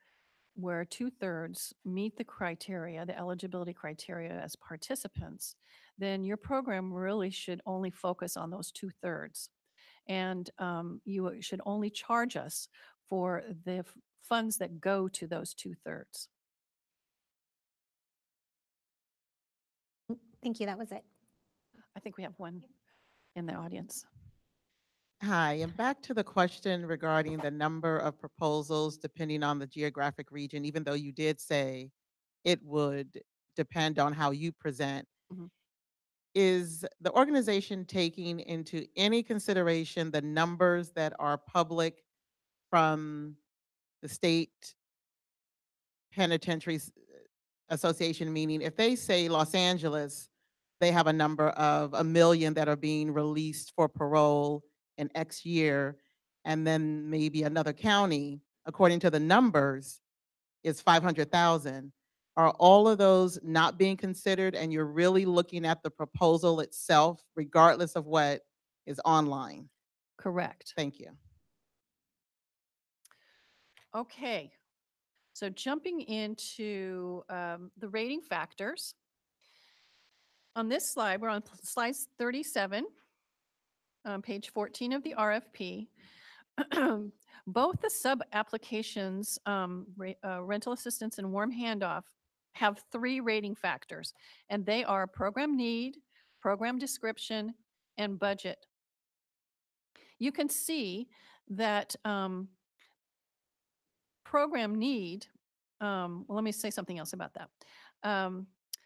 where 2/3 meet the criteria, the eligibility criteria as participants, then your program really should only focus on those 2/3. And you should only charge us for the funds that go to those 2/3.
Thank you. That was it.
I think we have one in the audience.
Hi, and back to the question regarding the number of proposals depending on the geographic region, even though you did say it would depend on how you present.
Mhm.
Is the organization taking into any consideration the numbers that are public from the state penitentiaries association? Meaning, if they say Los Angeles they have a number of 1 million that are being released for parole in X year, and then maybe another county, according to the numbers, is 500,000. Are all of those not being considered, and you're really looking at the proposal itself, regardless of what is online?
Correct.
Thank you.
Okay. So jumping into the rating factors. On this slide, we're on slide 37, page 14 of the RFP. Both the sub-applications, rental assistance and warm handoff, have 3 rating factors, and they are program need, program description, and budget. You can see that program need, well, let me say something else about that.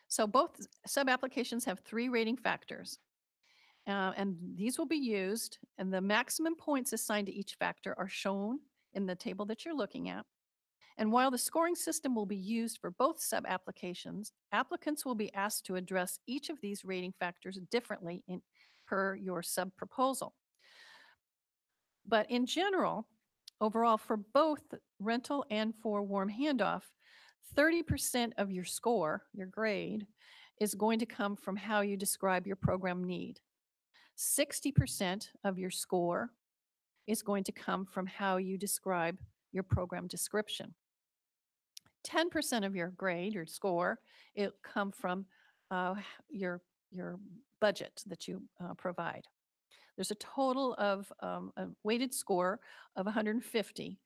So both sub-applications have 3 rating factors. And these will be used, and the maximum points assigned to each factor are shown in the table that you're looking at. And while the scoring system will be used for both sub-applications, applicants will be asked to address each of these rating factors differently per your sub-proposal. But in general, overall, for both rental and for warm handoff, 30% of your score, your grade, is going to come from how you describe your program need. 60% of your score is going to come from how you describe your program description. 10% of your grade, your score, it come from your budget that you provide. There's a total of a weighted score of 150,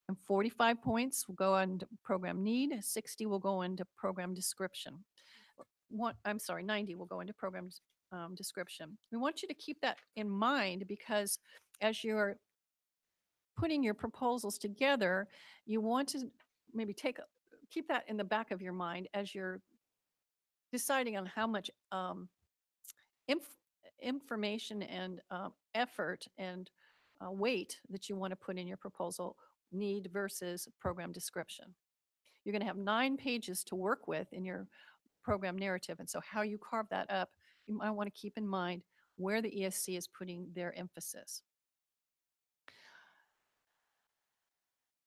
and 45 points will go on to program need, 60 will go into program description. 90 will go into program description. We want you to keep that in mind, because as you're putting your proposals together, you want to maybe keep that in the back of your mind as you're deciding on how much information and effort and weight that you want to put in your proposal need versus program description. You're going to have 9 pages to work with in your program narrative. And so how you carve that up, you might want to keep in mind where the ESC is putting their emphasis.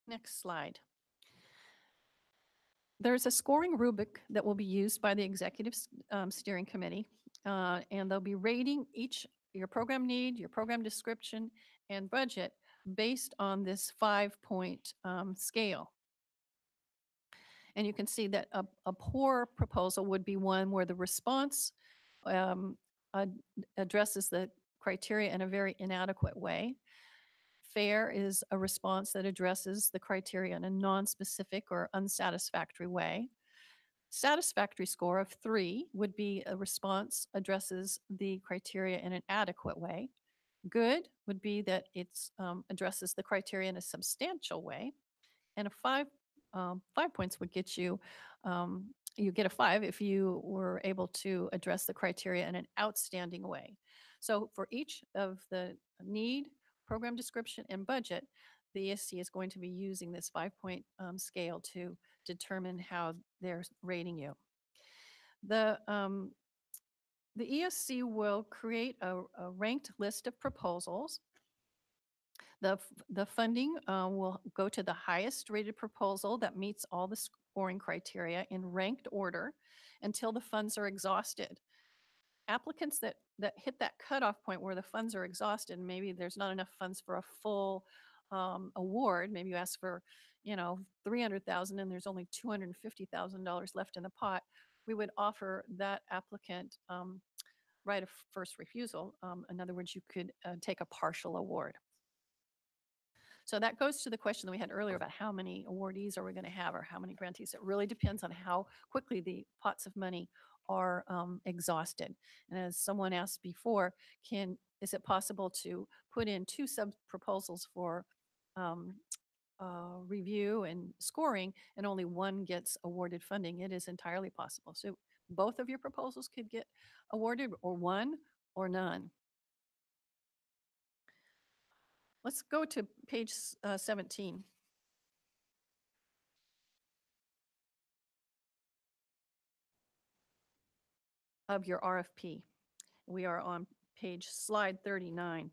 Next slide. There's a scoring rubric that will be used by the Executive Steering Committee, and they'll be rating your program need, your program description, and budget based on this 5-point scale. And you can see that a poor proposal would be one where the response addresses the criteria in a very inadequate way. Fair is a response that addresses the criteria in a non-specific or unsatisfactory way. Satisfactory score of 3 would be a response addresses the criteria in an adequate way. Good would be that it addresses the criteria in a substantial way. And a 5 points would get you, you get a 5 if you were able to address the criteria in an outstanding way. So for each of the need, program description, and budget, the ESC is going to be using this 5-point scale to determine how they're rating you. The ESC will create a ranked list of proposals. The funding will go to the highest rated proposal that meets all the scoring criteria in ranked order until the funds are exhausted. Applicants that hit that cutoff point where the funds are exhausted, and maybe there's not enough funds for a full award, maybe you ask for, $300,000 and there's only $250,000 left in the pot, we would offer that applicant right of first refusal. In other words, you could take a partial award. So that goes to the question that we had earlier about how many awardees are we going to have, or how many grantees. It really depends on how quickly the pots of money are exhausted. And as someone asked before, is it possible to put in 2 sub-proposals for review and scoring, and only one gets awarded funding? It is entirely possible. So both of your proposals could get awarded, or one or none. Let's go to page 17. of your RFP. We are on slide 39.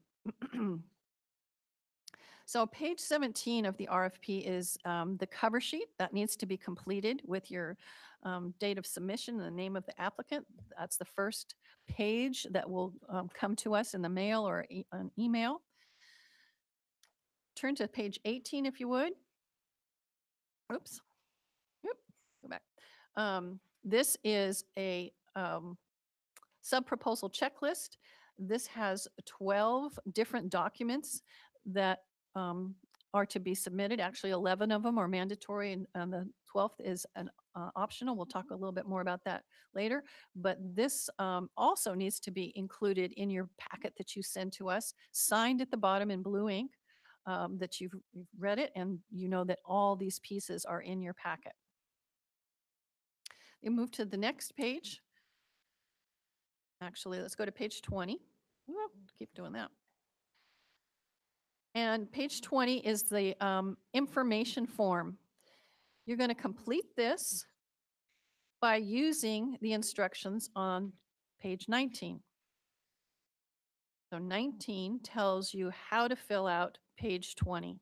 So page 17 of the RFP is the cover sheet that needs to be completed with your date of submission and the name of the applicant. That's the first page that will come to us in the mail or an email. Turn to page 18 if you would. Oops. Yep. Go back. This is a sub-proposal checklist. This has 12 different documents that are to be submitted. Actually, 11 of them are mandatory, and the 12th is an optional. We'll talk a little bit more about that later. But this also needs to be included in your packet that you send to us, signed at the bottom in blue ink, that you've read it, and you know that all these pieces are in your packet. You move to the next page. Actually, let's go to page 20. Well, keep doing that. And page 20 is the information form. You're going to complete this by using the instructions on page 19. So 19 tells you how to fill out page 20.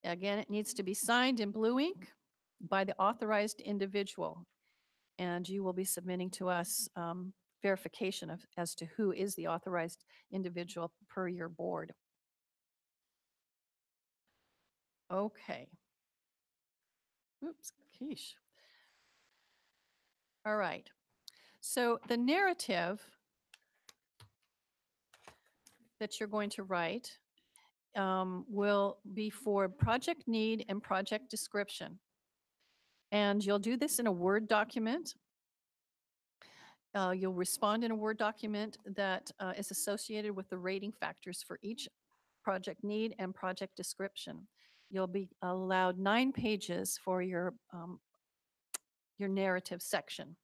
Again, it needs to be signed in blue ink by the authorized individual. And you will be submitting to us verification as to who is the authorized individual per your board. Okay. Oops, quiche. All right. So the narrative that you're going to write will be for project need and project description. And you'll do this in a Word document. You'll respond in a Word document that is associated with the rating factors for each project need and project description. You'll be allowed 9 pages for your narrative section.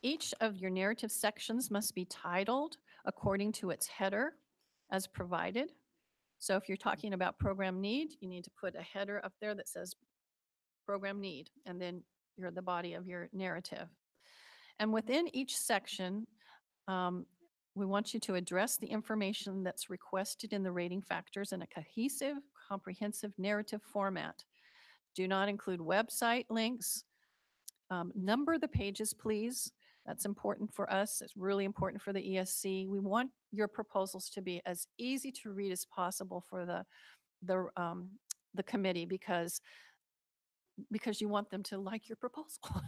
Each of your narrative sections must be titled according to its header as provided. So if you're talking about program need, you need to put a header up there that says program need, and then you're the body of your narrative. And within each section, we want you to address the information that's requested in the rating factors in a cohesive, comprehensive narrative format. Do not include website links. Number the pages, please. That's important for us. It's really important for the ESC. We want your proposals to be as easy to read as possible for the committee because you want them to like your proposal.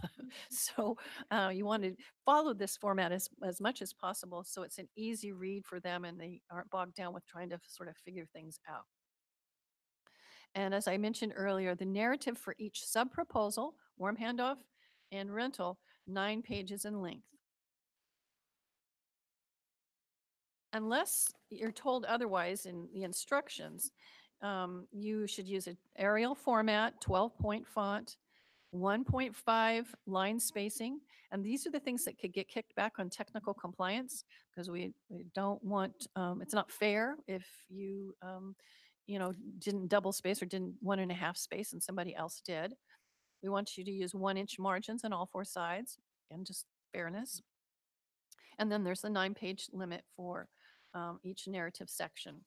So you want to follow this format as much as possible so it's an easy read for them and they aren't bogged down with trying to sort of figure things out. And as I mentioned earlier, the narrative for each sub-proposal, warm handoff and rental, 9 pages in length. Unless you're told otherwise in the instructions, you should use an Arial format, 12-point font, 1.5 line spacing. And these are the things that could get kicked back on technical compliance because we don't want, it's not fair if you, didn't double space or didn't 1.5 space and somebody else did. We want you to use 1-inch margins on all 4 sides and just fairness. And then there's the 9-page limit for each narrative section.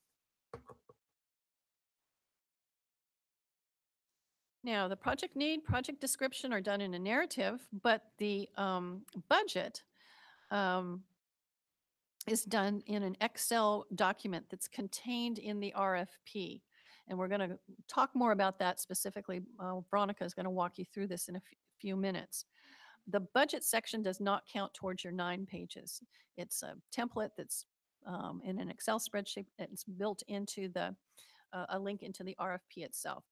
Now, the project need, project description are done in a narrative, but the budget is done in an Excel document that's contained in the RFP. And we're going to talk more about that specifically. Veronica is going to walk you through this in a few minutes. The budget section does not count towards your 9 pages. It's a template that's in an Excel spreadsheet. It's built into a link into the RFP itself.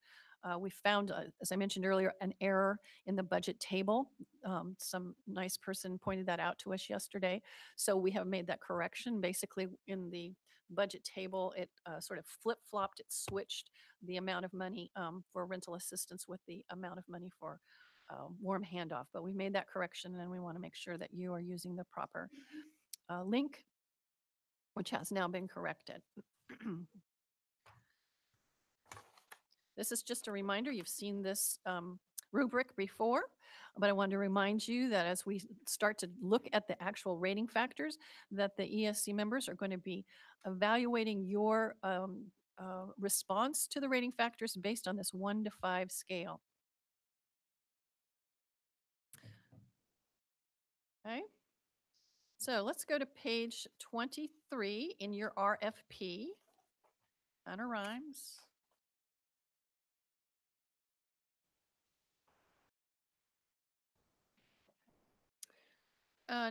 We found, as I mentioned earlier, an error in the budget table. Some nice person pointed that out to us yesterday. So we have made that correction. Basically, in the budget table, it sort of flip-flopped, it switched the amount of money for rental assistance with the amount of money for warm handoff. But we made that correction, and we want to make sure that you are using the proper link, which has now been corrected. This is just a reminder, you've seen this rubric before, but I wanted to remind you that as we start to look at the actual rating factors, that the ESC members are going to be evaluating your response to the rating factors based on this 1 to 5 scale. Okay. So let's go to page 23 in your RFP. Kind of rhymes.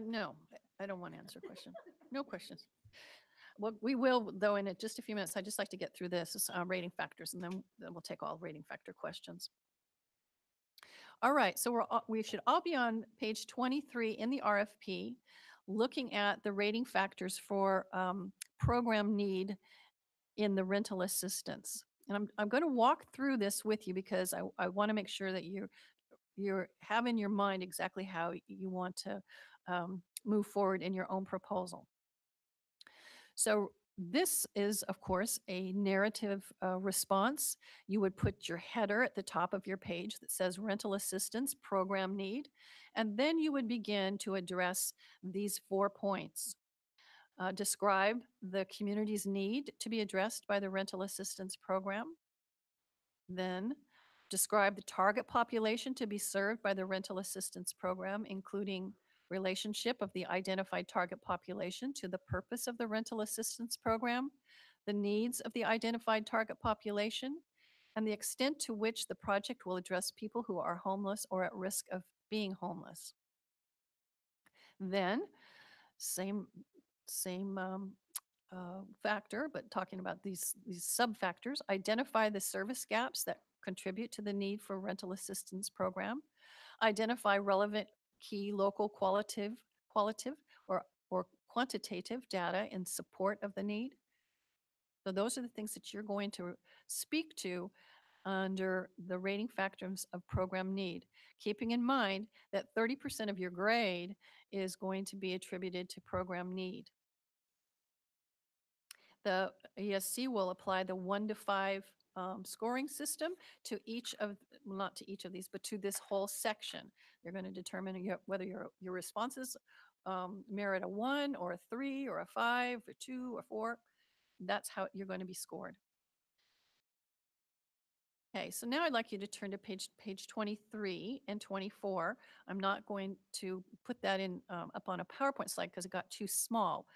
No, I don't want to answer a question. No questions. Well, we will, though, in just a few minutes. I'd just like to get through this rating factors, and then we'll take all rating factor questions. All right, so we should all be on page 23 in the RFP, looking at the rating factors for program need in the rental assistance. And I'm going to walk through this with you because I want to make sure that you have in your mind exactly how you want to move forward in your own proposal. So this is, of course, a narrative response. You would put your header at the top of your page that says rental assistance program need, and then you would begin to address these 4 points. Describe the community's need to be addressed by the rental assistance program. Then describe the target population to be served by the rental assistance program, including relationship of the identified target population to the purpose of the rental assistance program, the needs of the identified target population, and the extent to which the project will address people who are homeless or at risk of being homeless. Then, same factor, but talking about these sub-factors, identify the service gaps that contribute to the need for rental assistance program, identify relevant key local qualitative or quantitative data in support of the need. So those are the things that you're going to speak to under the rating factors of program need, keeping in mind that 30% of your grade is going to be attributed to program need. The ESC will apply the 1 to 5 scoring system to each of, well, not to each of these, but to this whole section. They're going to determine whether your responses merit a 1 or a 3 or a 5 or 2 or 4. That's how you're going to be scored. Okay, so now I'd like you to turn to page 23 and 24. I'm not going to put that in up on a PowerPoint slide because it got too small.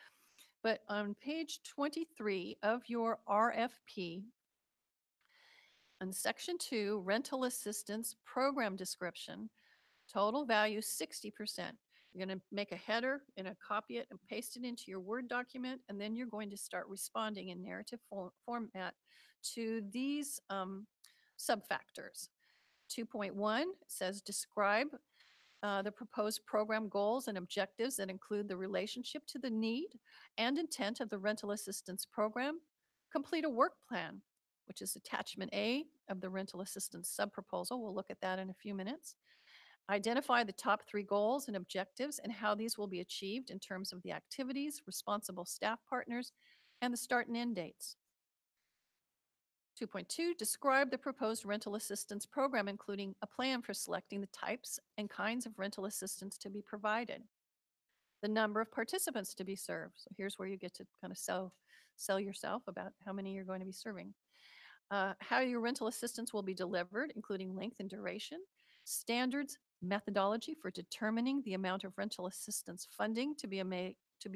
But on page 23 of your RFP, on section 2, rental assistance program description, total value 60%. You're going to make a header and copy it and paste it into your Word document, and then you're going to start responding in narrative format to these sub-factors. 2.1 says describe the proposed program goals and objectives that include the relationship to the need and intent of the rental assistance program. Complete a work plan, which is attachment A of the rental assistance sub-proposal. We'll look at that in a few minutes. Identify the top 3 goals and objectives and how these will be achieved in terms of the activities, responsible staff partners, and the start and end dates. 2.2, describe the proposed rental assistance program, including a plan for selecting the types and kinds of rental assistance to be provided, the number of participants to be served. So here's where you get to kind of sell yourself about how many you're going to be serving. How your rental assistance will be delivered, including length and duration, standards, methodology for determining the amount of rental assistance funding to be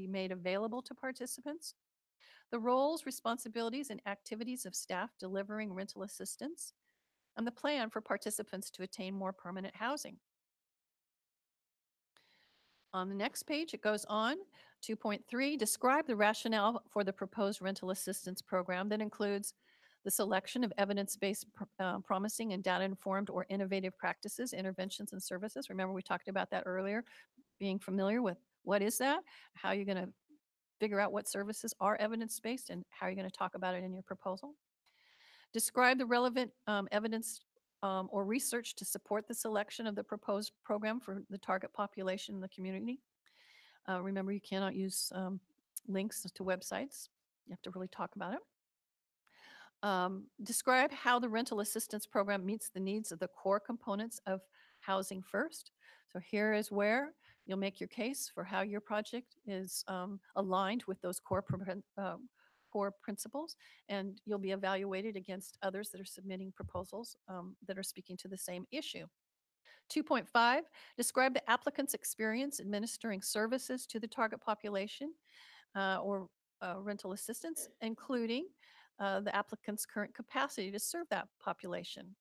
made available to participants, the roles, responsibilities, and activities of staff delivering rental assistance, and the plan for participants to attain more permanent housing. On the next page, it goes on, 2.3, describe the rationale for the proposed rental assistance program that includes the selection of evidence-based promising and data-informed or innovative practices, interventions, and services. Remember, we talked about that earlier, being familiar with what is that, how you're going to figure out what services are evidence-based, and how you're going to talk about it in your proposal. Describe the relevant evidence or research to support the selection of the proposed program for the target population in the community. Remember, you cannot use links to websites. You have to really talk about it. Describe how the rental assistance program meets the needs of the core components of Housing First. So here is where you'll make your case for how your project is aligned with those core principles, and you'll be evaluated against others that are submitting proposals that are speaking to the same issue. 2.5, describe the applicant's experience administering services to the target population or rental assistance, including the applicant's current capacity to serve that population,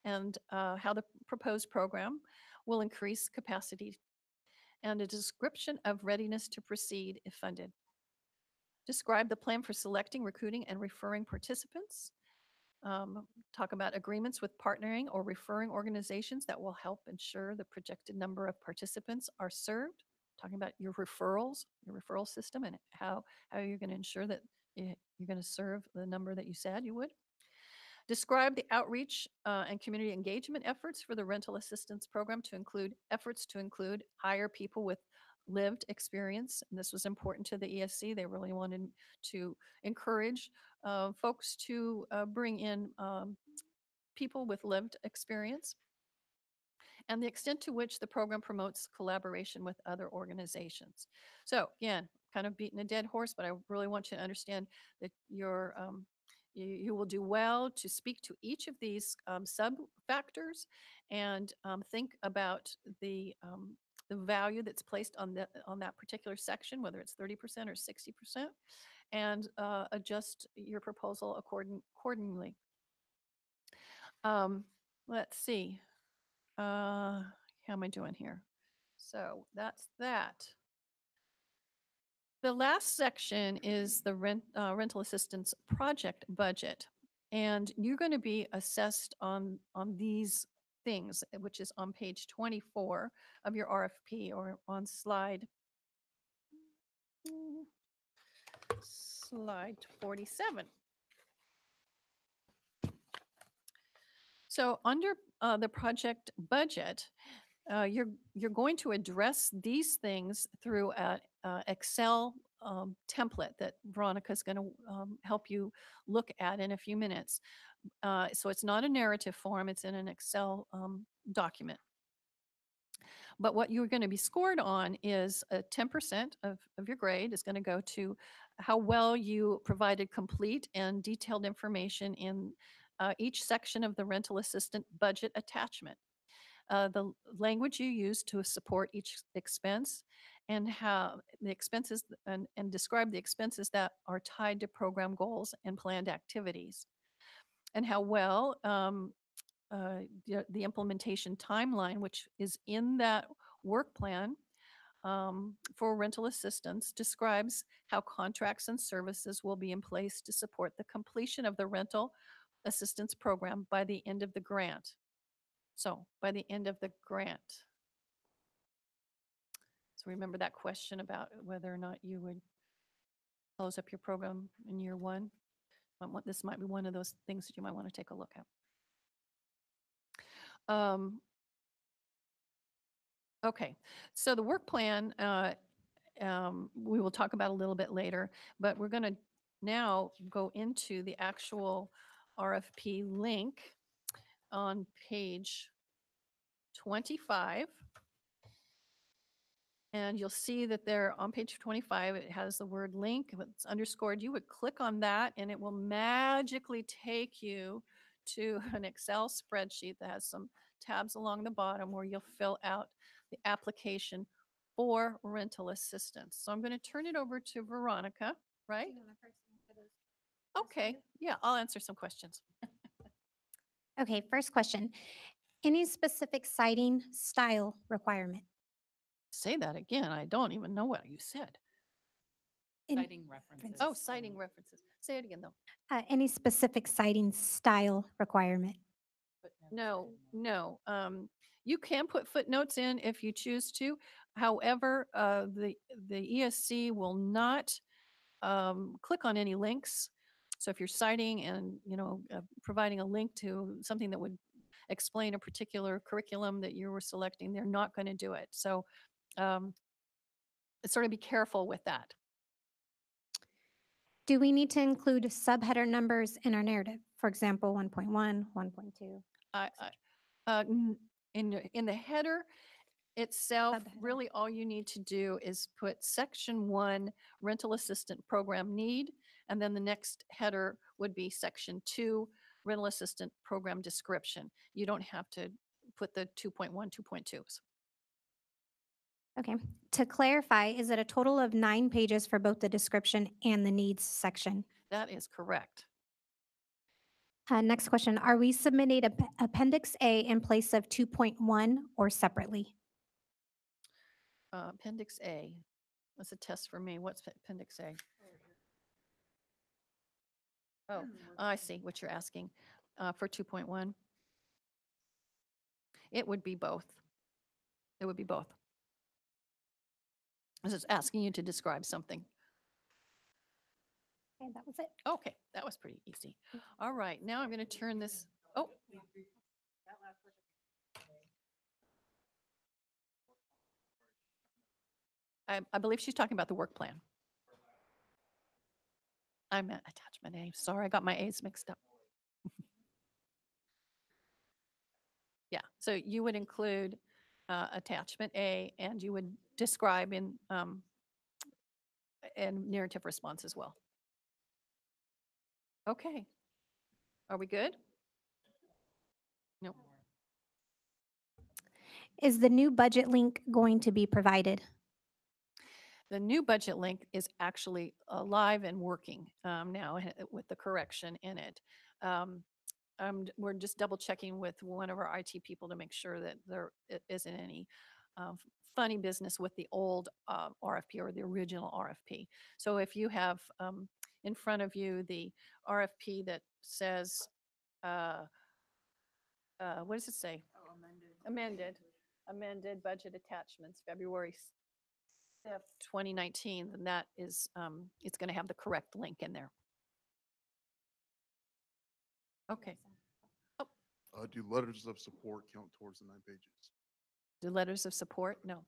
and how the proposed program will increase capacity, and a description of readiness to proceed if funded. Describe the plan for selecting, recruiting, and referring participants. Talk about agreements with partnering or referring organizations that will help ensure the projected number of participants are served. Talking about your referrals, your referral system, and how you're going to ensure that you're going to serve the number that you said you would. Describe the outreach and community engagement efforts for the rental assistance program to include efforts to hire people with lived experience. And this was important to the ESC. They really wanted to encourage folks to bring in people with lived experience, and the extent to which the program promotes collaboration with other organizations. So again, kind of beating a dead horse, but I really want you to understand that you will do well to speak to each of these sub-factors and think about the value that's placed on that particular section, whether it's 30% or 60%, and adjust your proposal accordingly. Let's see. How am I doing here? So that's that. The last section is the rental assistance project budget. And you're going to be assessed on these things, which is on page 24 of your RFP, or on slide 47. So under the project budget, you're going to address these things through an Excel template that Veronica is going to help you look at in a few minutes. So it's not a narrative form, it's in an Excel document. But what you're going to be scored on is 10% of your grade is going to go to how well you provided complete and detailed information in each section of the rental assistant budget attachment. The language you use to support each expense, and how the expenses and describe the expenses that are tied to program goals and planned activities, and how well the implementation timeline, which is in that work plan for rental assistance, describes how contracts and services will be in place to support the completion of the rental assistance program by the end of the grant. So by the end of the grant. So remember that question about whether or not you would close up your program in year one. This might be one of those things that you might want to take a look at. Okay, so the work plan we will talk about a little bit later, but we're going to now go into the actual RFP link on page 25. And you'll see that there on page 25, it has the word link. It's underscored. You would click on that and it will magically take you to an Excel spreadsheet that has some tabs along the bottom where you'll fill out the application for rental assistance. So I'm going to turn it over to Veronica, right? Okay, yeah, I'll answer some questions.
Okay, first question. Any specific siding style requirement?
Say that again. I don't even know what you said.
Citing references.
Oh, citing references. Say it again, though.
Any specific siding style requirement?
No. You can put footnotes in if you choose to. However, the ESC will not click on any links. So if you're citing and providing a link to something that would explain a particular curriculum that you were selecting, they're not going to do it. So sort of be careful with that.
Do we need to include subheader numbers in our narrative? For example, 1.1, 1.2?
In the header itself,
Subheader.
really all you need to do is put section 1 rental assistant program need, and then the next header would be section 2 rental assistant program description. You don't have to put the 2.1, 2.2s.
Okay. To clarify, is it a total of 9 pages for both the description and the needs section?
That is correct.
Next question. Are we submitting Appendix A in place of 2.1 or separately?
Appendix A. That's a test for me. What's Appendix A? Oh, I see what you're asking. For 2.1, it would be both. It would be both. This is asking you to describe something.
Okay, that was it.
Okay, that was pretty easy. All right, now I'm going to turn this. Oh. I believe she's talking about the work plan. I meant attachment A. Sorry, I got my A's mixed up. Yeah, so you would include attachment A, and you would describe in narrative response as well. Okay. Are we good? No.
Is the new budget link going to be provided?
The new budget link is actually live and working now with the correction in it. We're just double checking with one of our IT people to make sure that there isn't any funny business with the old RFP or the original RFP. So if you have in front of you the RFP that says, what does it say?
Oh, amended.
Amended budget attachments, February 5th, 2019, then that is, it's going to have the correct link in there. Okay.
Do letters of support count towards the 9 pages?
Do letters of support? No.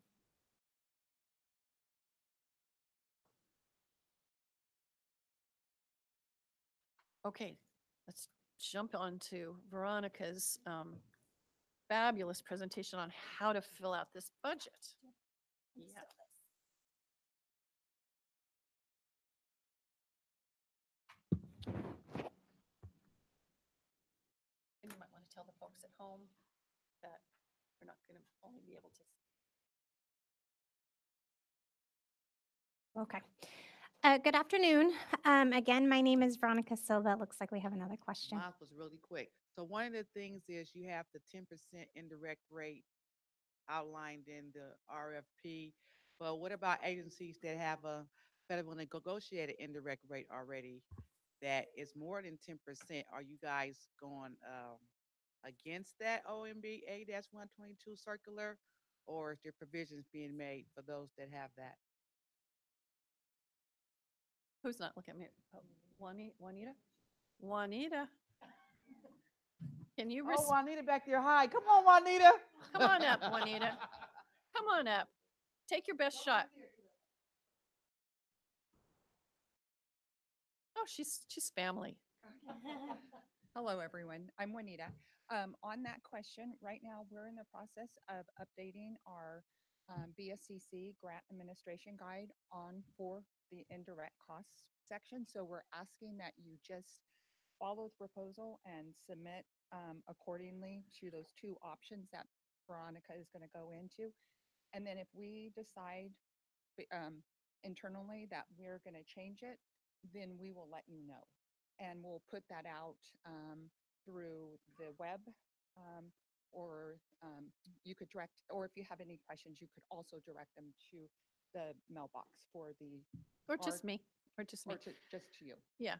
Okay, let's jump on to Veronica's fabulous presentation on how to fill out this budget. Yeah. And you might want to tell the folks at home that we're not going to only be able to.
Okay. Good afternoon. Again, my name is Veronica Silva. It looks like we have another question.
Mine was really quick. So one of the things is you have the 10% indirect rate outlined in the RFP. But what about agencies that have a federal negotiated indirect rate already that is more than 10%? Are you guys going against that OMB A-122 circular, or is there provisions being made for those that have that?
Who's not looking at me? Oh, Juanita? Juanita? Can you
Oh, Juanita back there. Hi. Come on, Juanita.
Come on up, Juanita. Come on up. Take your best shot. Oh, she's family.
Hello, everyone. I'm Juanita. On that question, right now, we're in the process of updating our BSCC grant administration guide for the indirect costs section. So we're asking that you just follow the proposal and submit accordingly to those 2 options that Veronica is going to go into. And then if we decide internally that we're going to change it, then we will let you know. And we'll put that out through the web, or you could direct, or if you have any questions, you could also direct them to the mailbox for the.
Or just me, or just me.
Or just to you.
Yeah.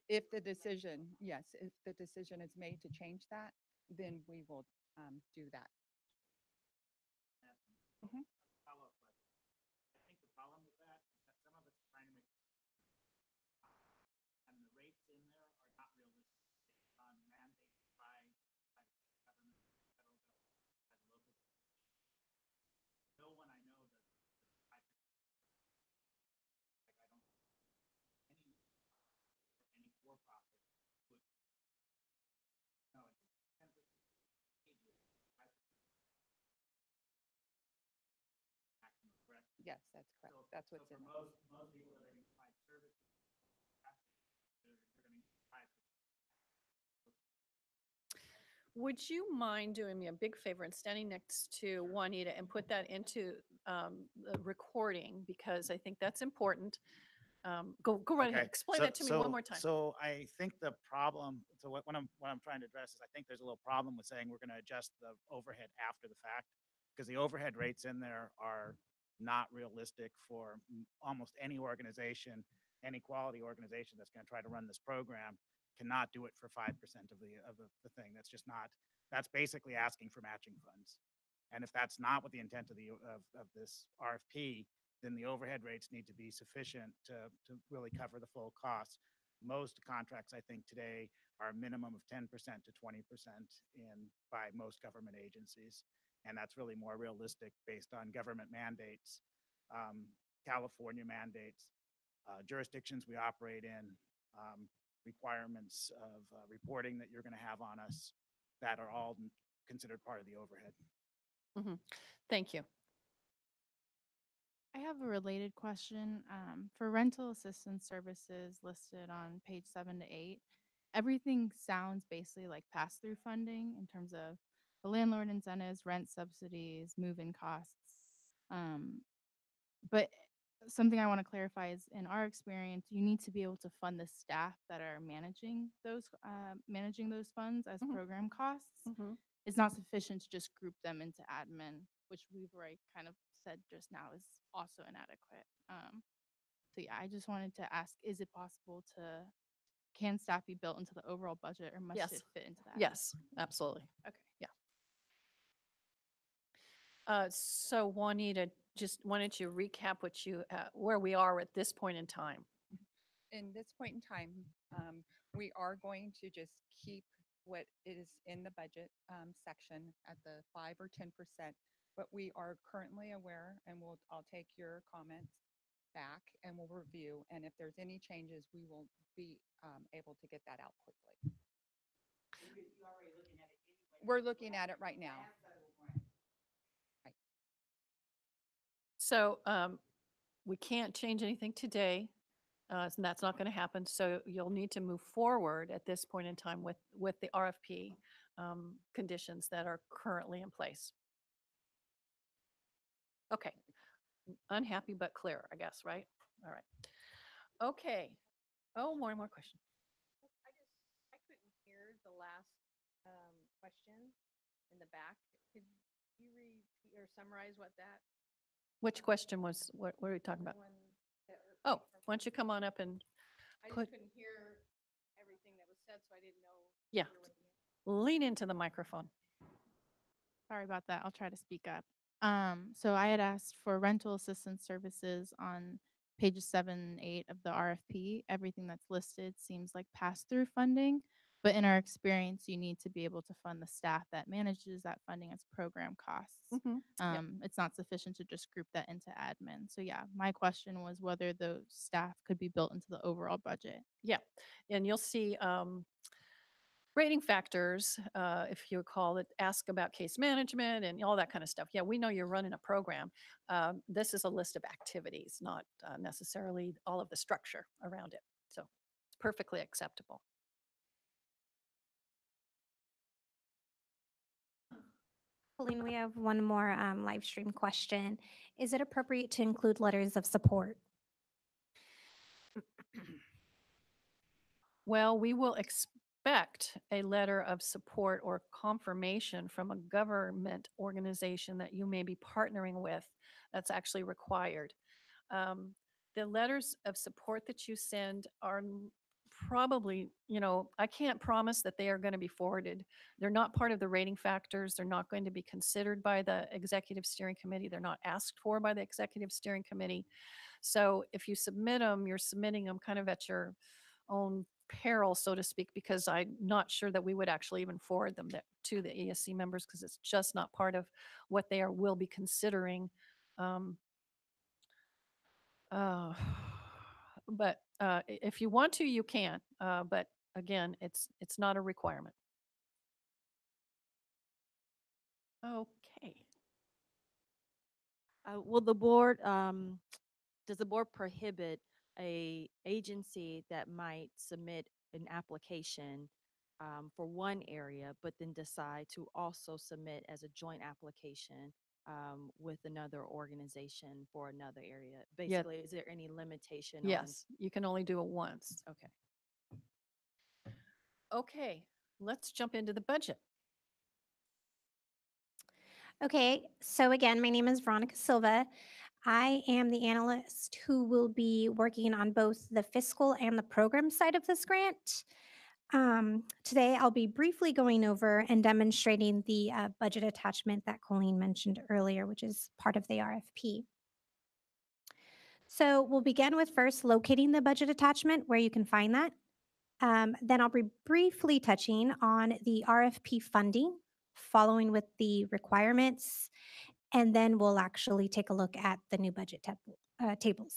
If the decision, yes, if the decision is made to change that, then we will do that. Mhm.
Follow-up question. I think the problem with that is that some of it's trying to make and the rates in there are not realistic on mandates by government, federal government, by the local. No one I know does
Yes, that's correct. That's what's in it.
Most people that are going to provide services, they're going to provide.
Would you mind doing me a big favor and standing next to Juanita and put that into the recording? Because I think that's important. Go right ahead.
Okay,
Explain
so-
that to me one
so-
more time.
So I think the problem, so what I'm trying to address is I think there's a little problem with saying we're going to adjust the overhead after the fact, because the overhead rates in there are not realistic for almost any organization, any quality organization that's going to try to run this program cannot do it for 5% of the thing. That's just not, that's basically asking for matching funds. And if that's not what the intent of of this RFP, then the overhead rates need to be sufficient to really cover the full costs. Most contracts, I think, today are a minimum of 10% to 20% by most government agencies. And that's really more realistic based on government mandates, California mandates, jurisdictions we operate in, requirements of reporting that you're going to have on us that are all considered part of the overhead.
Mhm. Thank you.
I have a related question. For rental assistance services listed on page 7 to 8, everything sounds basically like pass-through funding in terms of the landlord incentives, rent subsidies, move-in costs. But something I want to clarify is in our experience, you need to be able to fund the staff that are managing those funds as program costs. It's not sufficient to just group them into admin, which we've already kind of said just now is also inadequate. So yeah, I just wanted to ask, is it possible can staff be built into the overall budget or must
Yes.
it fit into that?
Yes, absolutely.
Okay.
Yeah. So Juanita, just why don't you recap where we are at this point in time?
In this point in time, we are going to just keep what is in the budget section at the 5 or 10%, but we are currently aware, and I'll take your comments back and we'll review. And if there's any changes, we will be able to get that out quickly. We're looking at it right now.
So we can't change anything today. And that's not going to happen. So you'll need to move forward at this point in time with the RFP conditions that are currently in place. Okay. Unhappy but clear, I guess, right? All right. Okay. Oh, more questions.
I couldn't hear the last question in the back. Could you repeat or summarize what that?
Which question was, what are we talking about? Oh, why don't you come on up and
I
put,
just couldn't hear everything that was said, so I didn't know.
yeah, lean into the microphone.
Sorry about that. I'll try to speak up. So I had asked for rental assistance services on pages 7 and 8 of the RFP. Everything that's listed seems like pass-through funding, but in our experience, you need to be able to fund the staff that manages that funding as program costs. It's not sufficient to just group that into admin. So yeah, my question was whether those staff could be built into the overall budget.
Yeah, and you'll see rating factors, if you recall, that ask about case management and all that kind of stuff. Yeah, we know you're running a program. This is a list of activities, not necessarily all of the structure around it. So it's perfectly acceptable.
Colleen, we have one more live stream question. Is it appropriate to include letters of support?
Well, we will expect a letter of support or confirmation from a government organization that you may be partnering with. That's actually required. The letters of support that you send are probably, I can't promise that they are going to be forwarded. They're not part of the rating factors. They're not going to be considered by the executive steering committee. They're not asked for by the executive steering committee. So if you submit them, you're submitting them kind of at your own peril, so to speak, because I'm not sure that we would actually even forward them to the ESC members because it's just not part of what they will be considering. But if you want to, you can. But again, it's not a requirement. Okay.
Will the board, does the board prohibit a agency that might submit an application for one area, but then decide to also submit as a joint application with another organization for another area? Basically, is there any limitation on?
Yes, you can only do it once.
Okay.
Okay, let's jump into the budget.
Okay, so again, my name is Veronica Silva. I am the analyst who will be working on both the fiscal and the program side of this grant. Today, I'll be briefly going over and demonstrating the budget attachment that Colleen mentioned earlier, which is part of the RFP. So we'll begin with first locating the budget attachment where you can find that. Then I'll be briefly touching on the RFP funding, following with the requirements, and then we'll actually take a look at the new budget tables.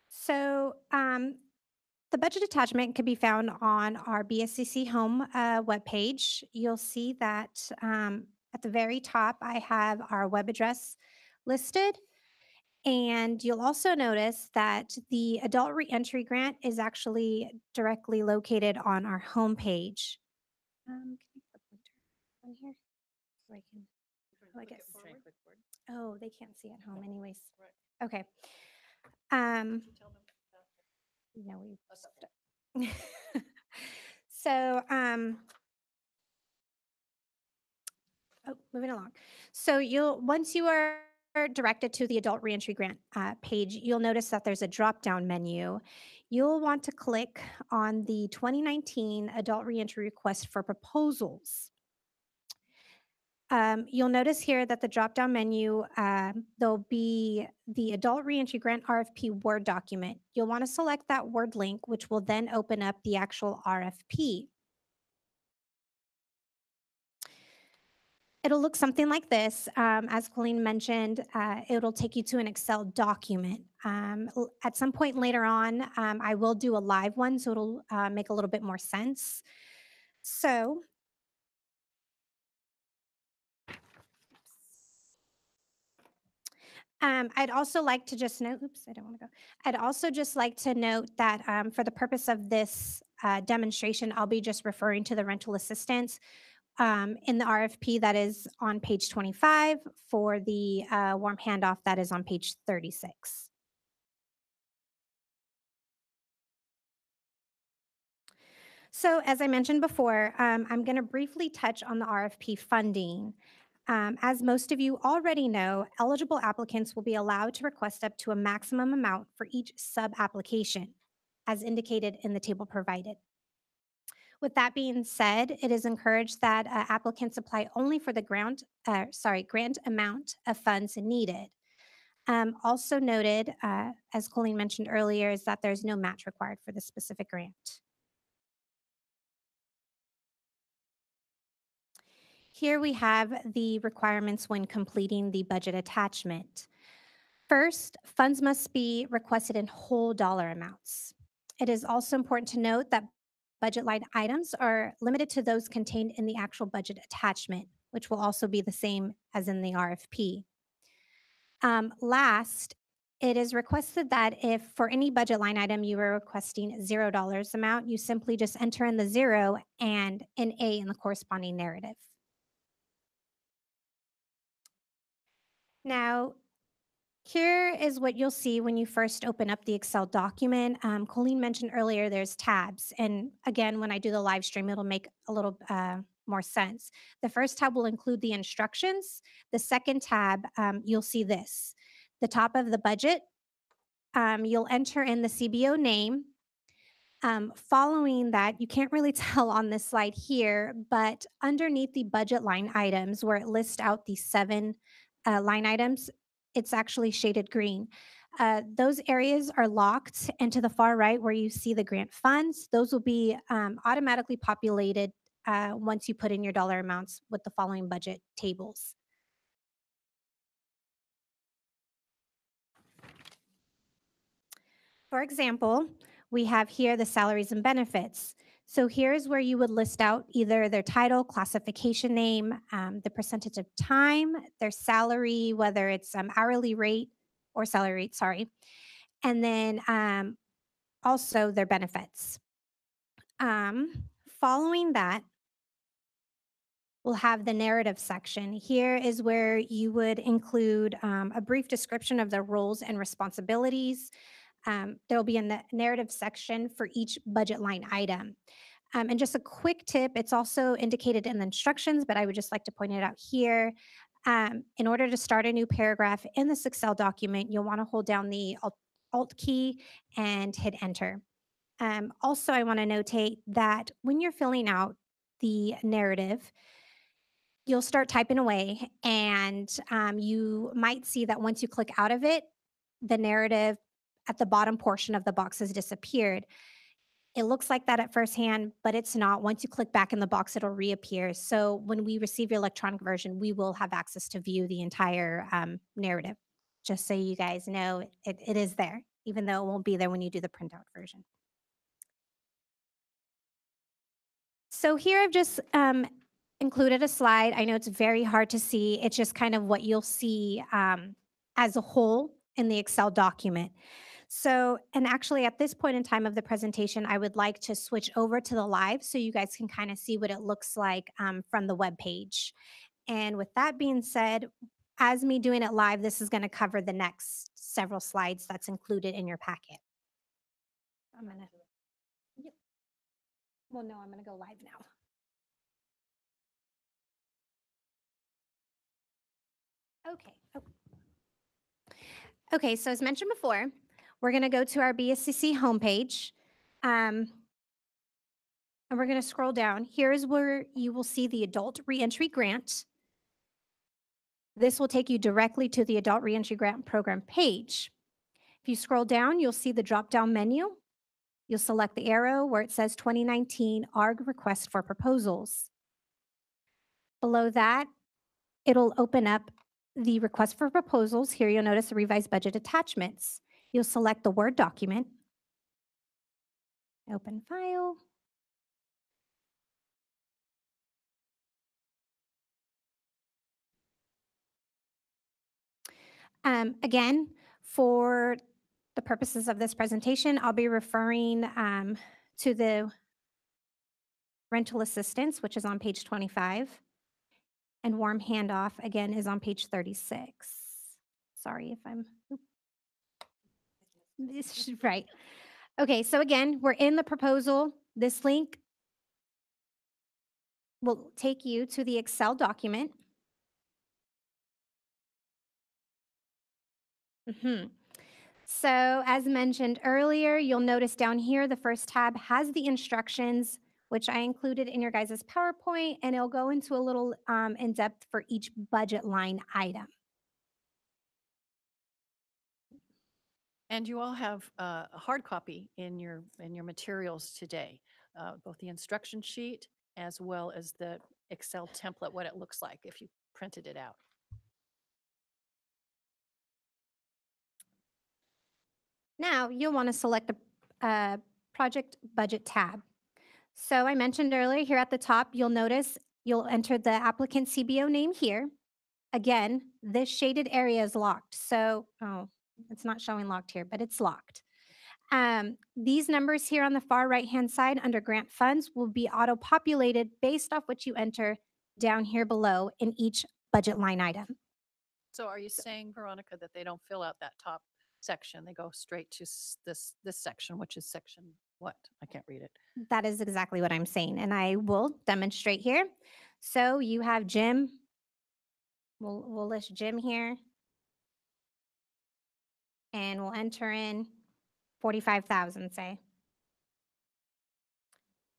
So the budget attachment can be found on our BSCC home webpage. You'll see that at the very top, I have our web address listed. And you'll also notice that the adult reentry grant is actually directly located on our homepage. Can I put the pointer on here? So I can, oh, I guess. Oh, they can't see at home anyways. Okay. No, we. So, moving along. So once you are directed to the adult reentry grant page, you'll notice that there's a drop-down menu. You'll want to click on the 2019 adult reentry request for proposals. You'll notice here that the drop-down menu, there'll be the adult reentry grant RFP Word document. You'll want to select that Word link, which will then open up the actual RFP. It'll look something like this. As Colleen mentioned, it'll take you to an Excel document. At some point later on, I will do a live one, so it'll make a little bit more sense. So, I'd also like to just note, oops, I don't want to go. I'd also just like to note that for the purpose of this demonstration, I'll be just referring to the rental assistance in the RFP that is on page 25 for the warm handoff that is on page 36. So as I mentioned before, I'm going to briefly touch on the RFP funding. As most of you already know, eligible applicants will be allowed to request up to a maximum amount for each sub-application, as indicated in the table provided. With that being said, it is encouraged that applicants apply only for the grant amount of funds needed. Also noted, as Colleen mentioned earlier, is that there's no match required for this specific grant. Here we have the requirements when completing the budget attachment. First, funds must be requested in whole dollar amounts. It is also important to note that budget line items are limited to those contained in the actual budget attachment, which will also be the same as in the RFP. Last, it is requested that if for any budget line item you are requesting $0 amount, you simply just enter in the 0 and an A in the corresponding narrative. Now, here is what you'll see when you first open up the Excel document. Colleen mentioned earlier there's tabs. And again, when I do the live stream, it'll make a little more sense. The first tab will include the instructions. The second tab, you'll see this. The top of the budget, you'll enter in the CBO name. Following that, you can't really tell on this slide here, but underneath the budget line items where it lists out the 7 line items, it's actually shaded green. Those areas are locked, and to the far right where you see the grant funds, those will be automatically populated once you put in your dollar amounts with the following budget tables. For example, we have here the salaries and benefits. So here's where you would list out either their title, classification name, the percentage of time, their salary, whether it's hourly rate or salary rate, sorry, and then also their benefits. Following that, we'll have the narrative section. Here is where you would include a brief description of the roles and responsibilities. There'll be a narrative section for each budget line item. And just a quick tip, it's also indicated in the instructions, but I would just like to point it out here. In order to start a new paragraph in this Excel document, you'll want to hold down the Alt key and hit Enter. Also, I want to notate that when you're filling out the narrative, you'll start typing away, and you might see that once you click out of it, the narrative at the bottom portion of the box has disappeared. It looks like that at first hand, but it's not. Once you click back in the box, it'll reappear. So when we receive your electronic version, we will have access to view the entire narrative. Just so you guys know, it is there, even though it won't be there when you do the printout version. So here I've just included a slide. I know it's very hard to see. It's just kind of what you'll see as a whole in the Excel document. So, and actually at this point in time of the presentation, I would like to switch over to the live so you guys can kind of see what it looks like from the web page. And with that being said, as me doing it live, this is going to cover the next several slides that's included in your packet. I'm going to, yep. Well, no, I'm going to go live now. Okay. Oh. Okay, so as mentioned before, we're going to go to our BSCC homepage. And we're going to scroll down. Here's where you will see the Adult Reentry Grant. This will take you directly to the Adult Reentry Grant Program page. If you scroll down, you'll see the drop-down menu. You'll select the arrow where it says 2019 ARG Request for Proposals. Below that, it'll open up the Request for Proposals. Here you'll notice the revised budget attachments. You'll select the Word document. Open file. Again, for the purposes of this presentation, I'll be referring to the rental assistance, which is on page 25, and warm handoff, again, is on page 36. Sorry if I'm, this is right. Okay, so again, we're in the proposal. This link will take you to the Excel document. So as mentioned earlier, you'll notice down here, the first tab has the instructions, which I included in your guys' PowerPoint, and it'll go into a little in-depth for each budget line item.
And you all have a hard copy in your materials today, both the instruction sheet as well as the Excel template, what it looks like if you printed it out.
Now you'll want to select a project budget tab. So I mentioned earlier here at the top, you'll notice you'll enter the applicant CBO name here. Again, this shaded area is locked. So, oh, it's not showing locked here, but it's locked. These numbers here on the far right-hand side under grant funds will be auto-populated based off what you enter down here below in each budget line item.
So are you saying, Veronica, that they don't fill out that top section? They go straight to this section, which is section what? I can't read it.
That is exactly what I'm saying, and I will demonstrate here. So you have Jim. We'll list Jim here, and we'll enter in 45,000, say.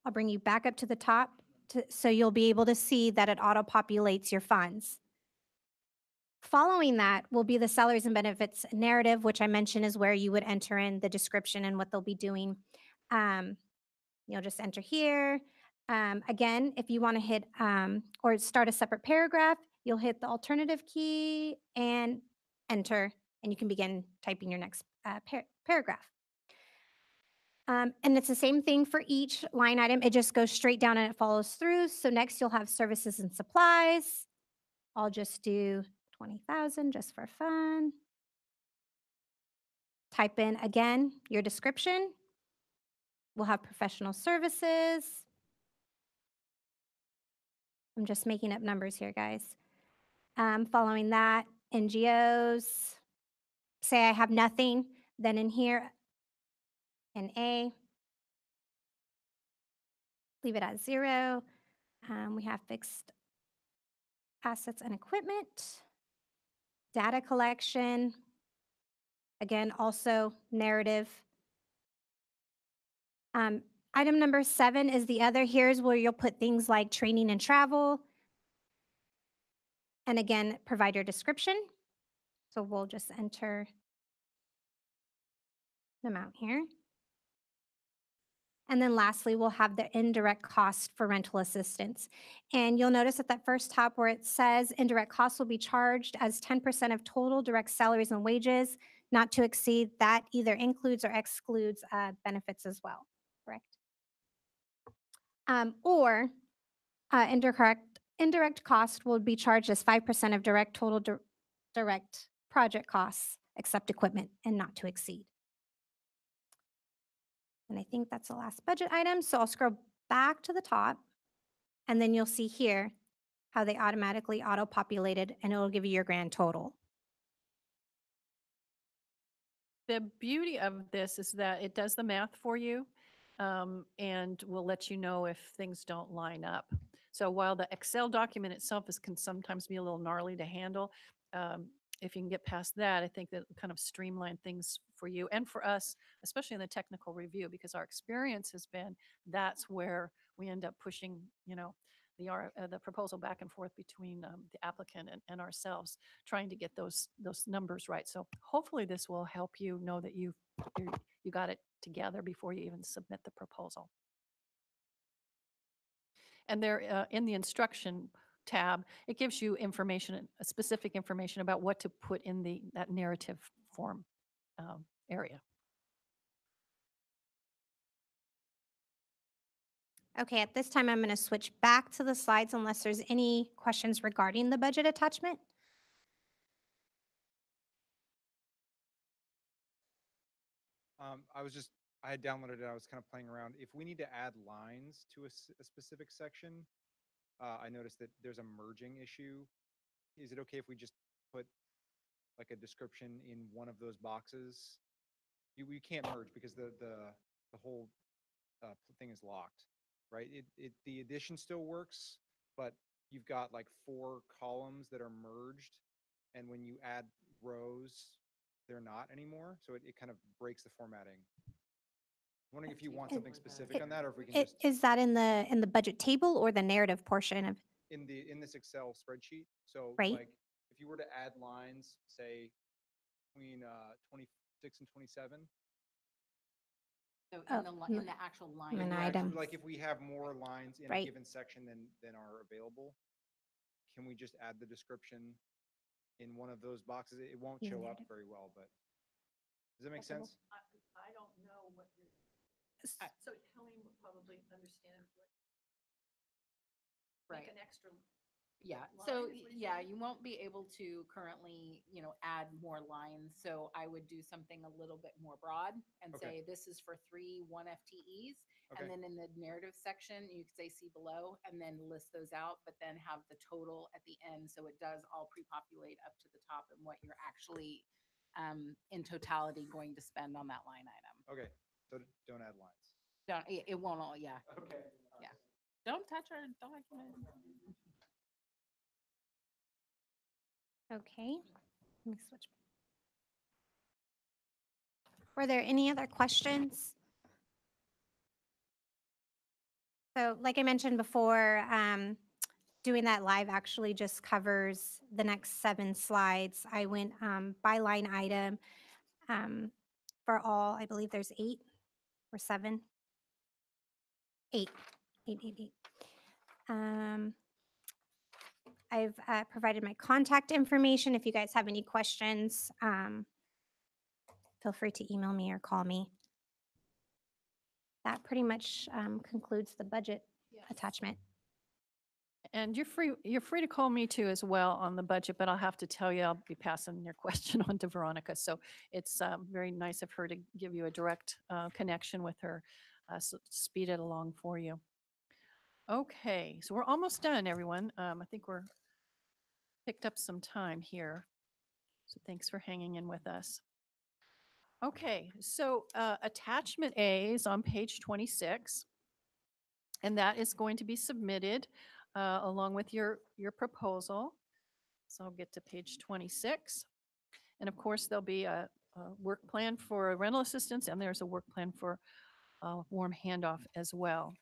I'll bring you back up to the top so you'll be able to see that it auto-populates your funds. Following that will be the salaries and benefits narrative, which I mentioned is where you would enter in the description and what they'll be doing. You'll just enter here. Again, if you want to hit or start a separate paragraph, you'll hit the alternative key and enter, and you can begin typing your next paragraph. And it's the same thing for each line item. It just goes straight down and it follows through. So next you'll have services and supplies. I'll just do 20,000 just for fun. Type in again your description. We'll have professional services. I'm just making up numbers here, guys. Following that, NGOs. Say I have nothing, then in here, in A, leave it at 0. We have fixed assets and equipment, data collection, again, also narrative. Item number 7 is the other. Here's where you'll put things like training and travel. And again, provide your description. So we'll just enter the amount here. And then lastly, we'll have the indirect cost for rental assistance. And you'll notice at that first top where it says indirect costs will be charged as 10% of total direct salaries and wages, not to exceed. That either includes or excludes benefits as well, correct? Or indirect cost will be charged as 5% of direct total direct project costs, except equipment, and not to exceed. And I think that's the last budget item. So I'll scroll back to the top, and then you'll see here how they automatically auto-populated, and it'll give you your grand total.
The beauty of this is that it does the math for you, and will let you know if things don't line up. So while the Excel document itself can sometimes be a little gnarly to handle, if you can get past that, I think that kind of streamline things for you and for us, especially in the technical review, because our experience has been that's where we end up pushing, the proposal back and forth between the applicant and ourselves, trying to get those numbers right. So hopefully this will help you know that you got it together before you even submit the proposal. And there in the instruction tab, it gives you information, specific information about what to put in that narrative form area.
Okay, at this time, I'm going to switch back to the slides unless there's any questions regarding the budget attachment.
I had downloaded it. I was kind of playing around. If we need to add lines to a specific section, I noticed that there's a merging issue. Is it okay if we just put like a description in one of those boxes? You can't merge because the whole thing is locked, right? The addition still works, but you've got like 4 columns that are merged, and when you add rows, they're not anymore. So it kind of breaks the formatting. I'm wondering if you want something specific on that, or if we can just
Is that in the budget table or the narrative portion of?
in this Excel spreadsheet. So
Right.
like if you were to add lines, say between 26 and 27.
So
Oh,
in the actual line.
an
Yeah,
item.
like if we have more lines in a
Right.
given section than are available, can we just add the description in one of those boxes? It won't show up very well, but does that make sense?
I don't know what you're. So Helene would probably understand what.
Right.
Make an extra.
Yeah,
line
so
is what you're
yeah,
saying?
you won't be able to currently, add more lines. So I would do something a little bit more broad and
Okay.
say this is for 3 1 FTEs.
Okay.
And then in the narrative section, you could say see below and then list those out, but then have the total at the end. So it does all pre-populate up to the top and what you're actually in totality going to spend on that line item.
Okay. So don't add lines.
It won't all, yeah.
Okay.
Yeah. Don't touch our document.
Okay, let me switch. Were there any other questions? So like I mentioned before, doing that live actually just covers the next 7 slides. I went by line item for all, I believe there's 8 or 7. 8. I've provided my contact information. If you guys have any questions, feel free to email me or call me. That pretty much concludes the budget attachment.
And you're free to call me too as well on the budget, but I'll have to tell you, I'll be passing your question on to Veronica. So it's very nice of her to give you a direct connection with her, so speed it along for you. Okay, so we're almost done, everyone. I think we're picked up some time here. So thanks for hanging in with us. Okay, so attachment A is on page 26, and that is going to be submitted along with your proposal. So I'll get to page 26. And of course, there'll be a work plan for rental assistance, and there's a work plan for warm handoff as well.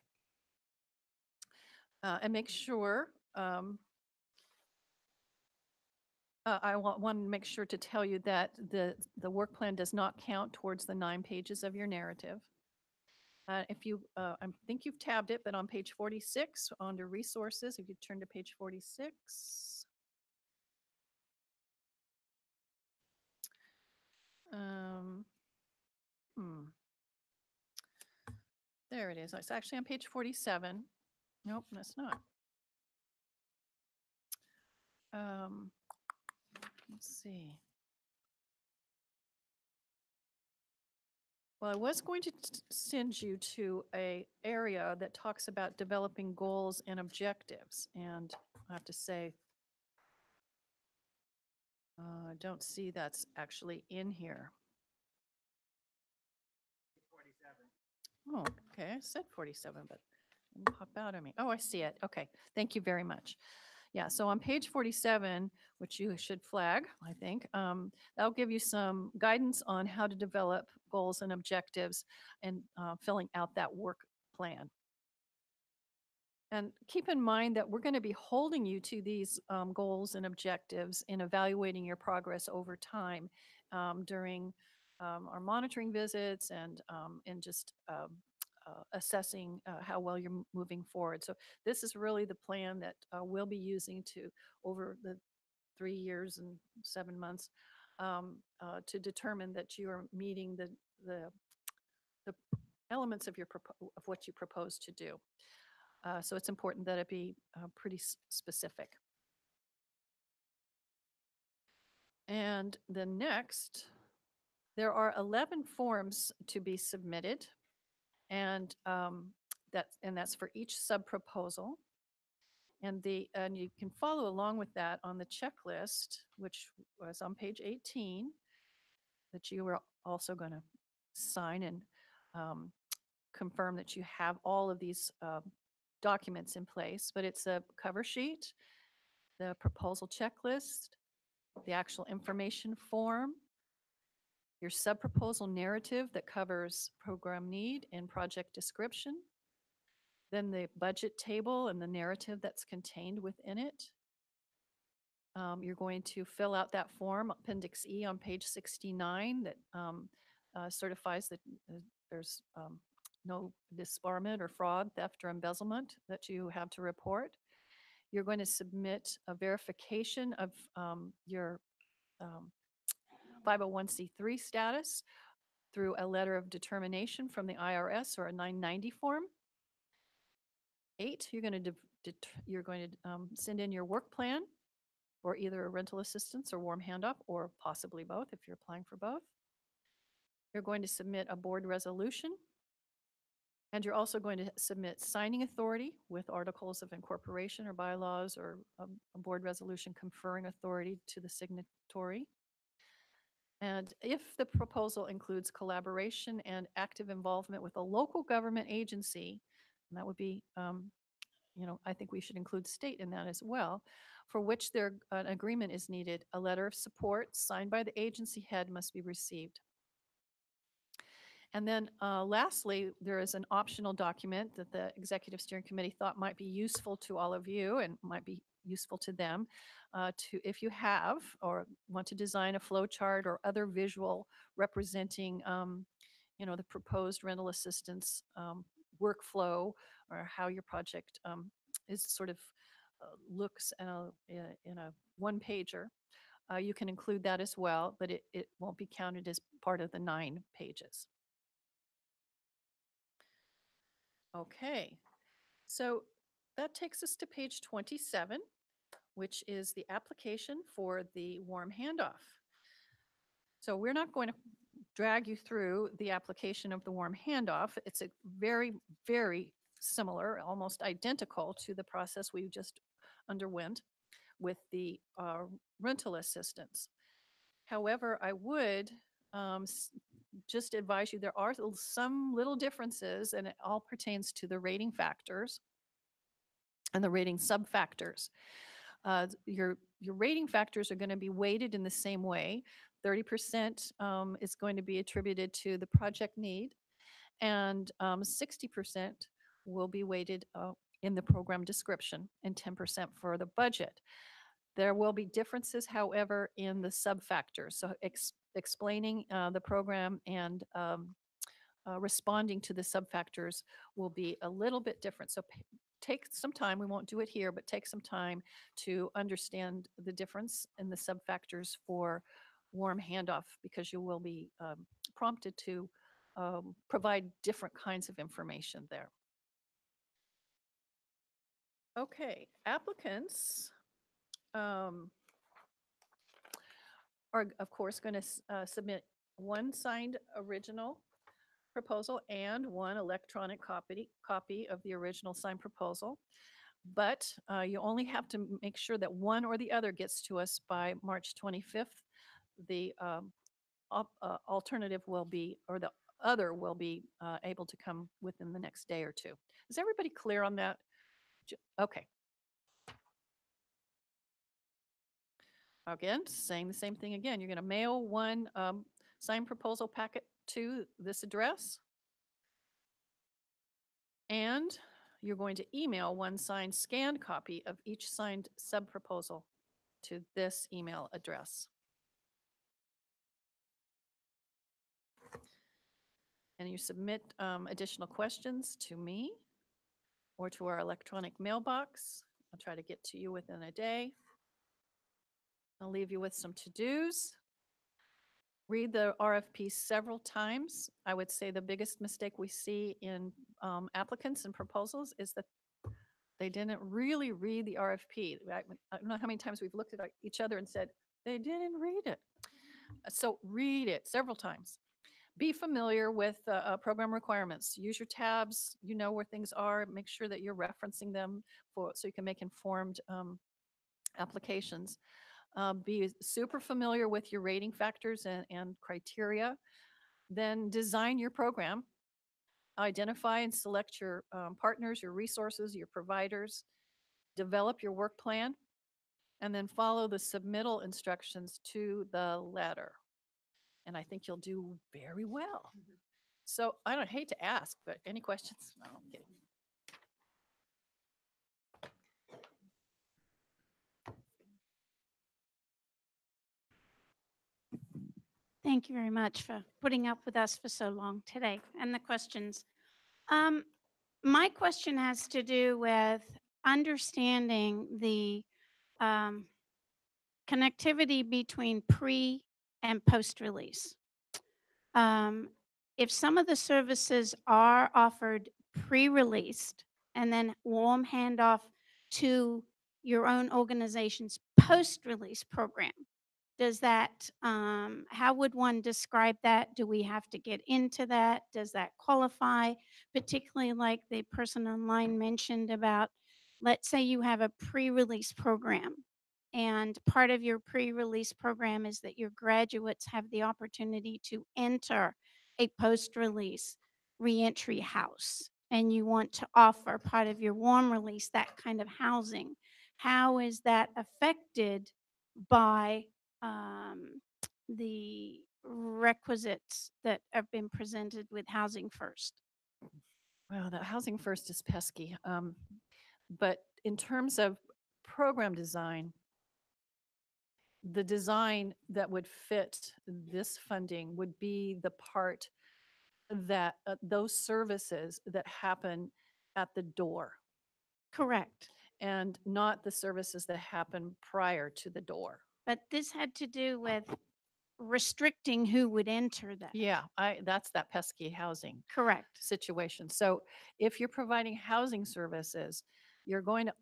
And make sure, I want to make sure to tell you that the work plan does not count towards the 9 pages of your narrative. If you, I think you've tabbed it, but on page 46, under resources, if you turn to page 46. Hmm. There it is. It's actually on page 47. Nope, that's not. Let's see. Well, I was going to send you to a area that talks about developing goals and objectives, and I have to say, I don't see that's actually in here. Oh, okay, I said 47, but it didn't pop out at me. Oh, I see it. Okay, thank you very much. Yeah, so on page 47, which you should flag, I think, that'll give you some guidance on how to develop goals and objectives and filling out that work plan. And keep in mind that we're going to be holding you to these goals and objectives in evaluating your progress over time during our monitoring visits and just assessing how well you're moving forward. So this is really the plan that we'll be using to over the 3 years and 7 months to determine that you are meeting the elements of of what you propose to do. So it's important that it be pretty specific. And the next, there are 11 forms to be submitted, and that's for each sub-proposal. And you can follow along with that on the checklist, which was on page 18, that you were also going to sign and confirm that you have all of these documents in place. But it's a cover sheet, the proposal checklist, the actual information form, your sub-proposal narrative that covers program need and project description, then the budget table and the narrative that's contained within it. You're going to fill out that form, Appendix E on page 69, that certifies that there's no disbarment or fraud, theft, or embezzlement that you have to report. You're going to submit a verification of your 501c3 status through a letter of determination from the IRS or a 990 form. 8, you're going to send in your work plan for either rental assistance or warm handoff, or possibly both if you're applying for both. You're going to submit a board resolution, and you're also going to submit signing authority with articles of incorporation or bylaws or a board resolution conferring authority to the signatory. And if the proposal includes collaboration and active involvement with a local government agency, and that would be, I think we should include state in that as well, for which an agreement is needed, a letter of support signed by the agency head must be received. And then lastly, there is an optional document that the Executive Steering Committee thought might be useful to all of you and might be useful to them if you have or want to design a flow chart or other visual representing the proposed rental assistance workflow, or how your project is sort of looks in a one pager. You can include that as well, but it won't be counted as part of the 9 pages. Okay, so that takes us to page 27, which is the application for the warm handoff. So we're not going to drag you through the application of the warm handoff. It's a very, very similar, almost identical to the process we just underwent with the rental assistance. However, I would just advise you, there are some little differences, and it all pertains to the rating factors and the rating sub-factors. Your rating factors are going to be weighted in the same way. 30% is going to be attributed to the project need, and 60% will be weighted in the program description, and 10% for the budget. There will be differences, however, in the sub-factors. So explaining the program and responding to the sub-factors will be a little bit different. So take some time, we won't do it here, but take some time to understand the difference in the sub-factors for warm handoff, because you will be prompted to provide different kinds of information there. Okay, applicants are, of course, going to submit one signed original proposal and one electronic copy of the original signed proposal. But you only have to make sure that one or the other gets to us by March 25th. The alternative will be, or the other will be able to come within the next day or two. Is everybody clear on that? Okay. Again, saying the same thing again. You're going to mail one signed proposal packet to this address. And you're going to email one signed scanned copy of each signed sub-proposal to this email address. And you submit additional questions to me or to our electronic mailbox. I'll try to get to you within a day. I'll leave you with some to-dos. Read the RFP several times. I would say the biggest mistake we see in applicants and proposals is that they didn't really read the RFP. I don't know how many times we've looked at each other and said, they didn't read it. So read it several times. Be familiar with program requirements. Use your tabs. You know where things are. Make sure that you're referencing them so you can make informed applications. Be super familiar with your rating factors and criteria. Then design your program. Identify and select your partners, your resources, your providers. Develop your work plan, and then follow the submittal instructions to the letter. And I think you'll do very well. So I don't hate to ask, but any questions? No, I'm kidding.
Thank you very much for putting up with us for so long today and the questions. My question has to do with understanding the connectivity between pre and post-release. If some of the services are offered pre-released and then warm handoff to your own organization's post-release program, does that, how would one describe that? Do we have to get into that? Does that qualify? Particularly like the person online mentioned about, let's say you have a pre-release program, and part of your pre-release program is that your graduates have the opportunity to enter a post-release reentry house, and you want to offer part of your warm release that kind of housing. How is that affected by the requisites that have been presented with Housing First?
Well, the Housing First is pesky. But in terms of program design, the design that would fit this funding would be the part that those services that happen at the door.
Correct.
And not the services that happen prior to the door.
But this had to do with restricting who would enter that.
Yeah, that's that pesky housing
Correct.
situation. So if you're providing housing services, you're going to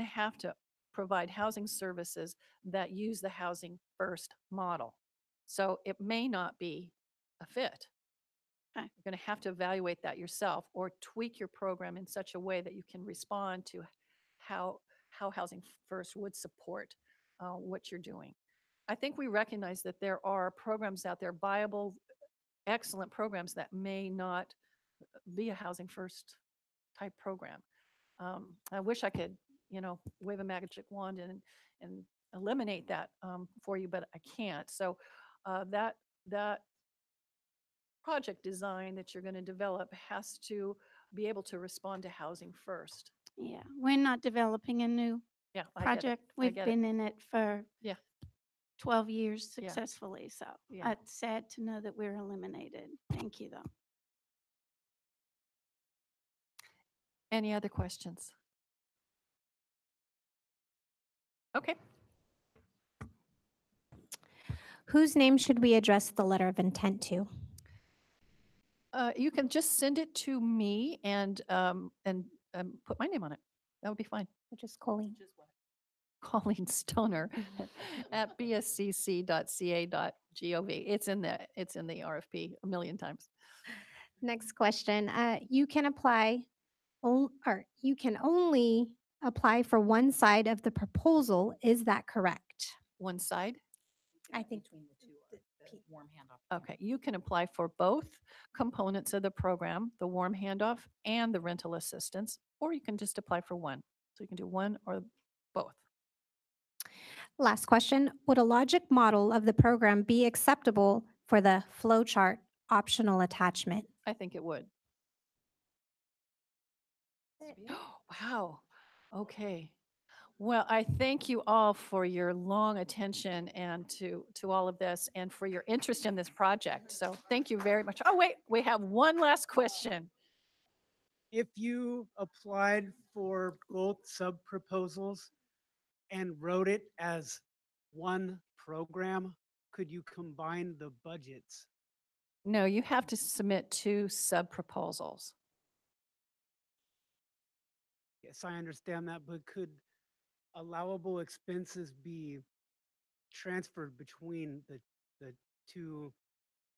have to provide housing services that use the housing first model. So it may not be a fit.
Okay.
You're going to have to evaluate that yourself or tweak your program in such a way that you can respond to how housing first would support what you're doing. I think we recognize that there are programs out there, viable, excellent programs that may not be a housing first type program. I wish I could, wave a magic wand and eliminate that for you, but I can't. So that project design that you're going to develop has to be able to respond to housing first.
Yeah, we're not developing a new
Yeah, I get it.
project.
I
We've
get it.
been in it for
Yeah.
12 years
Yeah.
successfully. So
Yeah.
it's sad to know that we're eliminated. Thank you, though.
Any other questions? Okay.
Whose name should we address the letter of intent to?
You can just send it to me and put my name on it. That would be fine.
Which is Colleen.
Colleen Stoner at bscc.ca.gov. It's in the RFP a million times.
Next question. You can apply, or you can only apply for one side of the proposal. Is that correct?
One side.
I think
Warm handoff.
Okay, you can apply for both components of the program, the warm handoff and the rental assistance, or you can just apply for one. So you can do one or both.
Last question. Would a logic model of the program be acceptable for the flowchart optional attachment?
I think it would. Wow. Okay. Well, I thank you all for your long attention and to all of this and for your interest in this project. So thank you very much. Oh, wait, we have one last question.
If you applied for both sub-proposals and wrote it as one program, could you combine the budgets?
No, you have to submit two sub-proposals.
Yes, I understand that, but could allowable expenses be transferred between the two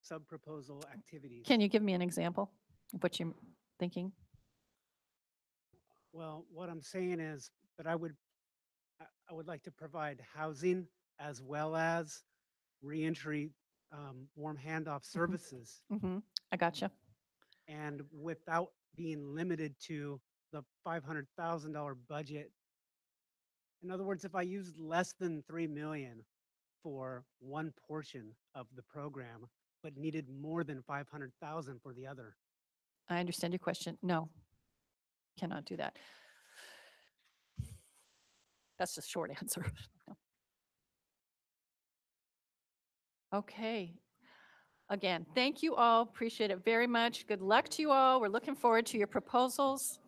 sub-proposal activities?
Can you give me an example of what you're thinking?
Well, what I'm saying is that I would like to provide housing as well as reentry warm handoff services,
I gotcha.
and without being limited to the $500,000 budget. In other words, if I used less than 3 million for one portion of the program, but needed more than 500,000 for the other.
I understand your question. No, cannot do that. That's the short answer. No. Okay. Again, thank you all. Appreciate it very much. Good luck to you all. We're looking forward to your proposals.